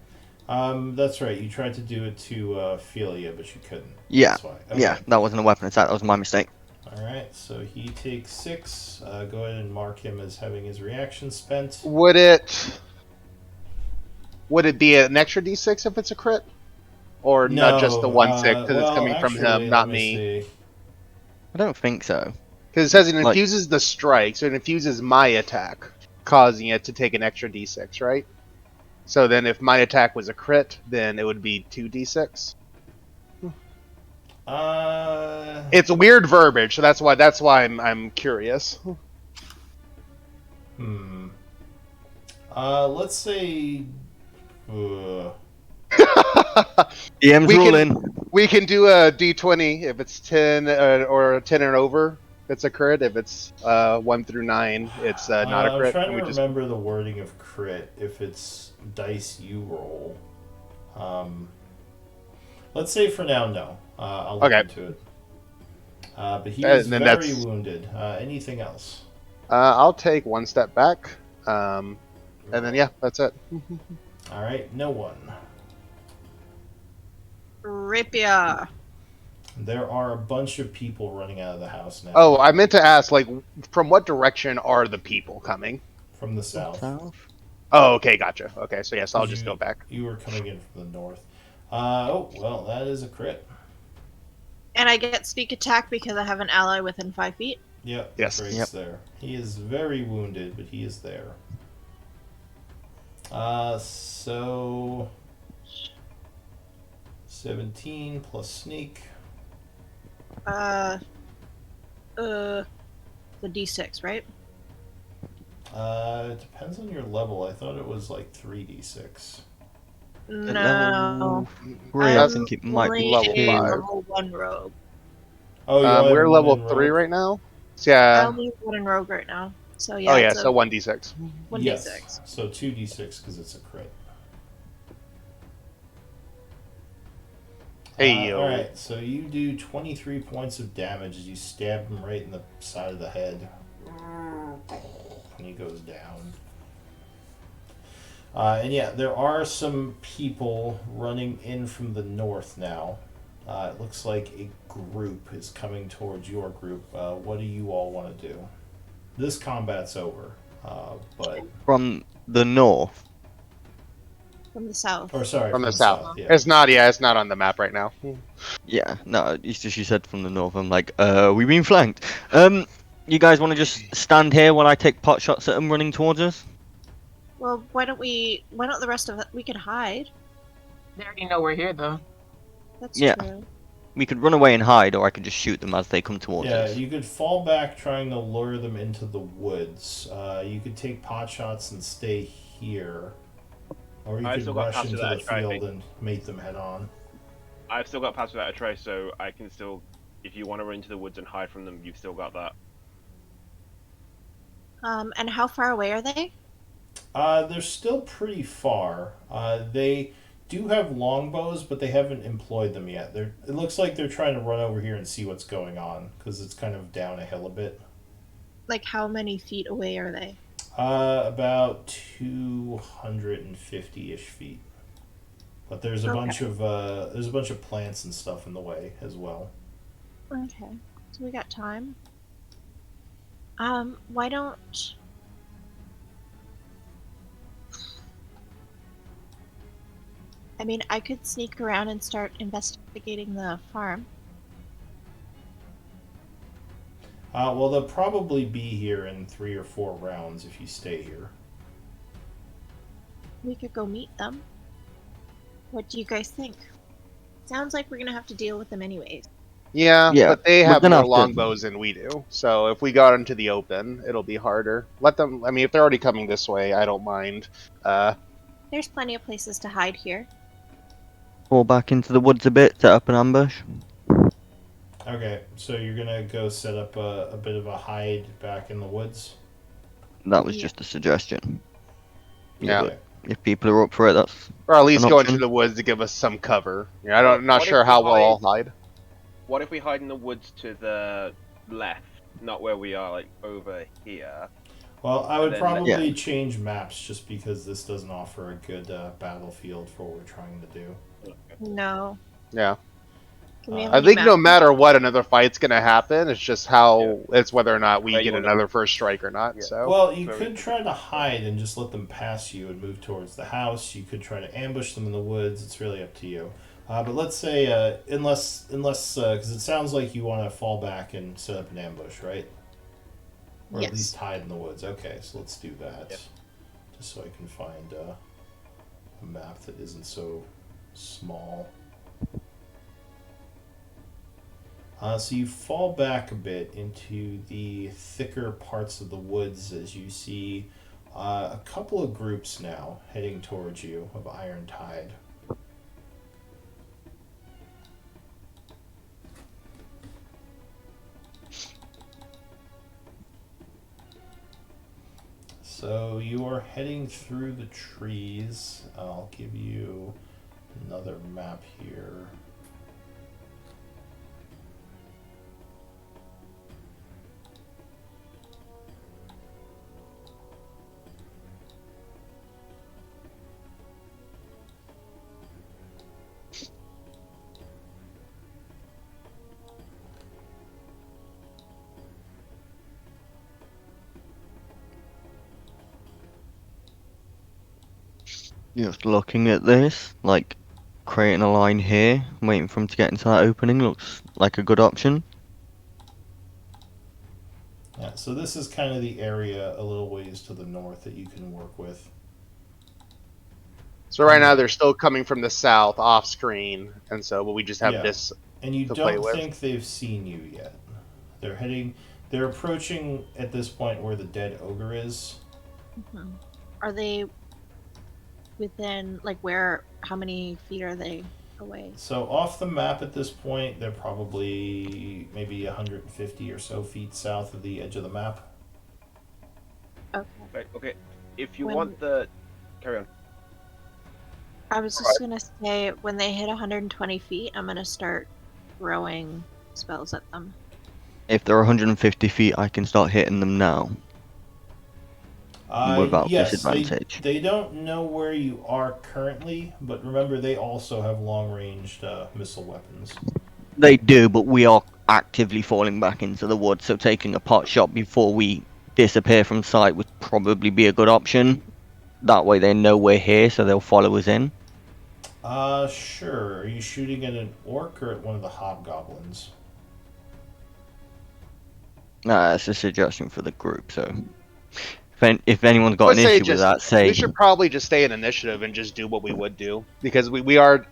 That's right. You tried to do it to Philia, but you couldn't. Yeah. That's why. Okay. Yeah, that wasn't a weapon attack. That was my mistake. All right. So he takes 6. Go ahead and mark him as having his reaction spent. Would it be an extra d6 if it's a crit? Or No, not just the 1/6 because well, it's coming actually, from him, not let me? see. I don't think so. Because it says it infuses the strike, so it infuses my attack, causing it to take an extra d6, right? So then if my attack was a crit, then it would be 2d6. It's weird verbiage, so that's why I'm curious. Let's say. DM's ruling. We can do a d20 if it's 10 or 10 and over. It's a crit. If it's 1 through 9, it's not a crit. I'm trying to remember the wording of crit. If it's dice you roll. Let's say for now, no. I'll look into it. But he is very wounded. Anything else? I'll take 1 step back. And then, yeah, that's it. All right, no one. Ripia. There are a bunch of people running out of the house now. Oh, I meant to ask, like, from what direction are the people coming? From the south. Oh, okay, gotcha. Okay, so yes, I'll just go back. You were coming in from the north. Oh, well, that is a crit. And I get sneak attack because I have an ally within 5 feet. Yep. Yes. Drake's there. He is very wounded, but he is there. So 17 plus sneak. The d6, right? It depends on your level. I thought it was like 3d6. No. I think it might be level 5. Level 1 rogue. Oh, we're level 3 right now. So, I yeah. only have 1 in rogue right now. So yeah. Oh yeah, so 1d6. 1d6. Yes. So 2d6 because it's a crit. Hey yo. Alright, so you do 23 points of damage as you stab him right in the side of the head. And he goes down. And yeah, there are some people running in from the north now. It looks like a group is coming towards your group. What do you all want to do? This combat's over, but From the north. From the south. or sorry, From the the south. Yeah. It's not. Yeah, it's not on the map right now. Yeah, no, it's just she said from the north. I'm like, we been flanked. You guys want to just stand here while I take pot shots at them running towards us? Well, why don't the rest of it? We could hide. They already know we're here, though. That's Yeah. true. We could run away and hide, or I could just shoot them as they come towards Yeah, us. you could fall back trying to lure them into the woods. You could take pot shots and stay here. Or you I've could still got rush pass into without the a try, field mate. and make them head on. I've still got pass without a trace, so I can still, if you want to run into the woods and hide from them, you've still got that. And how far away are they? They're still pretty far. They do have longbows, but they haven't employed them yet. It looks like they're trying to run over here and see what's going on, because it's kind of down a hill a bit. Like, how many feet away are they? About 250-ish feet. But there's a bunch of plants and stuff in the way as well. Okay, so we got time. Why don't... I mean, I could sneak around and start investigating the farm. Well, they'll probably be here in 3 or 4 rounds if you stay here. We could go meet them. What do you guys think? Sounds like we're gonna have to deal with them anyways. Yeah, Yeah, but they we're have gonna more have to- longbows than we do. So if we got into the open, it'll be harder. Let them. I mean, if they're already coming this way, I don't mind. There's plenty of places to hide here. Fall back into the woods a bit, set up an ambush. Okay, so you're gonna go set up a bit of a hide back in the woods? That was Yeah. just a suggestion. Yeah. Okay. If people are up for it, that's Or at least An go option. into the woods to give us some cover. Yeah, I'm not What if sure we how well I'll hide- hide. What if we hide in the woods to the left, not where we are, like over here? Well, I would then- probably change maps just because this doesn't offer a good battlefield for what we're trying to do. No. Yeah. Can we have I any think no map- matter what, another fight's gonna happen. It's just how it's whether or not we Where you get wanna- another first strike or not. Yeah. So Well, you Very could good. try to hide and just let them pass you and move towards the house. You could try to ambush them in the woods. It's really up to you. But let's say, unless, because it sounds like you want to fall back and set up an ambush, right? Or Yes. at least hide in the woods. Okay, so let's do that. Yep. Just so I can find a map that isn't so small. So you fall back a bit into the thicker parts of the woods as you see a couple of groups now heading towards you of Iron Tide. So you are heading through the trees. I'll give you another map here. just looking at this, like creating a line here, waiting for him to get into that opening looks like a good option. Yeah, so this is kind of the area a little ways to the north that you can work with. So right now they're still coming from the south, off screen, and so but we just have Yeah. this. And you To play don't with. think they've seen you yet. They're approaching at this point where the dead ogre is. Mhm. Are they within, like, how many feet are they away? So off the map at this point, they're probably maybe 150 or so feet south of the edge of the map. Okay. Right, okay. If you When- want the... Carry on. I was just gonna say, when they hit 120 feet, I'm gonna start throwing spells at them. If they're 150 feet, I can start hitting them now. without Yes, disadvantage. they don't know where you are currently, but remember they also have long-ranged missile weapons. They do, but we are actively falling back into the woods, so taking a pot shot before we disappear from sight would probably be a good option. That way they know we're here, so they'll follow us in. Sure. Are you shooting at an orc or at one of the hobgoblins? It's a suggestion for the group, so if anyone's got Let's an say issue with just that, say we should probably just stay in initiative and just do what we would do because we are.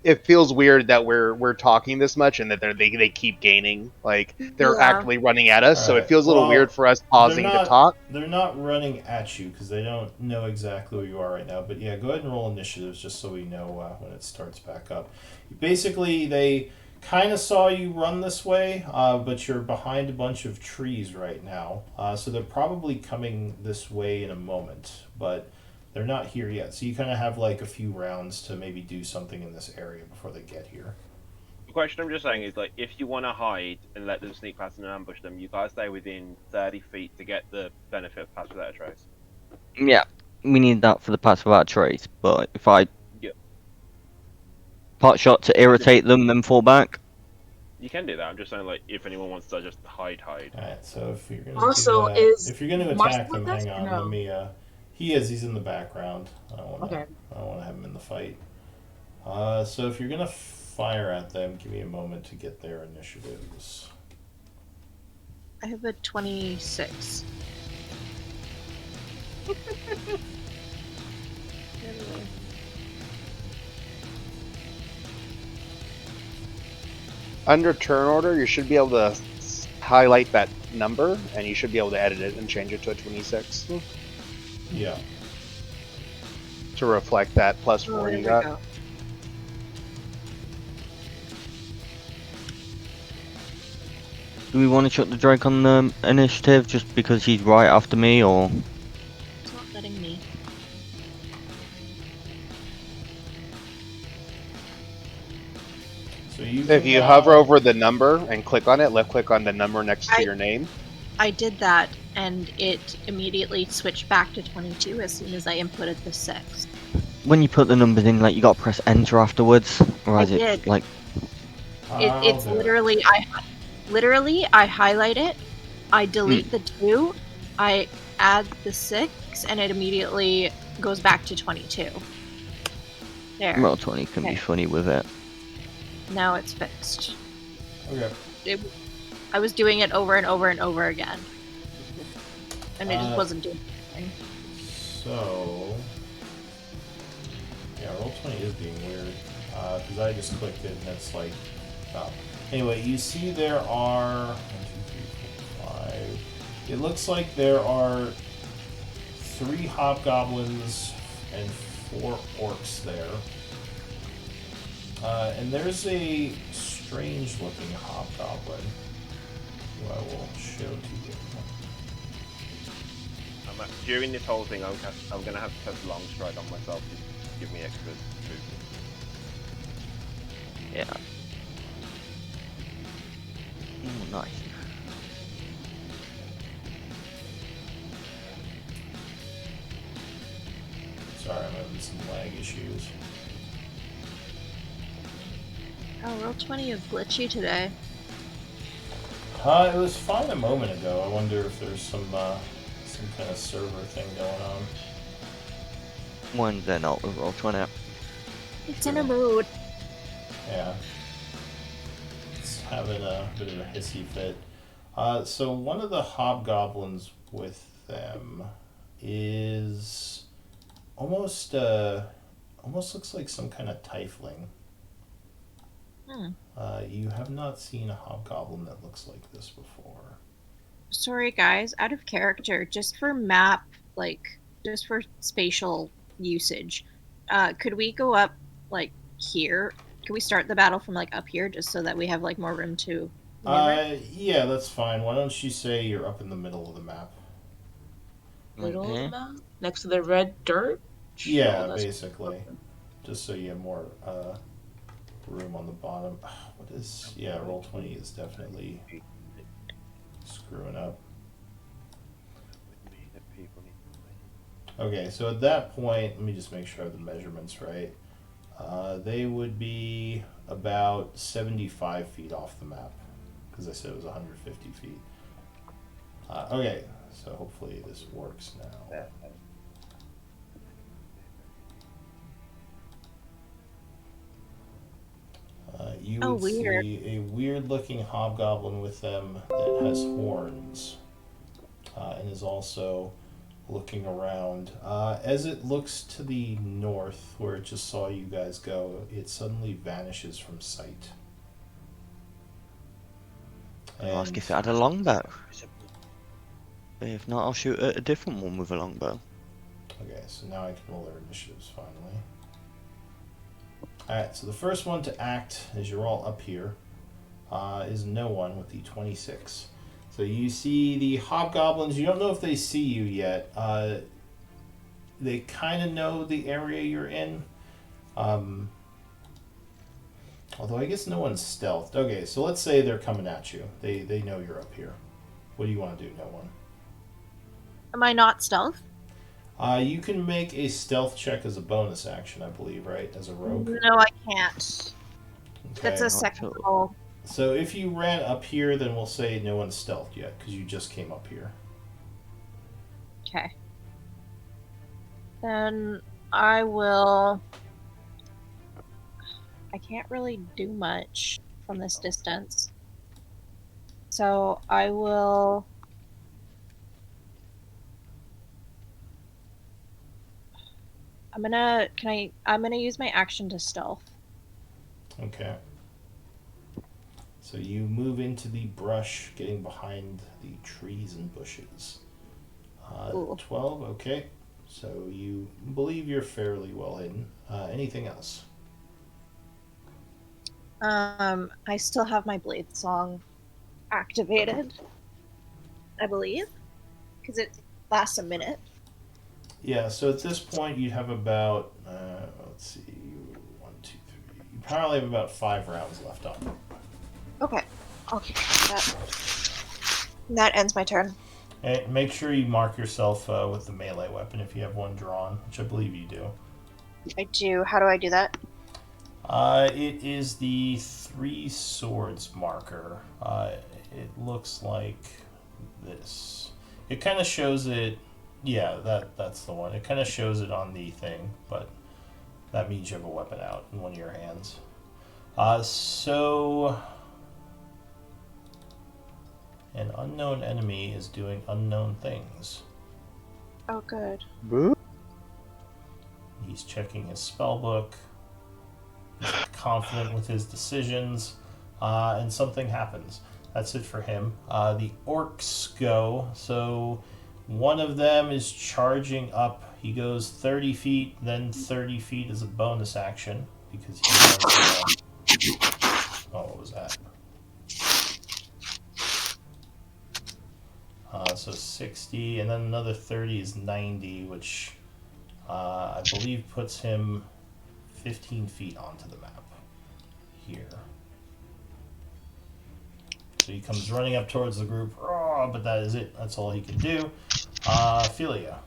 It feels weird that we're talking this much and that they keep gaining. Like they're Yeah. actively running at us, All so it right. feels a little Well, weird for us pausing to talk. They're not running at you because they don't know exactly where you are right now. But yeah, go ahead and roll initiatives just so we know when it starts back up. Basically, they kind of saw you run this way, but you're behind a bunch of trees right now. So they're probably coming this way in a moment, but they're not here yet. So you kind of have like a few rounds to maybe do something in this area before they get here. The question I'm just saying is, like, if you want to hide and let them sneak past and ambush them, you gotta stay within 30 feet to get the benefit of pass without a trace. yeah, we need that for the pass without trace. But if I Yeah. pot shot to irritate them, then fall back. You can do that. I'm just saying, like, if anyone wants to just hide. All right. So if you're gonna Also, do that, is if you're gonna Marshall attack them, with us hang or on. no? Let me. He is. He's in the background. I don't want to. Okay. I don't want to have him in the fight. So if you're gonna fire at them, give me a moment to get their initiatives. I have a 26. Under turn order, you should be able to highlight that number, and you should be able to edit it and change it to a 26 Yeah. to reflect that +4 there you we got. go. Do we want to chuck the Drake on the initiative just because he's right after me, or It's not letting me. So you. If you hover over the number and click on it, left click on the number next to I- your name. I did that, and it immediately switched back to 22 as soon as I inputted the 6. when you put the numbers in, like you got to press enter afterwards, or I is it did. like It's literally I highlight it, I delete the 2, I add the 6, and it immediately goes back to 22. There. Roll 20 can be Okay. funny with it. Now it's fixed. Okay. I was doing it over and over and over again, and it just Uh, wasn't doing anything. So. Yeah, roll 20 is being weird because I just clicked it and it's like. Oh. Anyway, you see there are 1, 2, 3, 4, 5. It looks like there are 3 hobgoblins and 4 orcs there. And there's a strange looking hobgoblin who I will show to you. During this whole thing, I'm gonna have to test long stride on myself to give me extra movement. Yeah. Oh, nice. Sorry, I'm having some lag issues. Oh, roll 20 is glitchy today. It was fine a moment ago. I wonder if there's some kind of server thing going on. When they're not with roll 20. It's in a mood. Yeah. It's having a bit of a hissy fit. So one of the hobgoblins with them is almost looks like some kind of tiefling. You have not seen a hobgoblin that looks like this before. Sorry, guys, out of character, just for map, just for spatial usage, could we go up, here? Can we start the battle from, up here, just so that we have, more room to maneuver? Yeah, that's fine. Why don't you say you're up in the middle of the map? Middle of Okay. the map? Next to the red dirt? Yeah, Oh, that's- basically. Just so you have more room on the bottom. What is... Yeah, roll 20 is definitely screwing up. Okay, so at that point, let me just make sure I have the measurements right. They would be about 75 feet off the map, because I said it was 150 feet. Okay, so hopefully this works now. You Oh, would weird. see a weird-looking hobgoblin with them that has horns, and is also looking around. As it looks to the north, where it just saw you guys go, it suddenly vanishes from sight. I'll ask And if it had a longbow. If not, I'll shoot at a different one with a longbow. okay, so now I can roll their initiatives finally. Alright, so the first one to act, as you're all up here, is no one with the 26. So you see the hobgoblins. You don't know if they see you yet. They kind of know the area you're in. Although I guess no one's stealthed. Okay, so let's say they're coming at you. They know you're up here. What do you want to do, no one? Am I not stealth? You can make a stealth check as a bonus action, I believe, right? As a rogue. No, I can't. That's Okay. a second roll. So if you ran up here, then we'll say no one's stealthed yet, because you just came up here. Okay. Then I will. I can't really do much from this distance. So I will. I'm gonna use my action to stealth. Okay. So you move into the brush, getting behind the trees and bushes. Ooh. 12, okay. So you believe you're fairly well hidden. Anything else? I still have my blade song activated, I believe, because it lasts a minute. Yeah, so at this point you'd have about, let's see, 1, 2, 3. You probably have about 5 rounds left on. Okay, okay, that ends my turn. And make sure you mark yourself with the melee weapon if you have one drawn, which I believe you do. I do. How do I do that? It is the 3 swords marker. It looks like this. It kind of shows it. Yeah, that's the one. It kind of shows it on the thing, but that means you have a weapon out in one of your hands. So an unknown enemy is doing unknown things. Oh, good. He's checking his spell book. He's confident with his decisions, and something happens. That's it for him. The orcs go. So one of them is charging up. He goes 30 feet, then 30 feet as a bonus action because he has. Oh, what was that? So 60, and then another 30 is 90, which I believe puts him 15 feet onto the map here. So he comes running up towards the group, but that is it. That's all he can do. Philia.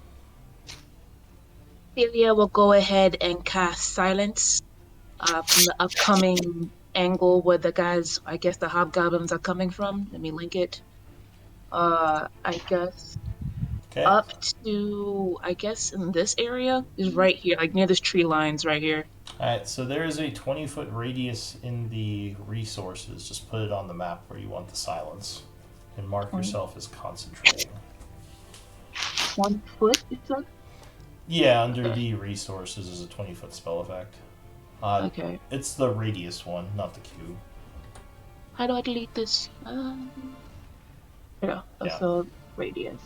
Celia will go ahead and cast Silence from the upcoming angle where the guys, I guess the hobgoblins are coming from. Let me link it. I guess Okay. up to, I guess in this area is right here, like near this tree lines right here. Alright, so there is a 20-foot radius in the resources. Just put it on the map where you want the silence. And mark yourself as concentrating. 1 foot, you said? Yeah, under the resources is a 20-foot spell effect. Okay. It's the radius one, not the cube. How do I delete this? Yeah, so radius.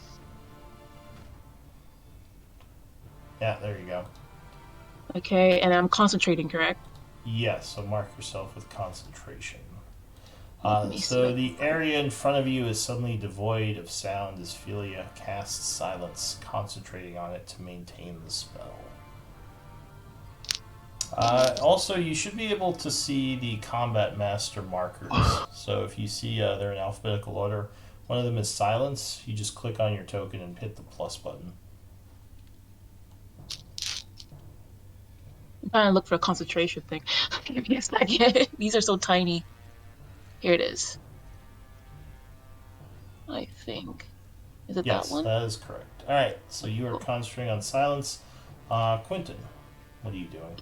Yeah, there you go. Okay, and I'm concentrating, correct? Yes, so mark yourself with concentration. Let me So see. the area in front of you is suddenly devoid of sound as Philia casts silence, concentrating on it to maintain the spell. Also, you should be able to see the combat master markers. So if you see they're in alphabetical order, one of them is silence. You just click on your token and hit the plus button. trying to look for a concentration thing. Give me a second. These are so tiny. Here it is. I think. Is it Yes, that one? that is correct. All right, so you are concentrating on silence. Quentin, what are you doing?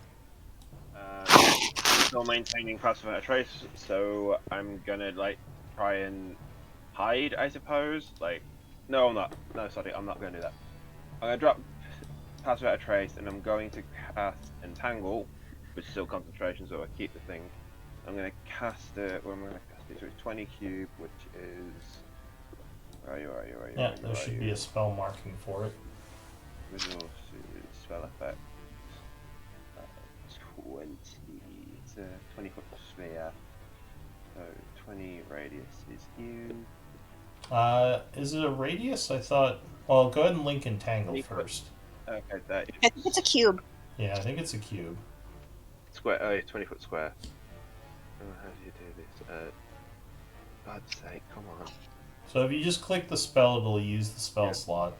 Still maintaining passive without a trace, so I'm gonna like try and hide, I suppose. Like, no, I'm not. No, sorry, I'm not gonna do that. I'm gonna drop passive without a trace, and I'm going to cast entangle, with still concentration, so I keep the thing. I'm gonna cast it. Where am I gonna cast it? So it's 20 cube, which is. Where are you? Where are you? Where are you? Yeah, there should be a spell marking for it. Visual spell effect. 20. It's a 20-foot sphere. So 20 radius is you. Is it a radius? I thought. Well, go ahead and link entangle 20 foot. first. Okay, that I think it's a cube. Yeah, I think it's a cube. square. Oh, yeah, 20-foot square. Oh, how do you do this? God's sake, come on. So if you just click the spell, it'll use the spell Yeah. slot,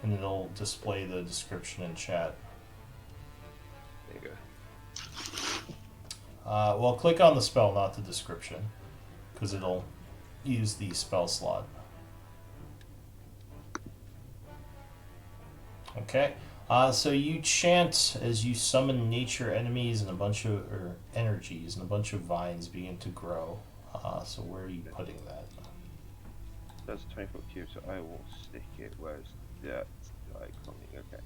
and it'll display the description in chat. There you go. Well, click on the spell, not the description, because it'll use the spell slot. Okay. So you chant as you summon nature enemies and or energies, and a bunch of vines begin to grow. So where are you putting that? That's a 20-foot cube, so I will stick it. Where's that iconic? Okay.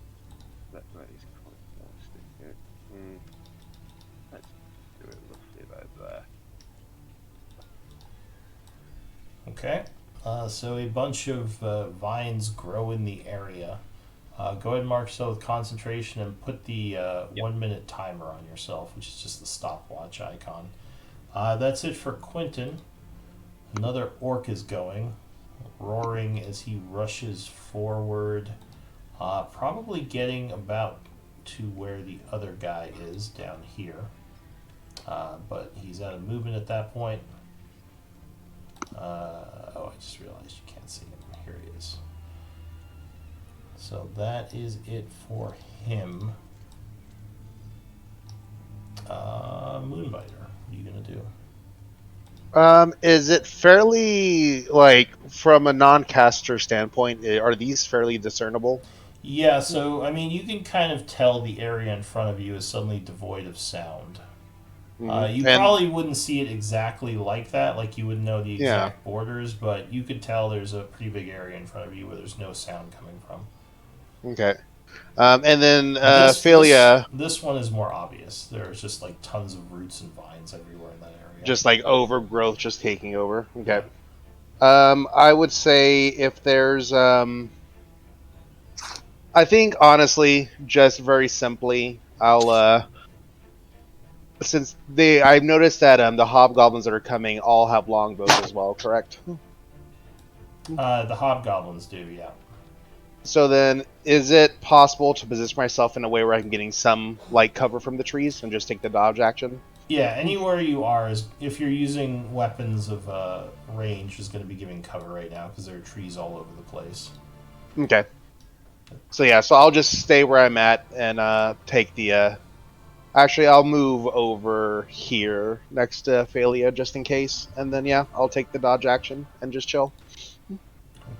That's where it's coming. I'll stick it. Let's do it roughly about there. Okay. So a bunch of vines grow in the area. Go ahead and mark yourself with concentration and put the 1 minute timer on yourself, which is just the stopwatch icon. That's it for Quentin. Another orc is going, roaring as he rushes forward, probably getting about to where the other guy is down here. But he's out of movement at that point. Oh, I just realized you can't see him. Here he is. So that is it for him. Moonbiter, what are you gonna do? Is it fairly, like, from a non-caster standpoint, are these fairly discernible? Yeah, so I mean, you can kind of tell the area in front of you is suddenly devoid of sound. You And- probably wouldn't see it exactly like that, like you wouldn't know the exact borders, but you could tell there's a pretty big area in front of you where there's no sound coming from. Okay. And then This Philia, this one is more obvious. There's just like tons of roots and vines everywhere in that area. just like overgrowth just taking over. Okay. Yeah. I would say if there's, I think honestly, just very simply, I'll, since I've noticed that the hobgoblins that are coming all have longbows as well, correct? The hobgoblins do, yeah. So then, is it possible to position myself in a way where I'm getting some light cover from the trees and just take the dodge action? Yeah, anywhere you are is if you're using weapons of range is going to be giving cover right now because there are trees all over the place. Okay. So yeah, so I'll just stay where I'm at and take the. Actually, I'll move over here next to Phalia just in case, and then yeah, I'll take the dodge action and just chill.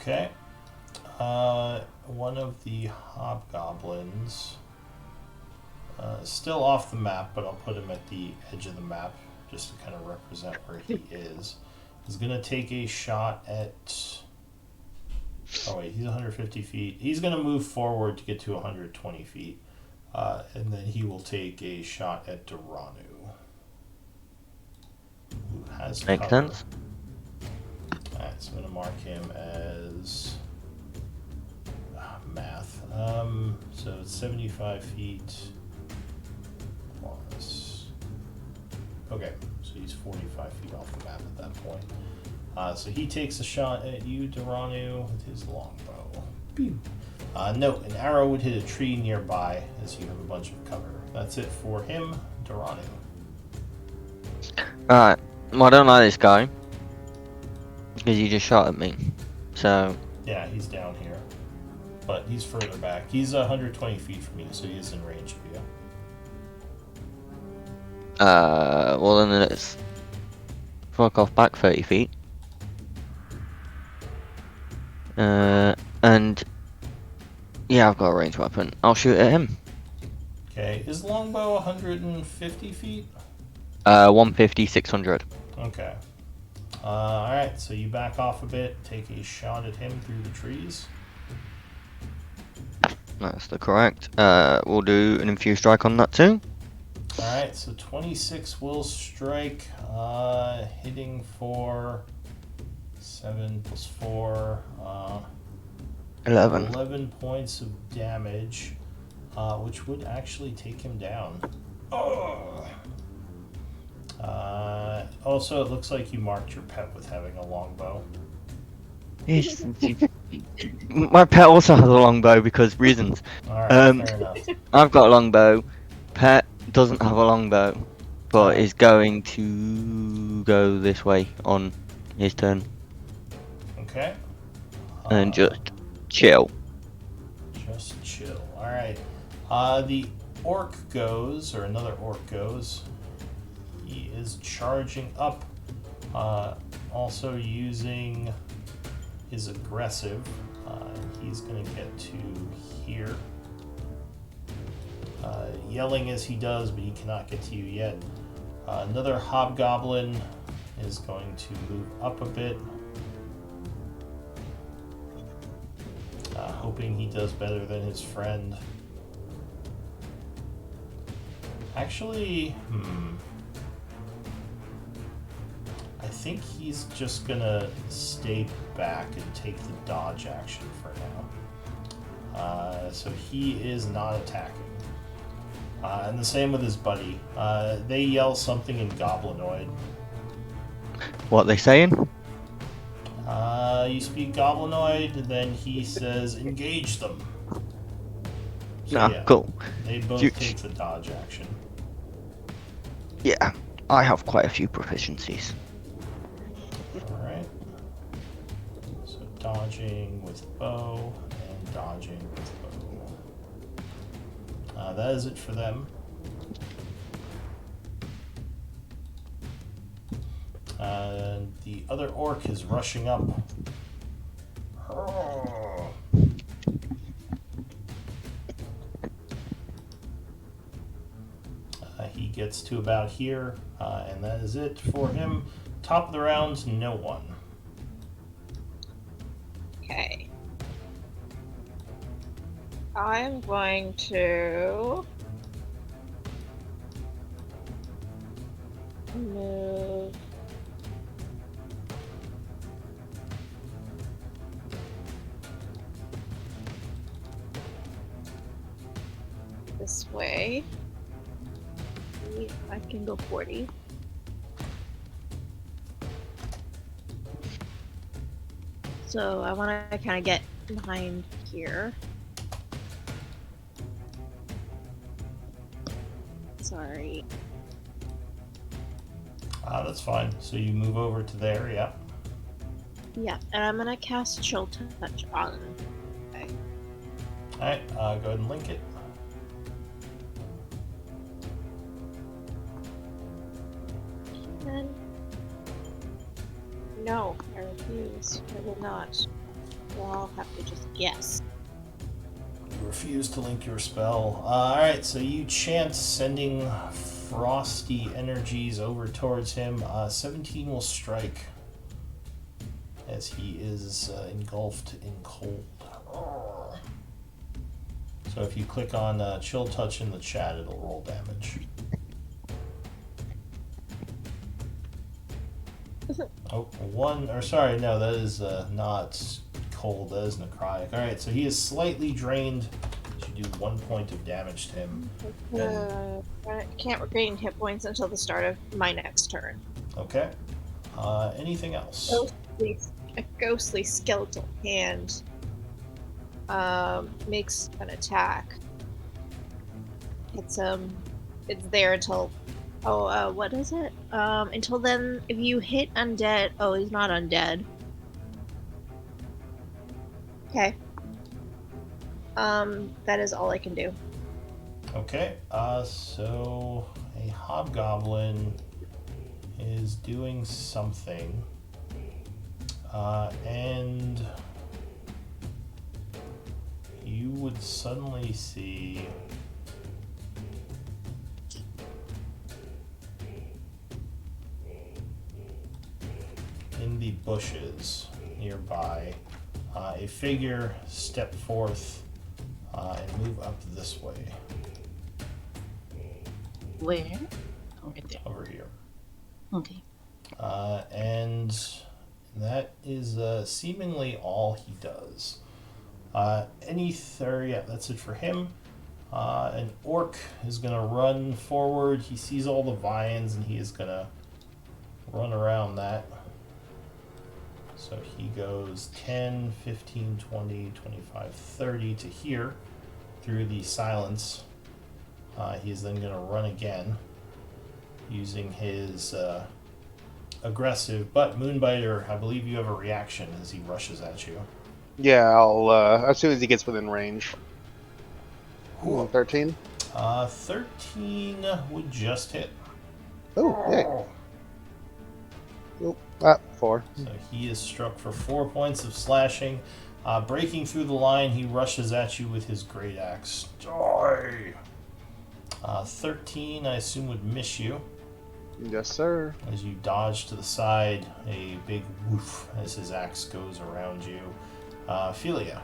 Okay. One of the hobgoblins, still off the map, but I'll put him at the edge of the map just to kind of represent where he is going to take a shot at... Oh wait, he's 150 feet. He's going to move forward to get to 120 feet, and then he will take a shot at Duranu, who has Makes cover. sense. Alright, so I'm going to mark him as... math. So it's 75 feet plus. Okay, so he's 45 feet off the map at that point. So he takes a shot at you, Duranu, with his longbow. Pew. No, an arrow would hit a tree nearby as you have a bunch of cover. That's it for him, Duranu. Alright, well, I don't like this guy because he just shot at me. So, Yeah, he's down here. But he's further back. He's 120 feet from you, so he is in range of you. Well then let's fuck off back 30 feet. And yeah, I've got a ranged weapon. I'll shoot at him. Okay, is longbow 150 feet? 150, 600. Okay. Alright, so you back off a bit, take a shot at him through the trees. That's the correct. We'll do an infused strike on that too. Alright, so 26 will strike, hitting for 7 plus 4, 11. 11 points of damage, which would actually take him down. Also, it looks like you marked your pet with having a longbow. My pet also has a longbow because reasons. Alright, fair enough. I've got a longbow. Pet doesn't have a longbow, but is going to go this way on his turn Okay. and just chill. Just chill. Alright. The orc goes, or another orc goes. He is charging up. Also using his aggressive. He's going to get to here. Yelling as he does, but he cannot get to you yet. Another hobgoblin is going to move up a bit. Hoping he does better than his friend. Actually, I think he's just gonna stay back and take the dodge action for now. So he is not attacking. And the same with his buddy. They yell something in Goblinoid. What they saying? You speak Goblinoid, then he says, engage them. So, yeah, Cool. they both take the dodge action. Yeah, I have quite a few proficiencies. Alright. So dodging with bow and dodging with bow. That is it for them. The other orc is rushing up. He gets to about here, and that is it for him. Top of the round, no one. Okay. I'm going to move this way. See if I can go 40. So I want to kind of get behind here. Sorry. That's fine. So you move over to there, yeah. Yeah, and I'm gonna cast Chill Touch on. Okay. Alright, go ahead and link it. Then. No, I refuse. I will not. Well, I'll have to just guess. You refuse to link your spell. Alright, so you chant sending frosty energies over towards him. 17 will strike as he is engulfed in cold. So if you click on Chill Touch in the chat, it'll roll damage. Oh, one, or sorry, no, that is not cold, that is necrotic. Alright, so he is slightly drained. You do 1 point of damage to him. I can't regain hit points until the start of my next turn. Okay. Anything else? A ghostly skeletal hand makes an attack. It's there until what is it? Until then, if you hit undead, oh, he's not undead. Okay. That is all I can do. Okay, so a hobgoblin is doing something, and you would suddenly see in the bushes nearby a figure step forth and move up this way. Where? Oh, right there. Over here. Okay. And that is seemingly all he does. Yeah, that's it for him. An orc is going to run forward. He sees all the vines and he is going to run around that. So he goes 10, 15, 20, 25, 30 to here through the silence. He is then going to run again using his aggressive, but Moonbiter, I believe you have a reaction as he rushes at you. Yeah, I'll as soon as he gets within range. 13. 13 would just hit. Oh, yay. Oh, 4. So he is struck for 4 points of slashing. Breaking through the line, he rushes at you with his great axe. Die! 13, I assume, would miss you. Yes, sir. As you dodge to the side, a big woof as his axe goes around you. Philia.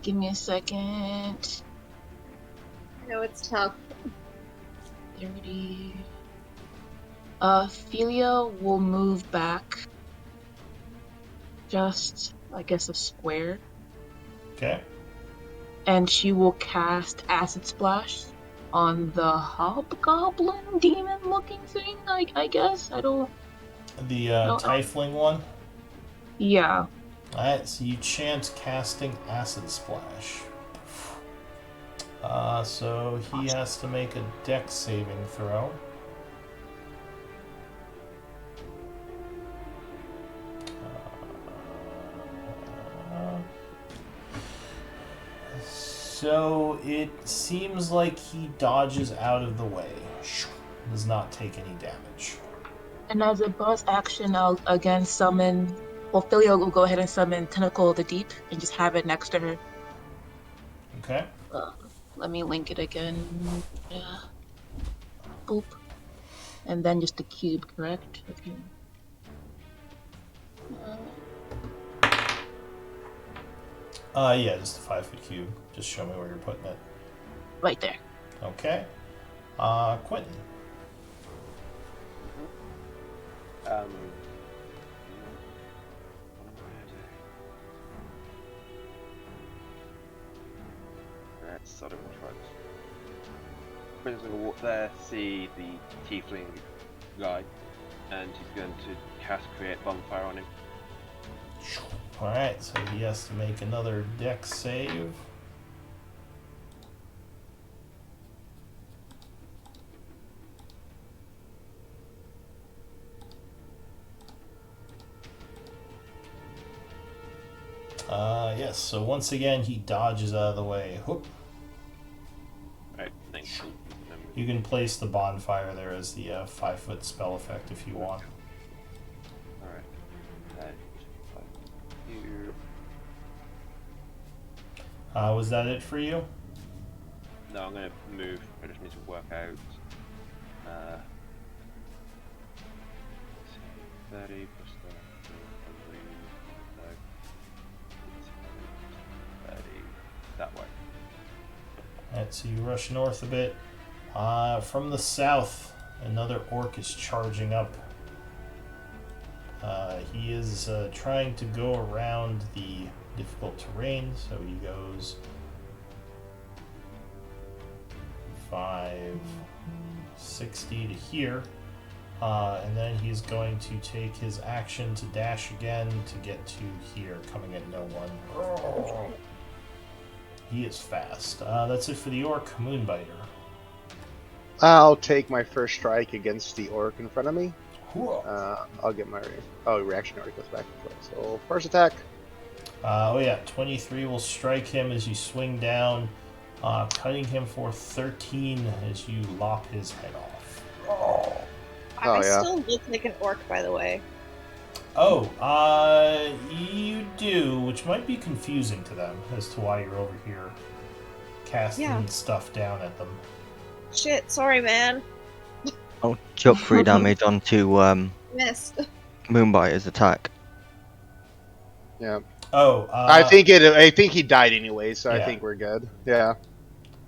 Give me a second. I know it's tough. 30. Philia will move back just, I guess, a square. Okay. And she will cast Acid Splash on the hobgoblin demon-looking thing, I guess. I don't... The Tiefling one? Yeah. Alright, so you chant casting Acid Splash. So he has to make a dex saving throw. So it seems like he dodges out of the way. Does not take any damage. And as a bonus action, I'll again summon... Well, Philia will go ahead and summon Tentacle of the Deep and just have it next to her. Okay. Let me link it again. Yeah. Boop. And then just the cube, correct? Okay. Yeah, just a 5-foot cube. Just show me where you're putting it. Right there. Okay. Quentin. Let's sort of try this. Quentin's going to walk there, see the tiefling guy, and he's going to cast Create Bonfire on him. Alright, so he has to make another dex save. Yes, so once again he dodges out of the way. Whoop. Right, thanks. You can place the bonfire there as the 5-foot spell effect if you want. Alright. You. Was that it for you? No, I'm going to move. I just need to work out. 30 plus the 30 that way. Alright, so you rush north a bit. From the south, another orc is charging up. He is trying to go around the difficult terrain, so he goes 5, 60 to here. And then he's going to take his action to dash again to get to here, coming at no one. He is fast. That's it for the orc. Moonbiter. I'll take my first strike against the orc in front of me. I'll get my reaction already goes back. So first attack. 23 will strike him as you swing down, cutting him for 13 as you lop his head off. I still look like an orc, by the way. You do, which might be confusing to them as to why you're over here casting stuff down at them. Shit, sorry, man. I'll chuck 3 damage onto Missed. Moonbiter's attack. Yeah. I think he died anyway, so Yeah. I think we're good. Yeah.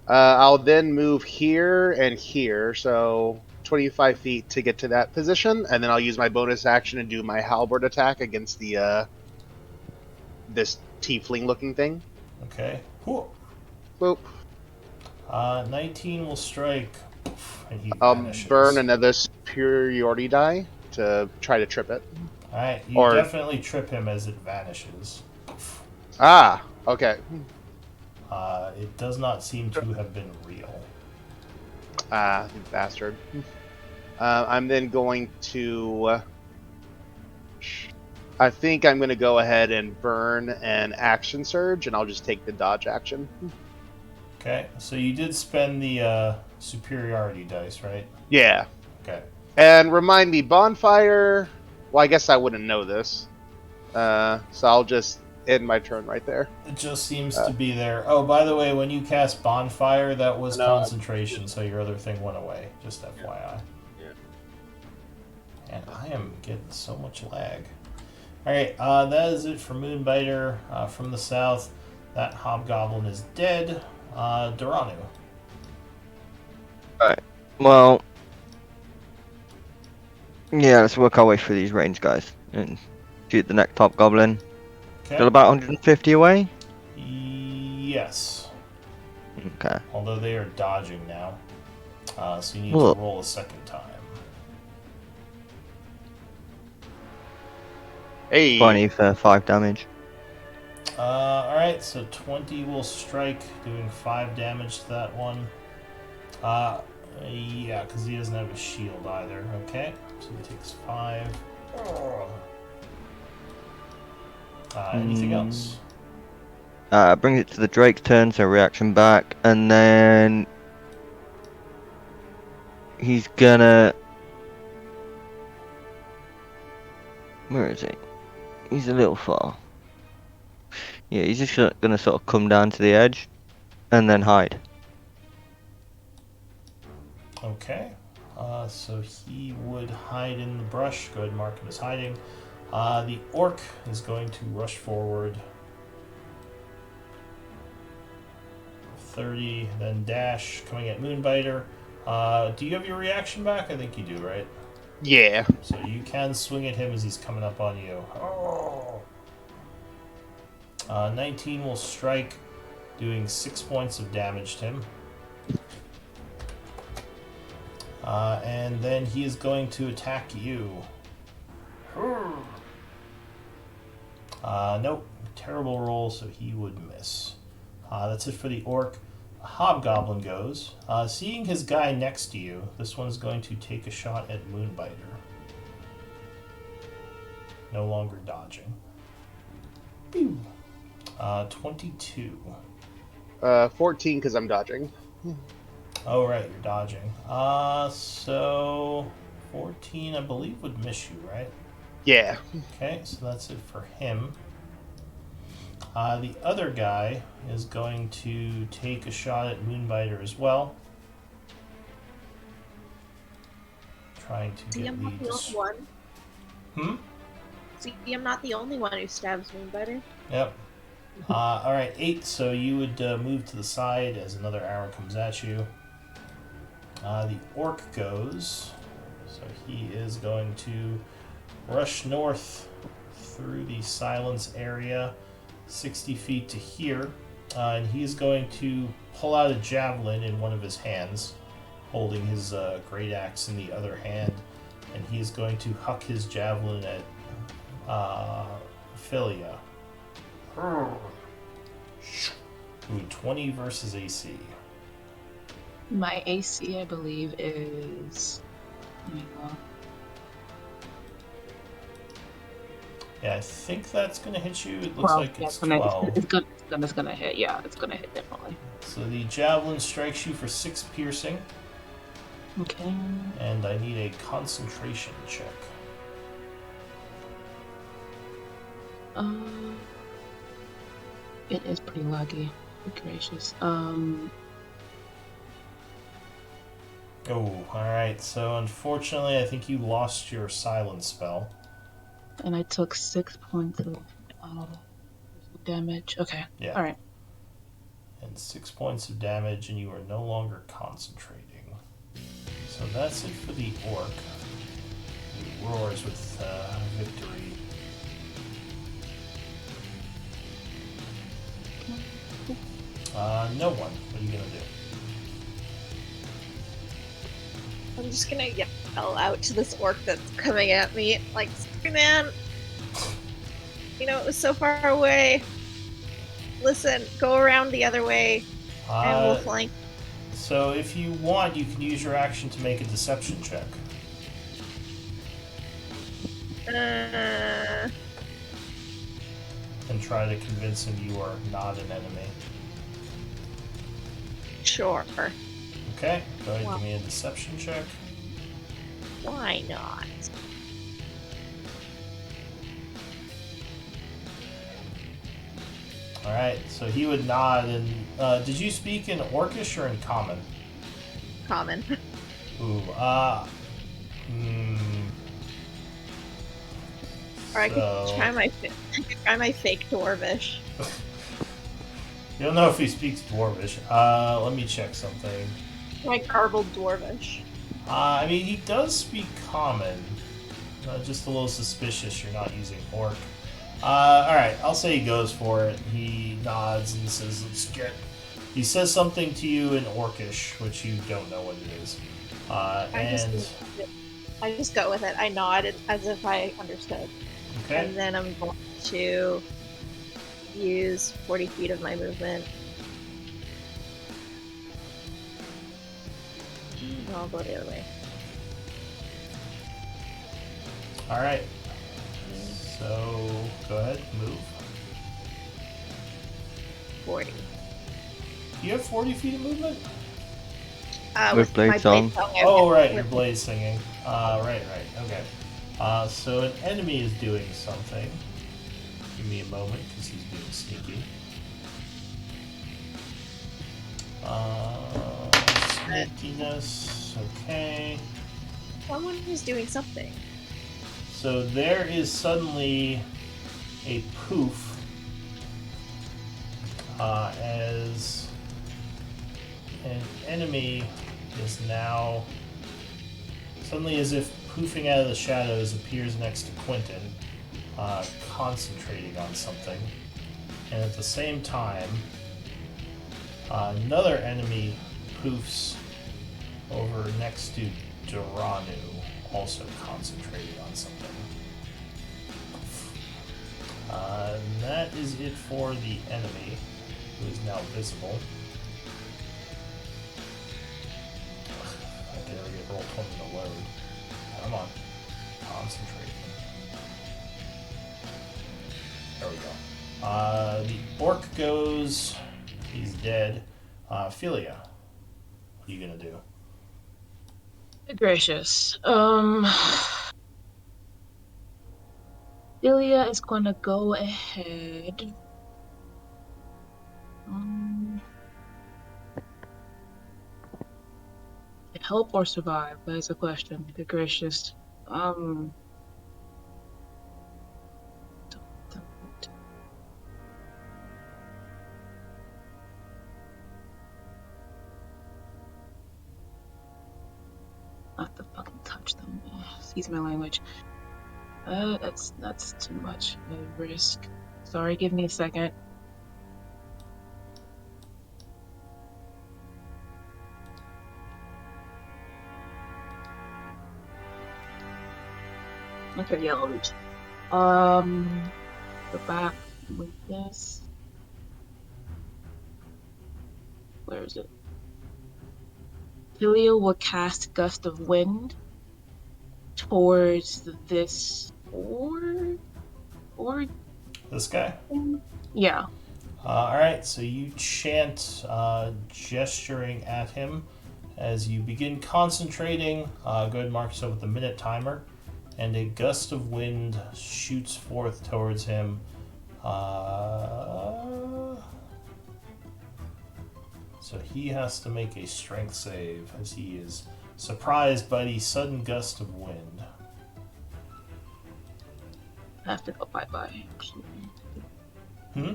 I'll then move here and here, so 25 feet to get to that position, and then I'll use my bonus action and do my halberd attack against the this tiefling-looking thing. Okay. Cool. Boop. 19 will strike, and he I'll vanishes. burn another superiority die to try to trip it. Alright, you definitely trip him as it vanishes. Ah, okay. It does not seem to have been real. Ah, you bastard. I'm then going to... I think I'm going to go ahead and burn an action surge, and I'll just take the dodge action. Okay, so you did spend the superiority dice, right? Yeah. Okay. And remind me, bonfire... Well, I guess I wouldn't know this. So I'll just end my turn right there. It just seems to be there. Oh, by the way, when you cast bonfire, that was concentration, so your other thing went away. Just FYI. Yeah. And I am getting so much lag. Alright, that is it for Moonbiter from the south. That hobgoblin is dead. Doranu. Alright. Well, yeah, let's work our way through these range guys and shoot the next hobgoblin. Okay. Still about 150 away? Yes. Okay. Although they are dodging now. So you need to roll a second time. Hey. 20 for 5 damage. Alright, so 20 will strike, doing 5 damage to that one. Yeah, because he doesn't have a shield either. Okay, so he takes 5. Anything else? Brings it to the Drake's turn, so reaction back, and then he's gonna... Where is he? He's a little far. Yeah, he's just gonna sort of come down to the edge and then hide. Okay, so he would hide in the brush. Go ahead and mark him as hiding. The orc is going to rush forward. 30, then dash, coming at Moonbiter. Do you have your reaction back? I think you do, right? Yeah. So you can swing at him as he's coming up on you. 19 will strike, doing 6 points of damage to him. And then he is going to attack you. Nope. Terrible roll, so he would miss. That's it for the orc. Hobgoblin goes. Seeing his guy next to you, this one's going to take a shot at Moonbiter. No longer dodging. 22. 14 because I'm dodging. Oh, right, you're dodging. So 14, I believe, would miss you, right? Yeah. Okay, so that's it for him. The other guy is going to take a shot at Moonbiter as well. Trying to See, get I'm not the only one. See, I'm not the only one who stabs Moonbiter. Yep. Alright, 8, so you would move to the side as another arrow comes at you. The orc goes, so he is going to rush north through the silence area, 60 feet to here, and he is going to pull out a javelin in one of his hands, holding his great axe in the other hand, and he is going to huck his javelin at Philia. Ooh, 20 versus AC. My AC, I believe, is Yeah, I think that's gonna hit you. It looks 12. like Yeah, it's 12. it's gonna hit. Yeah, it's gonna hit definitely. So the javelin strikes you for 6 piercing, Okay. and I need a concentration check. It is pretty laggy. Good gracious. Oh, alright. So unfortunately, I think you lost your silence spell. And I took 6 points of damage. Okay. Yeah. All right. And 6 points of damage, and you are no longer concentrating. So that's it for the orc. He roars with victory. No one. What are you gonna do? I'm just gonna yell out to this orc that's coming at me, like, "Sorry, man. You know, it was so far away. Listen, go around the other way, and we'll flank." So if you want, you can use your action to make a deception check. And try to convince him you are not an enemy. Sure. Okay, go ahead and give me a deception check. Why not? Alright, so he would nod and... did you speak in Orcish or in Common? Common. Ooh, Or I could try my fake Dwarvish. You don't know if he speaks Dwarvish. Let me check something. My garbled Dwarvish. I mean, he does speak Common. Just a little suspicious you're not using Orc. Alright, I'll say he goes for it. He nods and says, let's get... He says something to you in Orcish, which you don't know what it is. I just go with it. I nod as if I understood. Okay. And then I'm going to use 40 feet of my movement. No, I'll go the other way. Alright. So, go ahead, move. 40. Do you have 40 feet of movement? With blades on. Oh, right, your blade's singing. Right, okay. So an enemy is doing something. Give me a moment, because he's being sneaky. Sneakiness, okay. Someone is doing something. So there is suddenly a poof as an enemy is now suddenly, as if poofing out of the shadows, appears next to Quentin, concentrating on something. And at the same time, another enemy poofs over next to Duranu, also concentrating on something. And that is it for the enemy, who is now visible. I can never get roll 20 to load. Come on. Concentrate. There we go. The orc goes. He's dead. Philia, what are you gonna do? Good gracious. Delia is gonna go ahead. Help or survive? That is the question. Good gracious. Not to fucking touch them. Excuse my language. That's too much of a risk. Sorry, give me a second. Okay, yellow reach. Go back with this. Where is it? Hilio will cast Gust of Wind towards this orc. Or This guy? yeah. Alright, so you chant, gesturing at him as you begin concentrating. Go ahead and mark yourself with the minute timer. And a gust of wind shoots forth towards him. So he has to make a strength save as he is surprised by the sudden gust of wind. I have to go bye-bye. Hmm?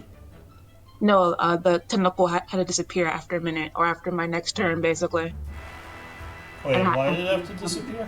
No, the tentacle had to disappear after a minute, or after my next turn, basically. Wait, why did it have to disappear?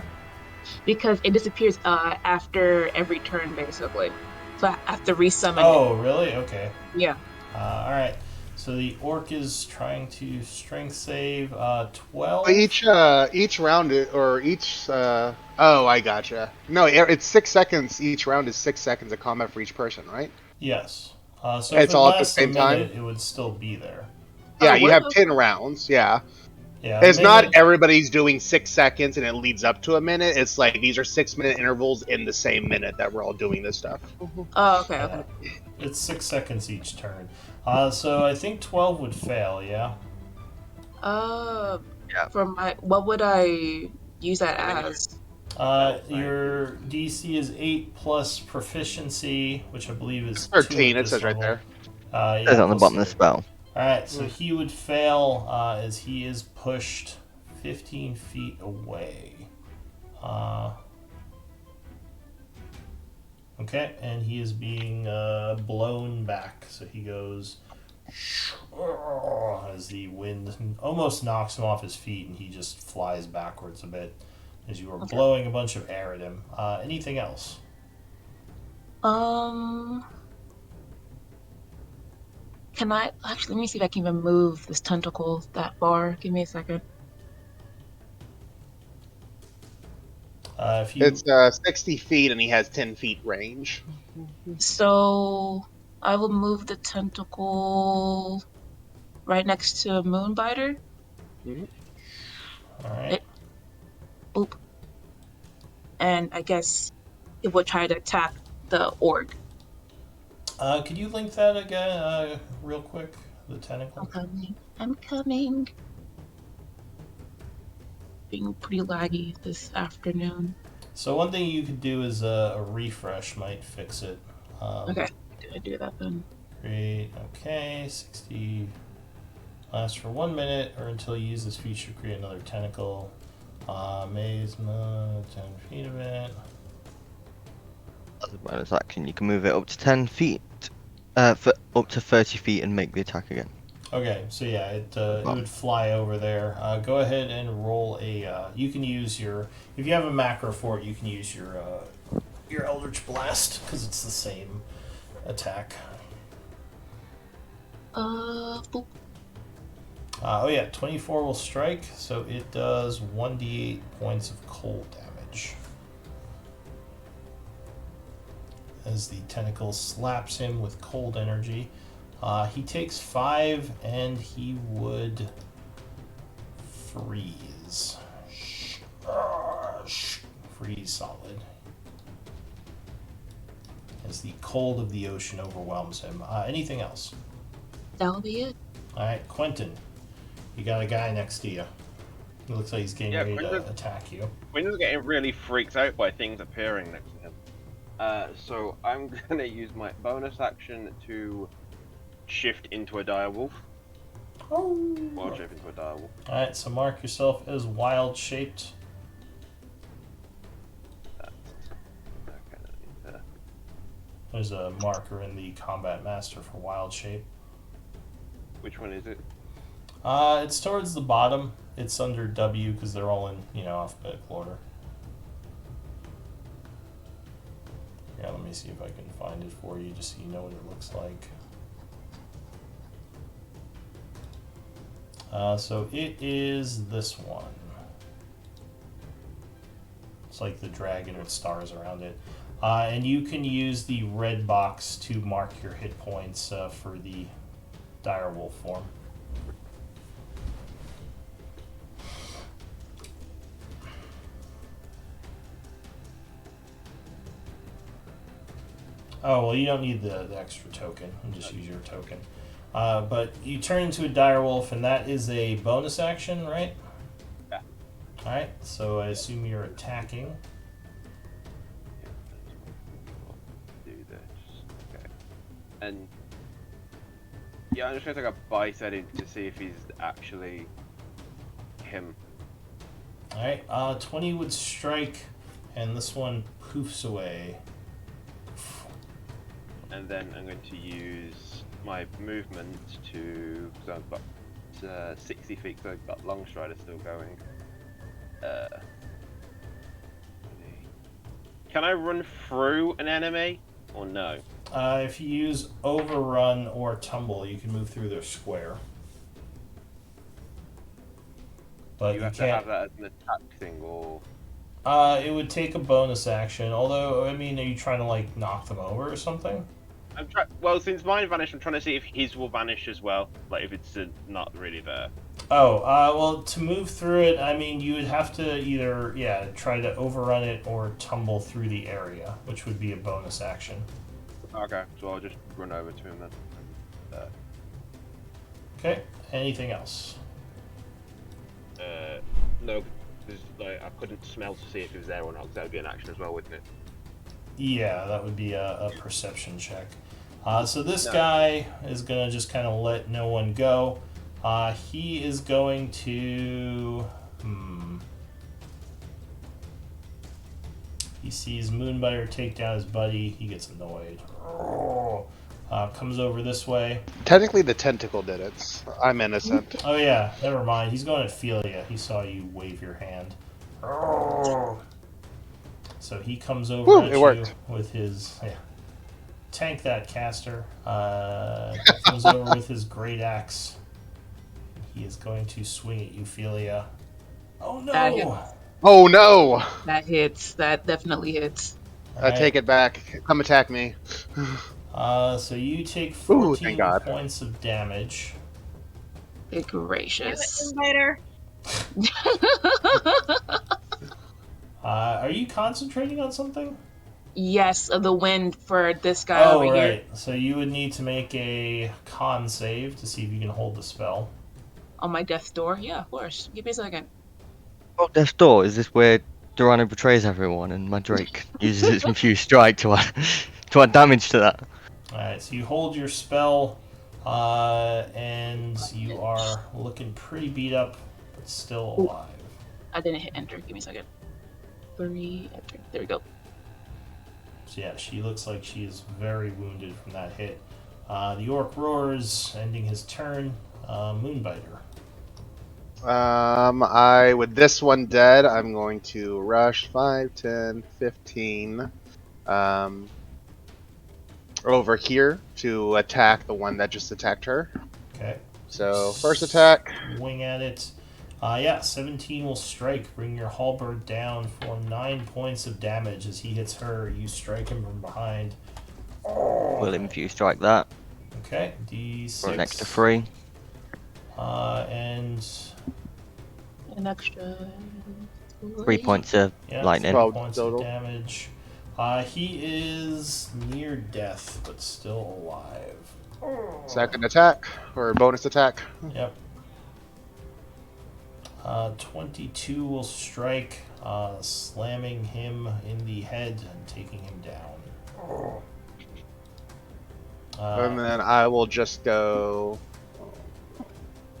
Because it disappears after every turn, basically. So I have to resummon it. Oh, really? Okay. Yeah. Alright. So the orc is trying to strength save 12. Each round or each. Oh, I gotcha. No, it's 6 seconds. Each round is 6 seconds of combat for each person, right? Yes. So if It's it all at the lasts a same time? minute, it would still be there. Yeah, Oh, you what? have 10 rounds. Yeah. Yeah, It's not minute. everybody's doing 6 seconds and it leads up to a minute. It's like these are 6-minute intervals in the same minute that we're all doing this stuff. Oh, okay, okay. It's 6 seconds each turn. So I think 12 would fail, yeah? Yeah. For my, what would I use that Finish. as? Your DC is 8 plus proficiency, which I believe is 13, 2 at it this says right level. there. It says on the plus bottom of the 3. spell. Alright, so he would fail as he is pushed 15 feet away. Okay, and he is being blown back. So he goes as the wind almost knocks him off his feet, and he just flies backwards a bit as you are blowing a bunch of air at him. Anything else? Can I actually? Let me see if I can even move this tentacle that far. Give me a second. If you It's 60 feet and he has 10 feet range. So I will move the tentacle right next to Moonbiter. all right. Boop. And I guess it will try to attack the orc. Could you link that again, real quick? The tentacle. I'm coming. Being pretty laggy this afternoon. So one thing you could do is a refresh might fix it. Okay, I do that then. Great. Okay. 60 lasts for 1 minute or until you use this feature to create another tentacle. Maze mode, 10 feet of it. As a bonus action, you can move it up to 10 feet, for up to 30 feet and make the attack again. Okay, so yeah, it would fly over there. Go ahead and roll a. You can use your. If you have a macro for it, you can use your Eldritch Blast because it's the same attack. Boop. Oh yeah, 24 will strike, so it does 1d8 points of cold damage. As the tentacle slaps him with cold energy. He takes 5 and he would freeze. Freeze solid. As the cold of the ocean overwhelms him. Anything else? That'll be it. Alright, Quentin. You got a guy next to you. He looks like he's getting ready to attack you. Quentin's getting really freaked out by things appearing next to him. So I'm going to use my bonus action to shift into a direwolf. Wild shape into a direwolf. Alright, so mark yourself as wild shaped. There's a marker in the Combat Master for wild shape. Which one is it? It's towards the bottom. It's under W because they're all in, alphabetical order. Yeah, let me see if I can find it for you just so you know what it looks like. So it is this one. It's like the dragon with stars around it. And you can use the red box to mark your hit points for the direwolf form. Oh, well, you don't need the extra token. You just use your token. But you turn into a direwolf, and that is a bonus action, right? Yeah. Alright, so I assume you're attacking. Do this. Okay. And yeah, I'm just gonna take a bite at him to see if he's actually him. Alright, 20 would strike, and this one poofs away. And then I'm going to use my movement to, because I've got 60 feet, so I've got Long Strider still going. Can I run through an enemy, or no? If you use overrun or tumble, you can move through their square. But You have to can't. have that as an attack thing, or... It would take a bonus action. Although, I mean, are you trying to like knock them over or something? I'm trying. Well, since mine vanished, I'm trying to see if his will vanish as well. Like if it's not really there. Oh, well, to move through it, I mean, you would have to either, try to overrun it or tumble through the area, which would be a bonus action. Okay, so I'll just run over to him then. Okay. Anything else? No, because like I couldn't smell to see if he was there or not. Because that would be an action as well, wouldn't it? Yeah, that would be a perception check. So this guy is going to just kind of let no one go. He is going to... He sees Moonbiter take down his buddy. He gets annoyed. Comes over this way. Technically, the tentacle did it. I'm innocent. Oh yeah, never mind. He's going at Ophelia. He saw you wave your hand. So he comes over Woo, at it you worked. with his... Tank that caster. Comes over with his great axe. He is going to swing at Ophelia. Oh That hits. no! Oh no! That hits. That definitely hits. I take it back. Come attack me. So you take Ooh, 14 thank God. points of damage. Good gracious. Inviter. Are you concentrating on something? Yes, the wind for this guy Oh, over right. here. So you would need to make a con save to see if you can hold the spell. On my death door? Yeah, of course. Give me a second. Oh, Death's Door, is this where Durano betrays everyone and my Drake uses its Infused Strike to add damage to that? Alright, so you hold your spell, and you are looking pretty beat up, but still alive. I didn't hit enter. Give me a second. 3, enter. There we go. So yeah, she looks like she is very wounded from that hit. The orc roars, ending his turn. Moonbiter. With this one dead, I'm going to rush 5, 10, 15 over here to attack the one that just attacked her. Okay. So, first attack. Swing at it. 17 will strike. Bring your halberd down for 9 points of damage. As he hits her, you strike him from behind. Will Infused Strike that Okay, D6. for an extra 3. And An extra 3 points of lightning. 3 12 points total. of damage. He is near death, but still alive. Second attack, or bonus attack. Yep. 22 will strike, slamming him in the head and taking him down. And then I will just go...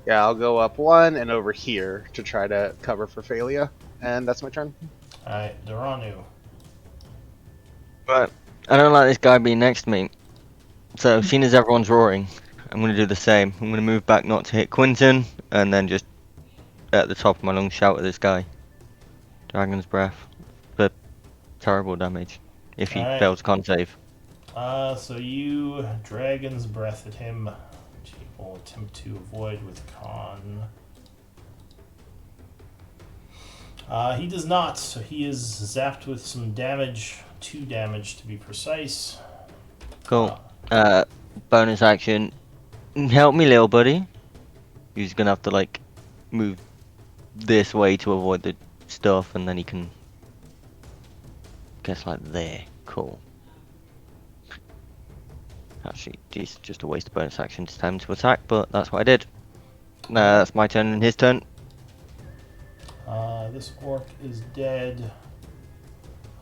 Yeah, I'll go up 1 and over here to try to cover for Phalia. And that's my turn. Alright, Duranu. But I don't like this guy being next to me. So, seeing as everyone's roaring, I'm going to do the same. I'm going to move back not to hit Quinton, and then just at the top of my lungs shout at this guy. Dragon's Breath. For terrible damage. If he Alright. fails con save. So you Dragon's Breath at him, which he will attempt to avoid with con. He does not, so he is zapped with some damage. 2 damage to be precise. Cool. Bonus action. Help me, little buddy. He's gonna have to like move this way to avoid the stuff, and then he can guess like there. Cool. Actually, it's just a waste of bonus action to time to attack, but that's what I did. That's my turn and his turn. This orc is dead.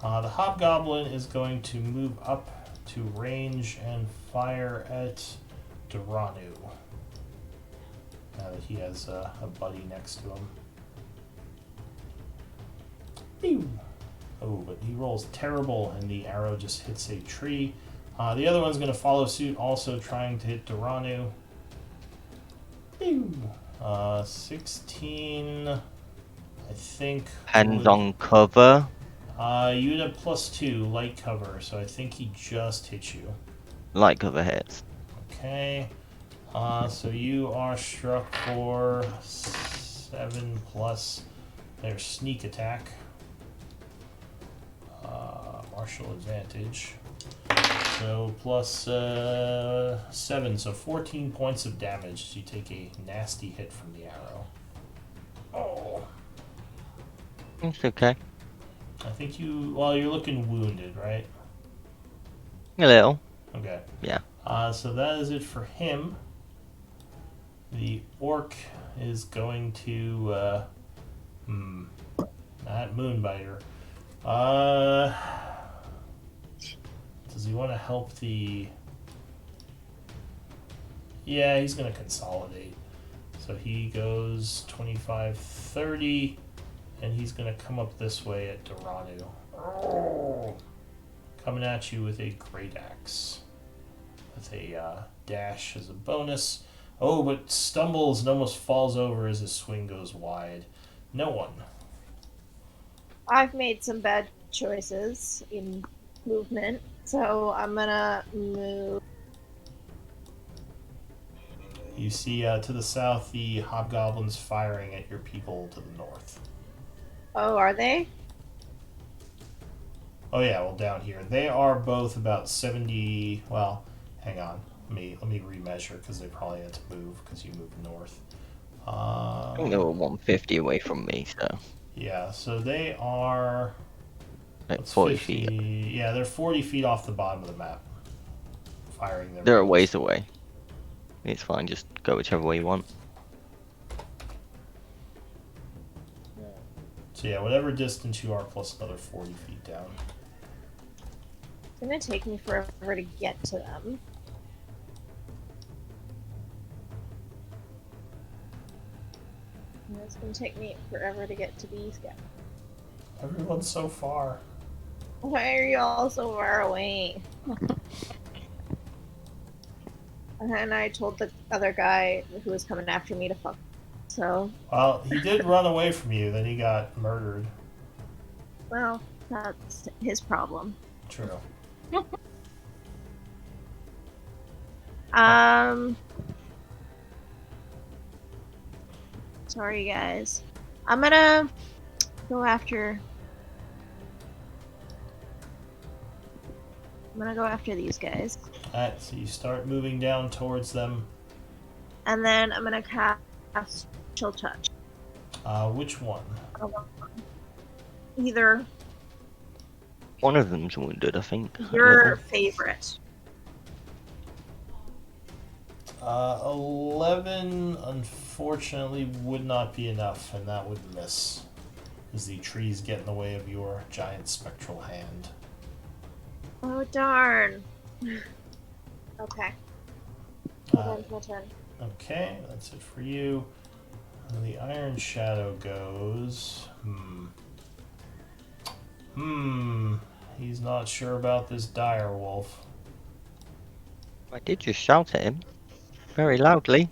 The hobgoblin is going to move up to range and fire at Duranu. Now that he has a buddy next to him. Pew! Oh, but he rolls terrible, and the arrow just hits a tree. The other one's going to follow suit, also trying to hit Duranu. Pew! 16, I think. Depends on cover. You'd have +2 light cover, so I think he just hit you. Light cover hits. Okay. So you are struck for 7 plus their sneak attack. Martial advantage. So plus 7, so 14 points of damage. So you take a nasty hit from the arrow. Oh. It's okay. I think you're looking wounded, right? A little. Okay. Yeah. So that is it for him. The orc is going to, not Moonbiter. Does he want to help the... Yeah, he's going to consolidate. So he goes 25, 30, and he's going to come up this way at Duranu. Oh. Coming at you with a great axe. With a dash as a bonus. Oh, but stumbles and almost falls over as his swing goes wide. No one. I've made some bad choices in movement, so I'm gonna move. You see to the south the hobgoblins firing at your people to the north. Oh, are they? Oh yeah, well down here. They are both about 70, well, hang on. Let me remeasure because they probably had to move because you moved north. I think they were 150 away from me, so. Yeah, so they are Like 40 feet. Yeah, they're 40 feet off the bottom of the map. Firing their They're a bows. ways away. It's fine, just go whichever way you want. So yeah, whatever distance you are plus another 40 feet down. It's gonna take me forever to get to them. And it's gonna take me forever to get to these guys. Everyone's so far. Why are you all so far away? And I told the other guy who was coming after me to fuck. So, Well, he did run away from you, then he got murdered. well, that's his problem. True. Sorry guys. I'm gonna go after... I'm gonna go after these guys. Alright, so you start moving down towards them. And then I'm gonna cast Chill Touch. Which one? Either One of them's wounded, I think. your favorite. 11, unfortunately, would not be enough, and that would miss. As the trees get in the way of your giant spectral hand. Oh darn. Okay. That's my turn. Okay, that's it for you. And the Iron Shadow goes... He's not sure about this dire wolf. I did just shout at him. Very loudly.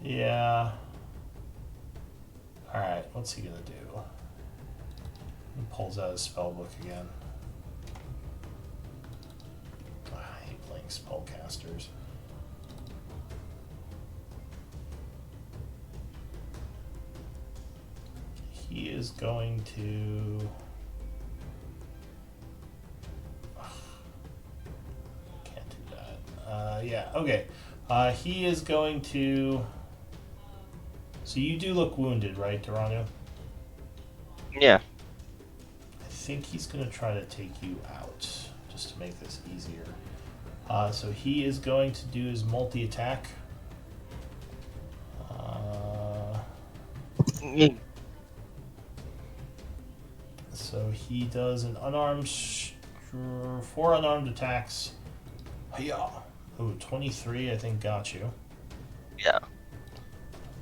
Yeah. Alright, what's he gonna do? He pulls out his spellbook again. I hate playing spellcasters. He is going to... Can't do that. Yeah, okay. He is going to... So you do look wounded, right, Duranu? Yeah. I think he's going to try to take you out, just to make this easier. So he is going to do his multi-attack. So he does an unarmed, 4 unarmed attacks. Hiya! Oh, 23, I think got you. Yeah.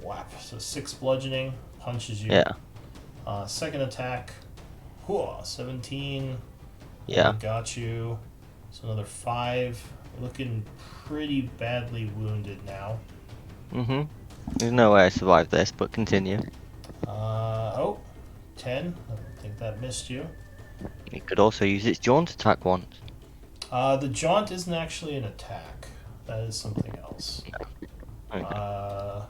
Whap. So 6 bludgeoning, punches you. Yeah. Second attack, 17. Yeah. Got you. So another 5. Looking pretty badly wounded now. Mhm. There's no way I survived this, but continue. 10. I don't think that missed you. It could also use its jaunt attack once. The jaunt isn't actually an attack. That is something else. Okay.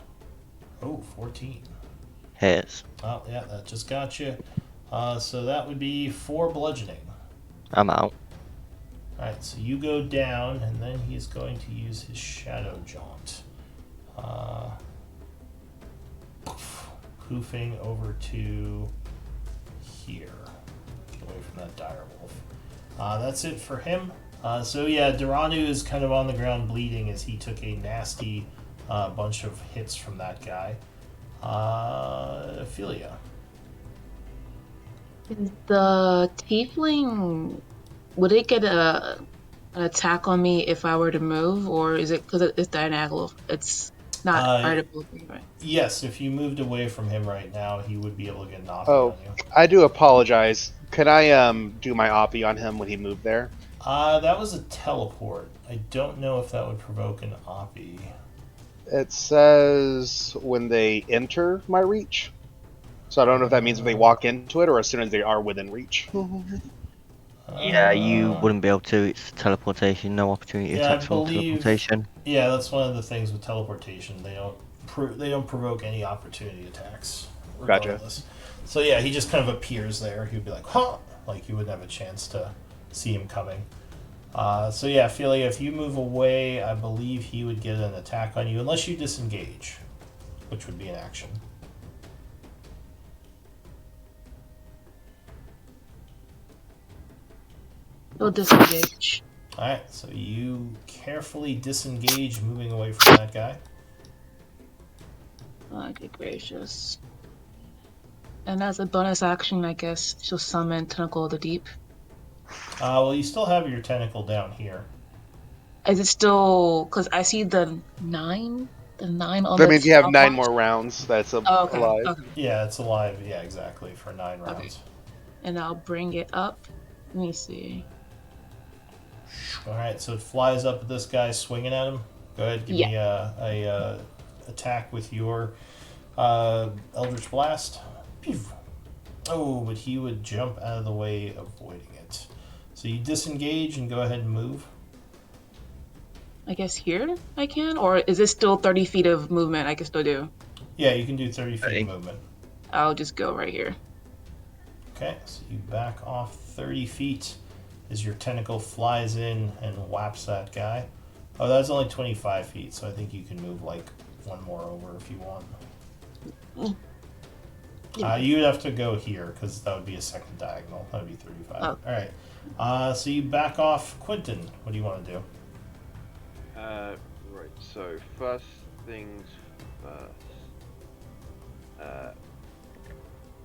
14. Hits. Oh, yeah, that just got you. So that would be 4 bludgeoning. I'm out. Alright, so you go down, and then he's going to use his shadow jaunt. Poofing over to here. Get away from that dire wolf. That's it for him. So yeah, Duranu is kind of on the ground bleeding as he took a nasty bunch of hits from that guy. Ophelia. Is the tiefling, would it get an attack on me if I were to move, or is it because it's diagonal? It's not vertical, right? Yes, if you moved away from him right now, he would be able to get an oppie on you. I do apologize. Could I do my oppie on him when he moved there? That was a teleport. I don't know if that would provoke an oppie. It says when they enter my reach. So I don't know if that means when they walk into it or as soon as they are within reach. Yeah, you wouldn't be able to. It's teleportation. No opportunity attacks from teleportation. Yeah, that's one of the things with teleportation. They don't provoke any opportunity attacks, regardless. Gotcha. So yeah, he just kind of appears there. He'd be like, huh! Like you wouldn't have a chance to see him coming. So yeah, Ophelia, if you move away, I believe he would get an attack on you, unless you disengage, which would be an action. He'll disengage. Alright, so you carefully disengage, moving away from that guy. Oh, good gracious. And as a bonus action, I guess she'll summon Tentacle of the Deep. Well, you still have your tentacle down here. Is it still... Because I see the 9? The 9 on that the means you have 9 box? more rounds. That's okay. alive. Okay. Yeah, it's alive. Yeah, exactly, for 9 rounds. Okay. And I'll bring it up. Let me see. Alright, so it flies up at this guy, swinging at him. Go ahead, give me a attack with your Eldritch Blast. Oh, but he would jump out of the way, avoiding it. So you disengage and go ahead and move. I guess here I can? Or is this still 30 feet of movement I can still do? Yeah, you can do 30 feet of movement. I'll just go right here. Okay, so you back off 30 feet as your tentacle flies in and whaps that guy. Oh, that's only 25 feet, so I think you can move like 1 more over if you want. You would have to go here, because that would be a second diagonal. That would be 35. Oh. Alright, so you back off. Quentin, what do you want to do? Right, so first things first.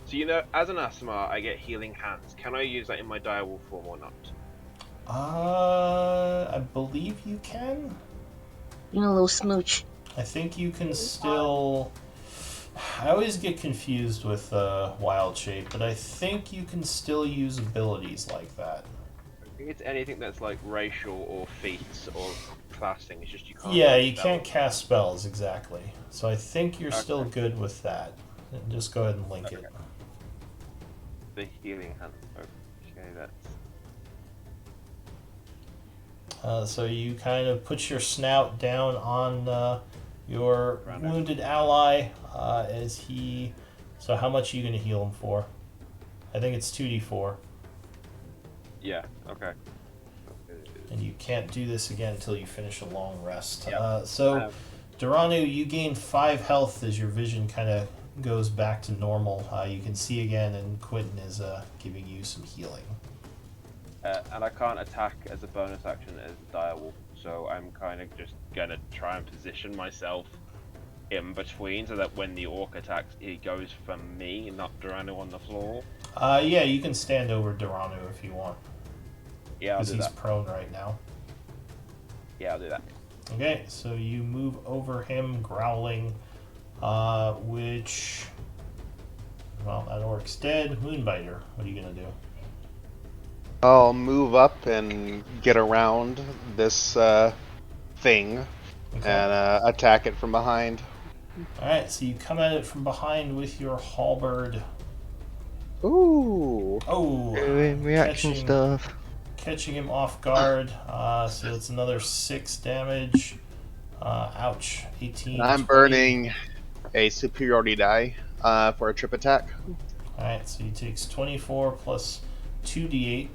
So as an Asmar, I get healing hands. Can I use that in my direwolf form or not? I believe you can. You know, a little smooch. I think you can still... I always get confused with Wild Shape, but I think you can still use abilities like that. I think it's anything that's like racial or feats or classing. It's just you can't. Yeah, you can't cast spells, exactly. So I think you're still good with that. And just go ahead and link it. The healing hand. Okay, that's... So you kind of put your snout down on your wounded ally as he... So how much are you going to heal him for? I think it's 2d4. Yeah, okay. And you can't do this again until you finish a long rest. Yeah. Duranu, you gain 5 health as your vision kind of goes back to normal. You can see again, and Quentin is giving you some healing. And I can't attack as a bonus action as a direwolf, so I'm kind of just gonna try and position myself in between so that when the orc attacks, he goes for me, not Durano on the floor. Yeah, you can stand over Durano if you want. Yeah, I'll Because do he's that. prone right now. Yeah, I'll do that. Okay, so you move over him, growling, which... Well, that orc's dead. Moonbiter, what are you going to do? I'll move up and get around this thing Okay. and attack it from behind. Alright, so you come at it from behind with your halberd. Ooh. Oh, Doing reaction stuff. catching him off guard. So it's another 6 damage. Ouch. 18. And I'm 20. burning a superiority die for a trip attack. Alright, so he takes 24 plus 2d8.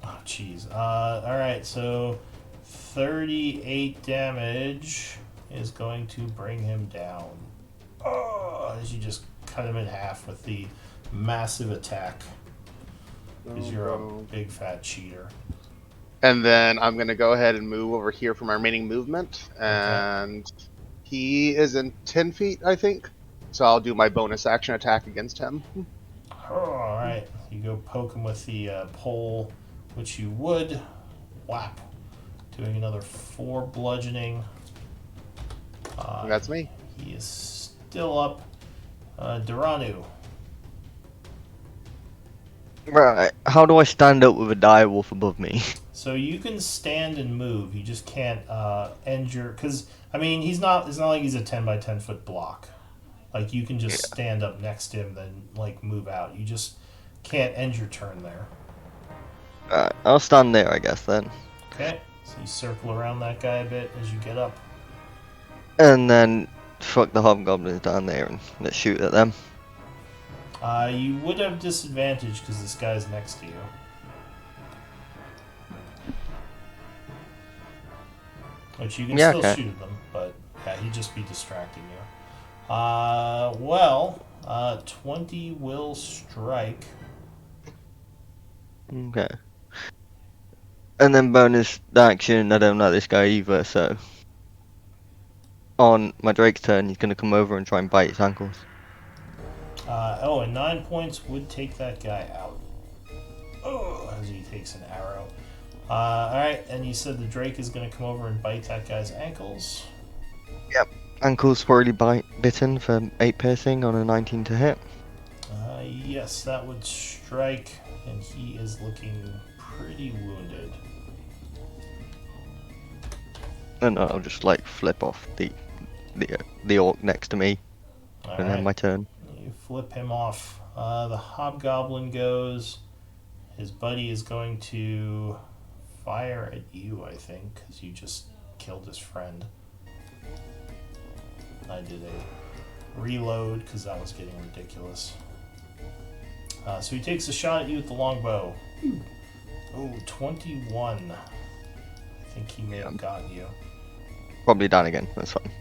Oh, jeez. Alright, so 38 damage is going to bring him down. Oh, as you just cut him in half with the massive attack. Because you're a big fat cheater. And then I'm going to go ahead and move over here for my remaining movement. And he is in 10 feet, I think. So I'll do my bonus action attack against him. Oh, alright. You go poke him with the pole, which you would. Whap. Doing another 4 bludgeoning. That's me. He is still up. Duranu. Right, how do I stand up with a direwolf above me? So you can stand and move. You just can't end your... Because, I mean, it's not like he's a 10 by 10 foot block. Like, you can just stand up next to him, then, like, move out. You just can't end your turn there. Alright, I'll stand there, I guess, then. Okay, so you circle around that guy a bit as you get up. And then fuck the hobgoblins down there and let's shoot at them. You would have disadvantage because this guy's next to you. Which you can still okay. shoot at them, but yeah, he'd just be distracting you. 20 will strike. Okay. And then bonus action, I don't like this guy either, so... On my Drake's turn, he's going to come over and try and bite his ankles. And 9 points would take that guy out. Oh, as he takes an arrow. Alright, and you said the Drake is going to come over and bite that guy's ankles. Yep. Ankles poorly bitten for 8 piercing on a 19 to hit. Yes, that would strike, and he is looking pretty wounded. And I'll just like flip off the orc next to me, and then my turn. You flip him off. The hobgoblin goes. His buddy is going to fire at you, I think, because you just killed his friend. I did a reload because that was getting ridiculous. So he takes a shot at you with the longbow. Oh, 21. I think he may have gotten you. Probably down again, that's fine.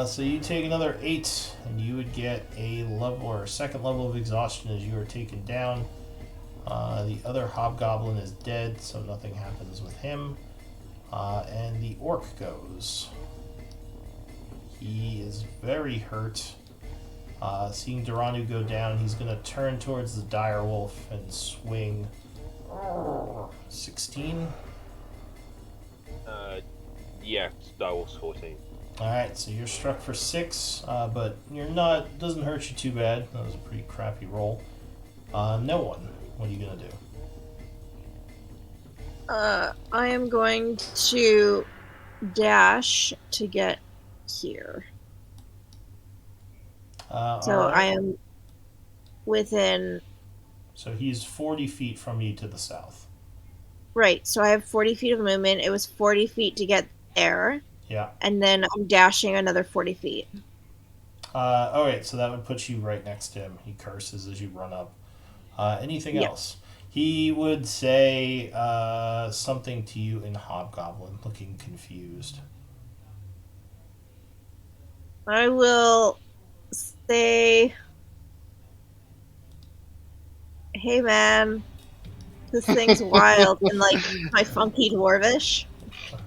So you take another 8, and you would get a level or second level of exhaustion as you are taken down. The other hobgoblin is dead, so nothing happens with him. And the orc goes. He is very hurt. Seeing Duranu go down, he's going to turn towards the direwolf and swing. 16. Yeah, Star Wars 14. Alright, so you're struck for 6, but you're not, doesn't hurt you too bad. That was a pretty crappy roll. No one. What are you gonna do? I am going to dash to get here. So alright. I am within... So he's 40 feet from you to the south. Right, so I have 40 feet of movement. It was 40 feet to get there. Yeah. And then I'm dashing another 40 feet. Alright, so that would put you right next to him. He curses as you run up. Anything else? He would say something to you in Hobgoblin, looking confused. I will say, hey man, This thing's wild and like my funky dwarvish.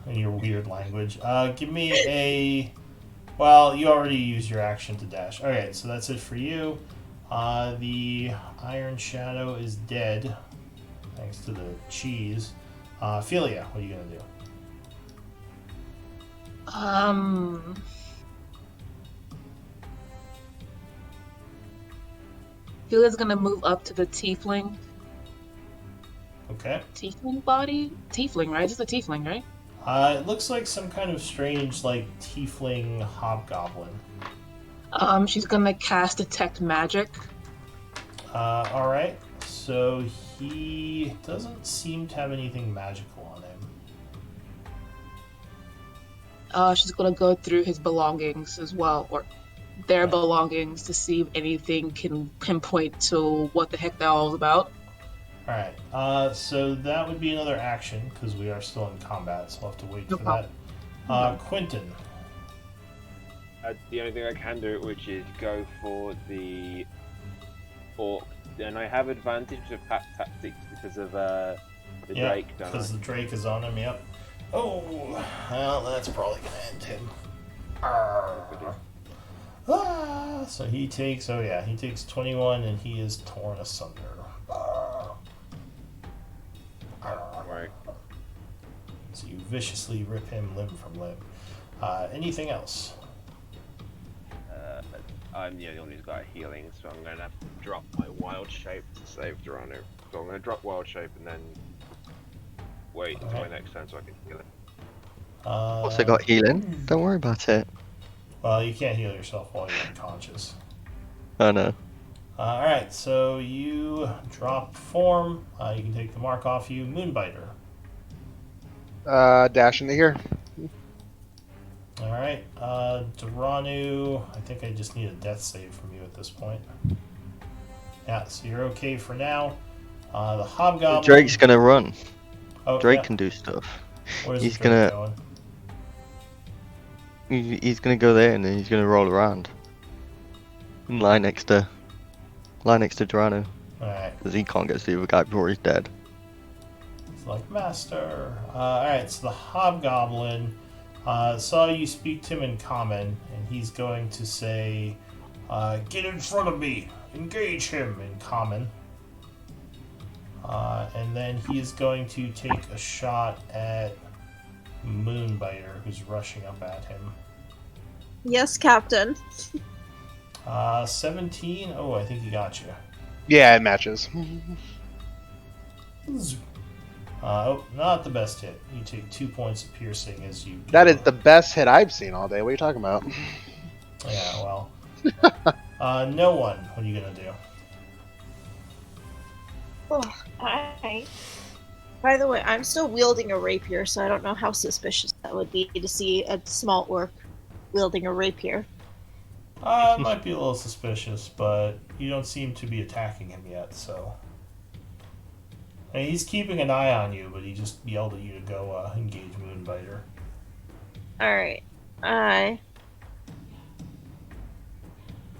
In your weird language. Give me a. Well, you already used your action to dash. Okay, so that's it for you. The Iron Shadow is dead, thanks to the cheese. Philia, what are you gonna do? Philia's gonna move up to the tiefling. Okay. Tiefling body? Tiefling, right? It's a tiefling, right? It looks like some kind of strange, like, tiefling hobgoblin. She's gonna cast Detect Magic. Alright. So he doesn't seem to have anything magical on him. She's gonna go through his belongings as well, or their belongings, to see if anything can pinpoint to what the heck they're all about. Alright, so that would be another action, because we are still in combat, so I'll have to wait for that. Quentin. The only thing I can do, which is go for the orc, and I have advantage of pack tactics because of the Drake, don't I? Because the Drake is on him, yep. Oh, well, that's probably going to end him. So he takes, he takes 21 and he is torn asunder. Right. So you viciously rip him limb from limb. Anything else? I'm the only one who's got healing, so I'm going to drop my wild shape to save Durano. So I'm going to drop wild shape and then wait until my next turn so I can heal it. Also got healing. Don't worry about it. Well, you can't heal yourself while you're unconscious. Oh no. Alright, so you drop form. You can take the mark off you. Moonbiter. Dash into here. Alright, Duranu, I think I just need a death save from you at this point. Yeah, so you're okay for now. The Hobgoblin... Drake's gonna run. Oh, Drake yeah. can do stuff. Where's He's Drake gonna... going? He's gonna go there and then he's gonna roll around. And lie next to Duranu. Alright. Because he can't get to the other guy before he's dead. It's like, Master. Alright, so the Hobgoblin saw you speak to him in common, and he's going to say, get in front of me! Engage him in common. And then he is going to take a shot at Moonbiter, who's rushing up at him. Yes, Captain. 17? Oh, I think he got you. Yeah, it matches. Oh, not the best hit. You take 2 points of piercing as you... That is the best hit I've seen all day. What are you talking about? Yeah, well. No one. What are you going to do? Oh, alright. By the way, I'm still wielding a rapier, so I don't know how suspicious that would be to see a small orc wielding a rapier. It might be a little suspicious, but you don't seem to be attacking him yet, so... I mean, he's keeping an eye on you, but he just yelled at you to go engage Moonbiter. Alright.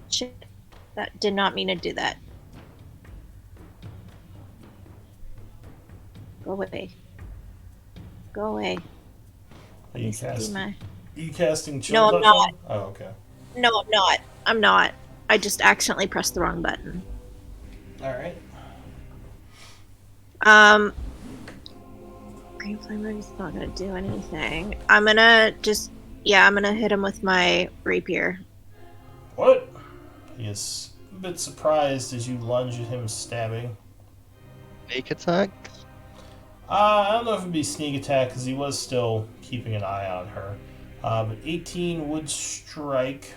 Shit. That did not mean to do that. Go away. Go away. Are you Please be casting? my- You casting chill? No, I'm touch not. on? Oh, okay. No, I'm not. I'm not. I just accidentally pressed the wrong button. Alright. Green Flamer is not gonna do anything. I'm gonna I'm gonna hit him with my rapier. What? He is a bit surprised as you lunge at him, stabbing. Sneak attack? I don't know if it'd be sneak attack, because he was still keeping an eye on her. But 18 would strike.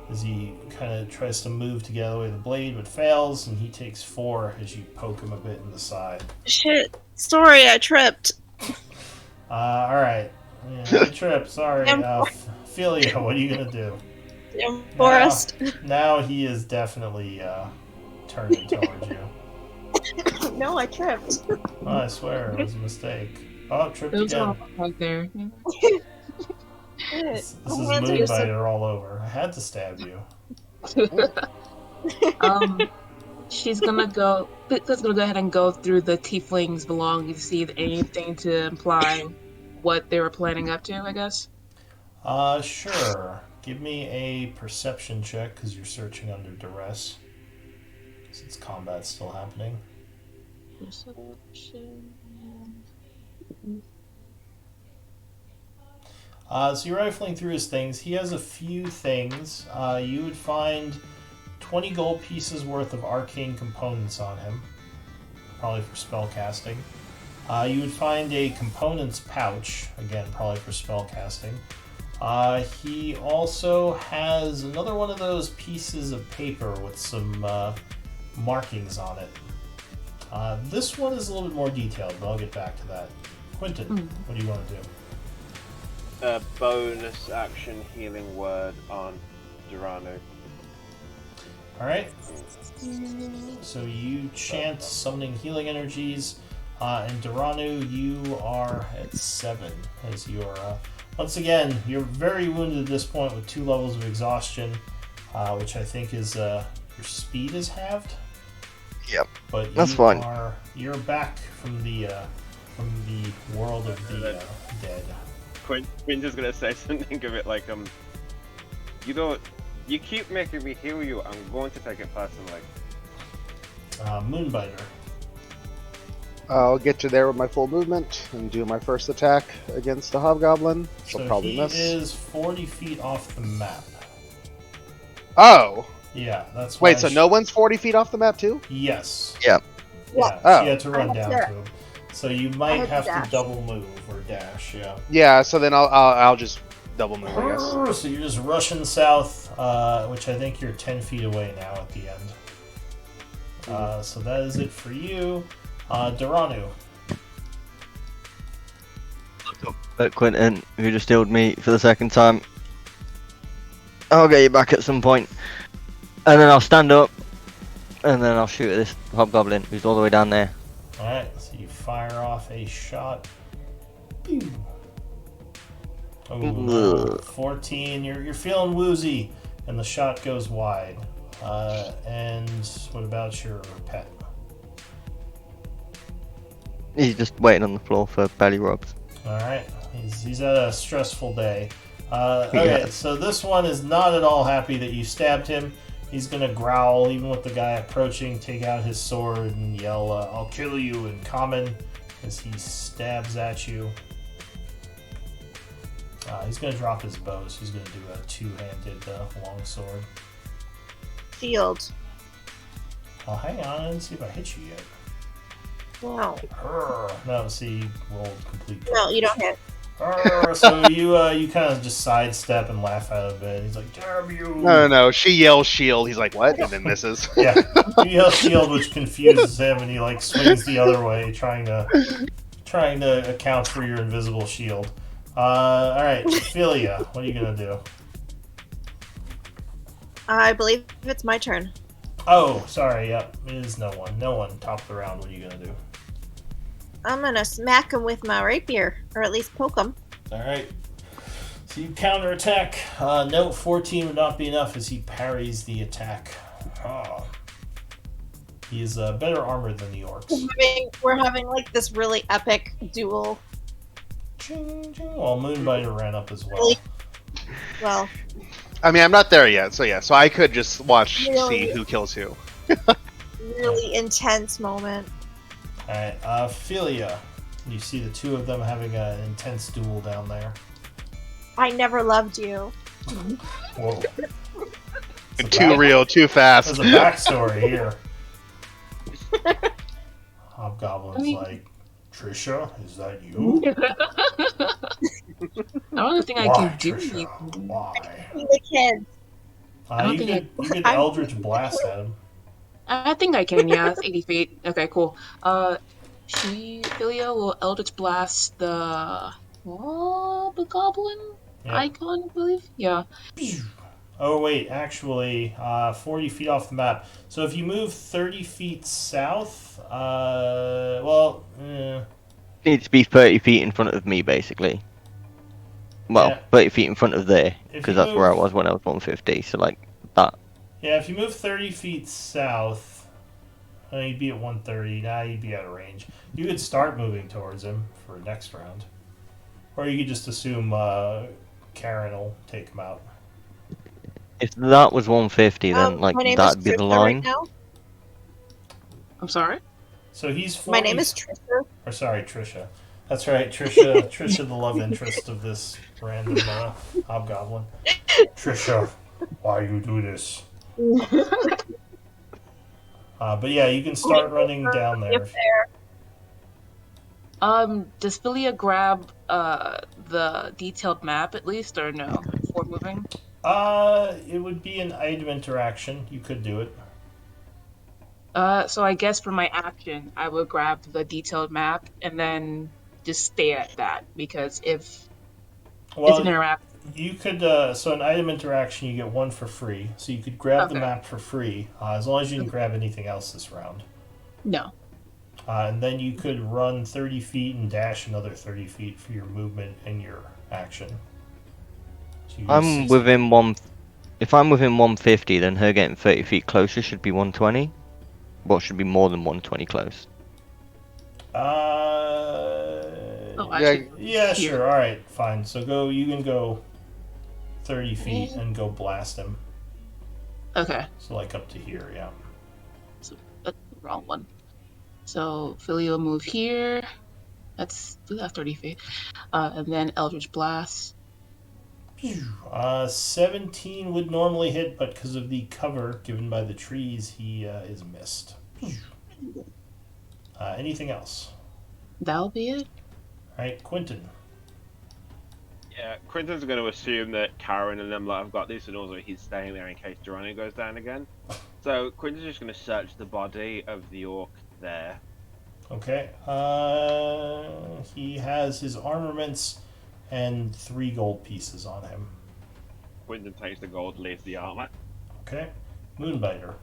As he kind of tries to move to get out of the way of the blade, but fails, and he takes 4 as you poke him a bit in the side. Shit. Sorry, I tripped. Alright. Yeah, I tripped, sorry. Philia, what are you gonna do? Damn forest. Now he is definitely turning towards you. No, I tripped. Oh, I swear, it was a mistake. Oh, tripped It was again. all right there. This is Moonbiter all over. I had to stab you. She's gonna go. Let's go ahead and go through the tieflings' belongings to see if anything to imply what they were planning up to. I guess. Sure. Give me a perception check because you're searching under duress. Since combat's still happening. Perception. So you're rifling through his things. He has a few things. You would find 20 gold pieces worth of arcane components on him, probably for spell casting. You would find a components pouch, again, probably for spell casting. He also has another one of those pieces of paper with some markings on it. This one is a little bit more detailed, but I'll get back to that. Quentin, what do you want to do? Bonus action healing word on Duranu. Alright. So you chant summoning healing energies, and Duranu, you are at 7 as your. Once again, you're very wounded at this point with 2 levels of exhaustion, which I think is your speed is halved. Yep. But that's fine. You're back from the world of the dead. Quinta's gonna say something a bit like, you keep making me heal you, I'm going to take it personally. Moonbiter. I'll get you there with my full movement and do my first attack against the hobgoblin. So probably he miss. is 40 feet off the map. Oh! Yeah, that's why. Wait, so no one's 40 feet off the map too? Yes. Yep. Yeah, Oh. so you had to run I down had to to- him. So you might had to have to dash. double move or dash, yeah. Yeah, so then I'll just double move, I guess. So you're just rushing south, which I think you're 10 feet away now at the end. So that is it for you. Duranu. But Quentin, who just healed me for the second time. I'll get you back at some point. And then I'll stand up. And then I'll shoot at this hobgoblin who's all the way down there. Alright, so you fire off a shot. Pew. Oh, 14. You're feeling woozy, and the shot goes wide. And what about your pet? He's just waiting on the floor for belly rubs. Alright, he's had a stressful day. Okay, Yeah. so this one is not at all happy that you stabbed him. He's gonna growl, even with the guy approaching, take out his sword and yell, I'll kill you in common, as he stabs at you. He's gonna drop his bow, so he's gonna do a two-handed longsword. Shield. Oh, hang on, I didn't see if I hit you yet. No. No, see, you rolled complete. No, you don't hit. So you kind of just sidestep and laugh at him a bit. He's like, "Damn you!" No. She yells shield. He's like, what? And then misses. Yeah, you yell shield, which confuses him, and he like swings the other way, trying to account for your invisible shield. All right, Philia, what are you gonna do? I believe it's my turn. Oh, sorry. Yep, it is no one. No one. Top of the round. What are you gonna do? I'm gonna smack him with my rapier, or at least poke him. All right. So you counterattack. No, 14 would not be enough as he parries the attack. Oh. He is better armored than the orcs. We're having like this really epic duel. Ching, ching. Well, Moonbiter ran up as well. Really? Well, I mean, I'm not there yet, so I could just watch, Really? see who kills who. really intense moment. Alright, Philia. You see the two of them having an intense duel down there. I never loved you. Whoa. Too real, too fast. There's a backstory here. Hobgoblin's like, Trisha, is that you? I don't think I Why, can do Trisha? anything. Why? The kids. I don't You think could I'm- Eldritch Blast at him. I think I can, yeah. It's 80 feet. Okay, cool. Philia will Eldritch Blast the goblin Yeah. icon, I believe? Yeah. Oh, wait, actually, 40 feet off the map. So if you move 30 feet south, Needs to be 30 feet in front of me, basically. Well, Yeah. 30 feet in front of there, If because you that's where I move- was when I was 150, so like that. yeah, if you move 30 feet south, He'd be at 130. Nah, he'd be out of range. You could start moving towards him for next round. Or you could just assume Karen will take him out. If that was 150, then like My name is that'd be the Trisha right line. now. I'm sorry. So he's 40. My name is Trisha. Or sorry, Trisha. That's right, Trisha. Trisha, the love interest of this random hobgoblin. Trisha, why you do this? But yeah, you can start running down there. Does Philia grab the detailed map at least, or no? Before moving? It would be an item interaction. You could do it. So I guess for my action, I would grab the detailed map and then just stay at that, because if it's an interaction. You could, so an item interaction, you get one for free. So you could grab the map for free, as long as you didn't grab anything else this round. No. And then you could run 30 feet and dash another 30 feet for your movement and your action. So I'm within one. If I'm within 150, then her getting 30 feet closer should be 120. Well, should be more than 120 close. Yeah, sure. All right, fine. So go. You can go 30 feet and go blast him. Okay. So like up to here, yeah. So that's the wrong one. So Philia will move here. That's 30 feet. And then Eldritch Blast. 17 would normally hit, but because of the cover given by the trees, he is missed. Anything else? That'll be it. All right, Quentin. Yeah, Quentin's going to assume that Karen and them lot have got this, and also he's staying there in case Geronimo goes down again. So Quentin's just going to search the body of the orc there. Okay. He has his armaments and 3 gold pieces on him. Quentin takes the gold, leaves the armor. Okay. Moonbiter.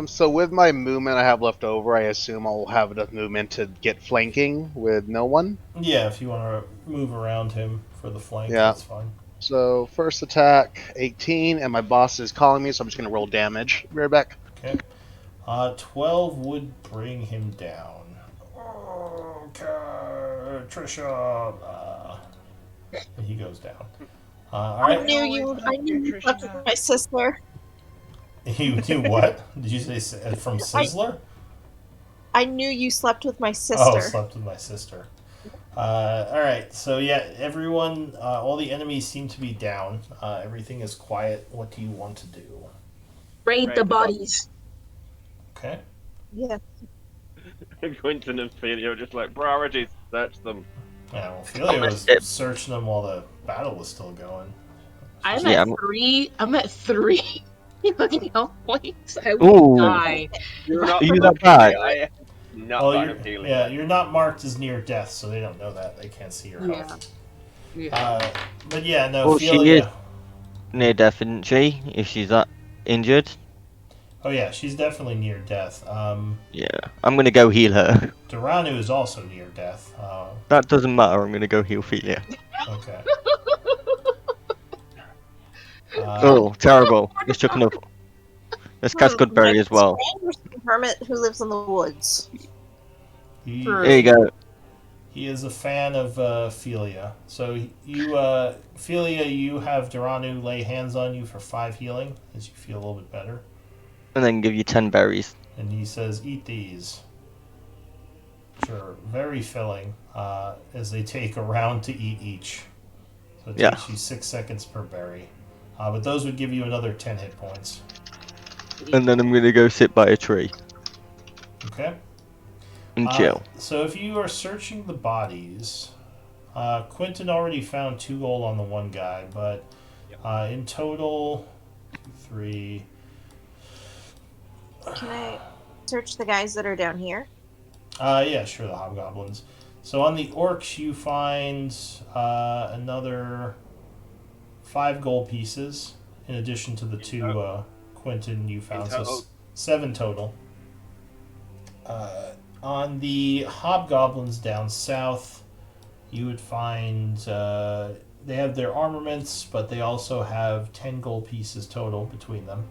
So with my movement I have left over, I assume I'll have enough movement to get flanking with no one. Yeah, if you want to move around him for the flank, Yeah. that's fine. So first attack, 18, and my boss is calling me, so I'm just going to roll damage. Be right back. Okay. 12 would bring him down. Okay, Trisha. And he goes down. All right. I knew you slept with my sister. You do what? Did you say from Sizzler? I knew you slept with my sister. Oh, slept with my sister. All right. So yeah, everyone, all the enemies seem to be down. Everything is quiet. What do you want to do? Raid the bodies. Okay. Yeah. Quentin and Philia are just like, priorities, search them. Yeah, well, Philia was searching them while the battle was still going. I'm at 3. I'm at 3. Fucking health points. I Ooh. will die. You're not Are you that bad? You're not marked as near death, so they don't know that. They can't see your health. Yeah. But yeah, no, Well, Philia. she is near death, isn't she? If she's that injured. Oh yeah, she's definitely near death. Yeah, I'm gonna go heal her. Duranu is also near death. That doesn't matter. I'm gonna go heal Philia. Okay. Oh, terrible! Let's chuck another. Let's cast Goodberry as well. Hermit who lives in the woods. There you go. He is a fan of Philia. So you, Philia, you have Duranu lay hands on you for 5 healing as you feel a little bit better. And then give you 10 berries. And he says, "Eat these." Sure, very filling. As they take a round to eat each. So it takes you 6 seconds per berry. But those would give you another 10 hit points. And then I'm gonna go sit by a tree. Okay. And chill. So if you are searching the bodies, Quentin already found 2 gold on the one guy, but in total, 3. Can I search the guys that are down here? Yeah, sure, the hobgoblins. So on the orcs, you find another 5 gold pieces, in addition to the 2 Quentin you found. So 7 total. On the hobgoblins down south, you would find they have their armaments, but they also have 10 gold pieces total between them.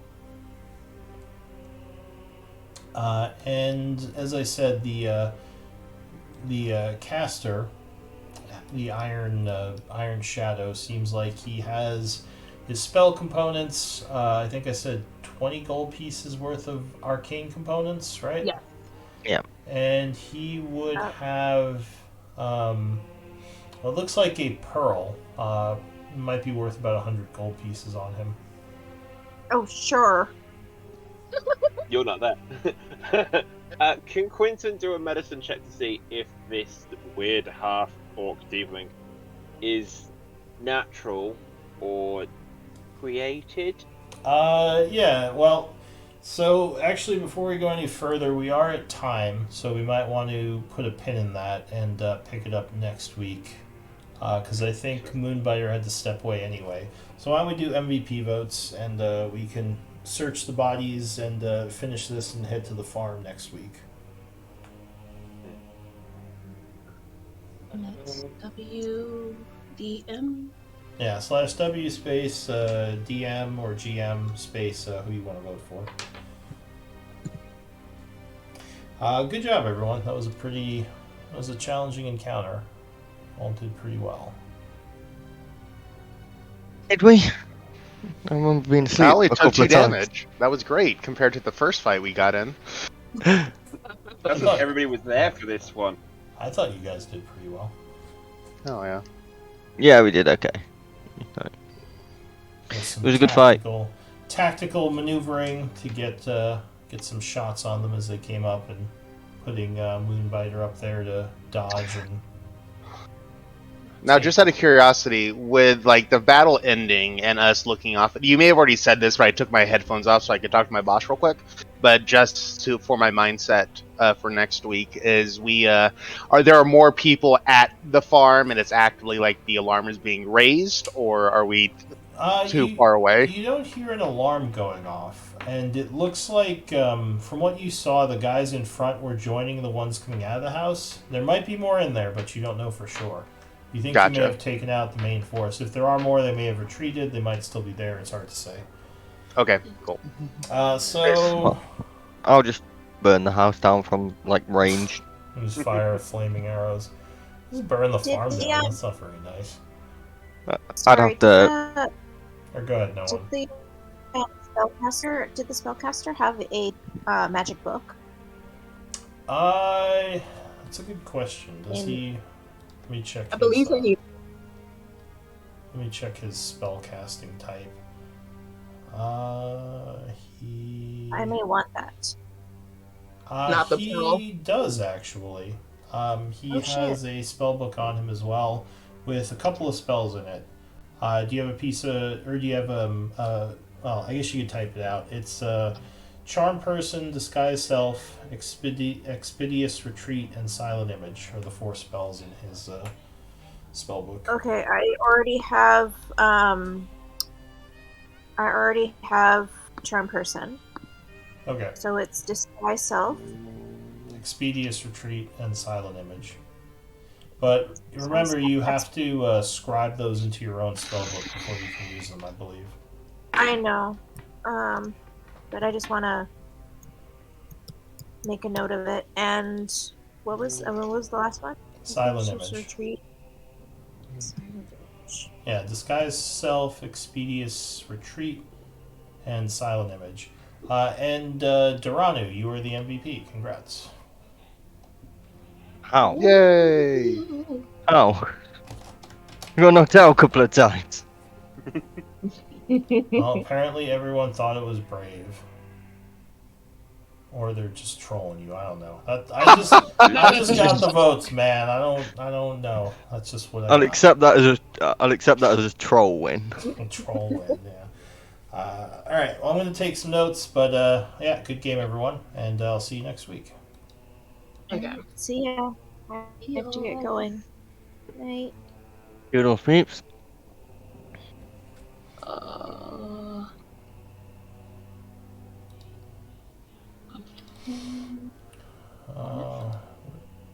And as I said, the caster, the Iron Shadow, seems like he has his spell components. I think I said 20 gold pieces worth of arcane components, right? Yeah. Yeah. And he would have, it looks like a pearl. Might be worth about 100 gold pieces on him. Oh, sure. You're not there. Can Quinton do a medicine check to see if this weird half-orc tiefling is natural or created? Yeah, well, so actually, before we go any further, we are at time, so we might want to put a pin in that and pick it up next week. Because I think Moonbiter had to step away anyway. So why don't we do MVP votes and we can search the bodies and finish this and head to the farm next week. That's WDM. Yeah, /W space DM or GM space who you want to vote for. Good job, everyone. That was a challenging encounter. All did pretty well. Did we? I remember being asleep I only a took couple 2 of times. damage. That was great compared to the first fight we got in. That's because everybody was there for this one. I thought you guys did pretty well. Oh yeah. Yeah, we did okay. It was a good fight. Tactical maneuvering to get some shots on them as they came up, and putting Moonbiter up there to dodge and. Now, just out of curiosity, with like the battle ending and us looking off, you may have already said this, but I took my headphones off so I could talk to my boss real quick. But just for my mindset for next week is are there more people at the farm and it's actively like the alarm is being raised, or are we too far away? You don't hear an alarm going off, and it looks like from what you saw, the guys in front were joining the ones coming out of the house. There might be more in there, but you don't know for sure. You think Gotcha. you may have taken out the main force. If there are more, they may have retreated. They might still be there. It's hard to say. Okay, cool. So I'll just burn the house down from like range. just fire flaming arrows. Just burn the farm down. Yeah. That's not very nice. I'd have to. Or go ahead, no Did one. the spellcaster have a magic book? That's a good question. Does he? Let me check. I believe that he. Let me check his spellcasting type. He. I may want that. Not the he pearl. does actually. He Oh, has a spell book on him as well, with a couple of spells in it. Do you have a piece of, or do you have well, I guess you could type it out. It's Charm Person, Disguise Self, Expeditious Retreat, and Silent Image are the 4 spells in his spell book. Okay, I already have Charm Person. Okay. So it's Disguise Self. Expeditious Retreat and Silent Image. But remember, you have to scribe those into your own spell book before you can use them, I believe. I know. But I just want to make a note of it. And what was the last one? Silent Image. Retreat. Yeah, Disguise Self, Expeditious Retreat, and Silent Image. And Duranu, you were the MVP. Congrats. How? Yay! How? You got knocked out a couple of times. Well, apparently everyone thought it was brave. Or they're just trolling you. I don't know. I just got the votes, man. I don't know. That's just what I I'll got. accept that as a troll win. A troll win, yeah. All right. Well, I'm going to take some notes, but yeah, good game, everyone, and I'll see you next week. Okay. See ya. I have to get going. Night. Good peeps. What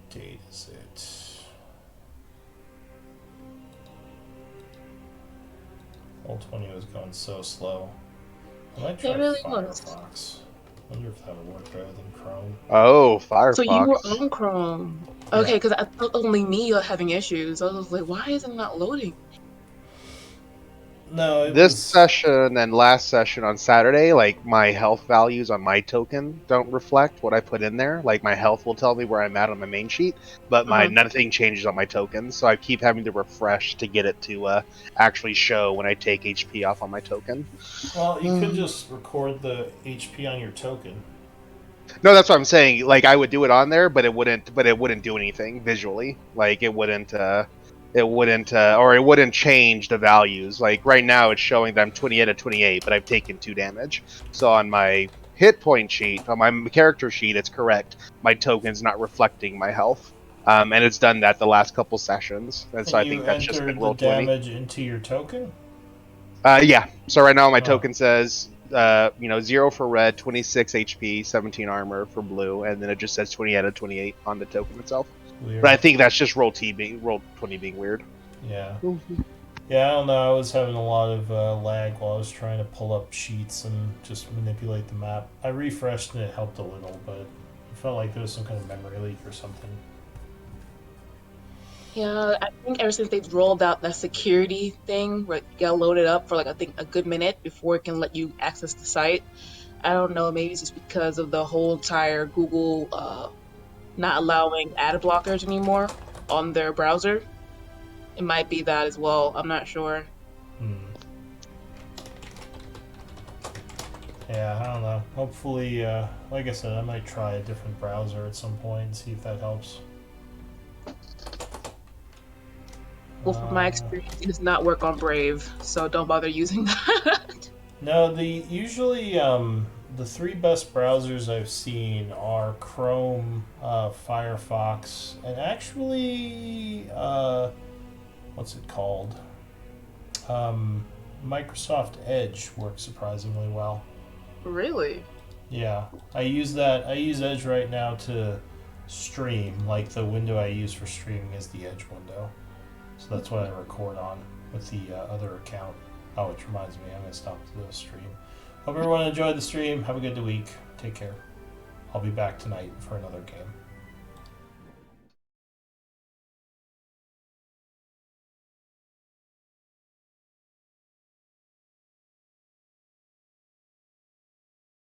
date is it? Roll20 was going so slow. I might try It really was. Firefox. Wonder if that would work better than Chrome. Oh, So you were Firefox. on Chrome. Yeah. Okay, because I thought only me are having issues. I was like, why is it not loading? No, it This was. session and last session on Saturday, like my health values on my token don't reflect what I put in there. Like my health will tell me where I'm at on my main sheet, but my nothing changes on my token. So I keep having to refresh to get it to actually show when I take HP off on my token. Well, you could just record the HP on your token. No, that's what I'm saying. Like I would do it on there, but it wouldn't. But it wouldn't do anything visually. Like it wouldn't. Or it wouldn't change the values. Like right now, it's showing that I'm 28 at 28, but I've taken 2 damage. So on my hit point sheet, on my character sheet, it's correct. My token's not reflecting my health, and it's done that the last couple sessions, and so And I you think that's just been entered the Roll20. damage into your token? Yeah. So right now my Oh. token says 0 for red, 26 HP, 17 armor for blue, and then it just says 20 out of 28 on the token itself. Weird. But I think that's just Roll20 being weird. Yeah. Yeah, I don't know. I was having a lot of lag while I was trying to pull up sheets and just manipulate the map. I refreshed and it helped a little, but it felt like there was some kind of memory leak or something. Yeah, I think ever since they've rolled out that security thing where you gotta load it up for like I think a good minute before it can let you access the site. I don't know, maybe it's just because of the whole entire Google not allowing ad blockers anymore on their browser. It might be that as well. I'm not sure. Yeah, I don't know. Hopefully, like I said, I might try a different browser at some point and see if that helps. Well, from my experience, it does not work on Brave, so don't bother using that. No, usually the 3 best browsers I've seen are Chrome, Firefox, and actually what's it called? Microsoft Edge works surprisingly well. Really? Yeah, I use that. I use Edge right now to stream. Like the window I use for streaming is the Edge window, so that's what I record on with the other account. Oh, which reminds me, I'm gonna stop the stream. Hope everyone enjoyed the stream. Have a good week. Take care. I'll be back tonight for another game.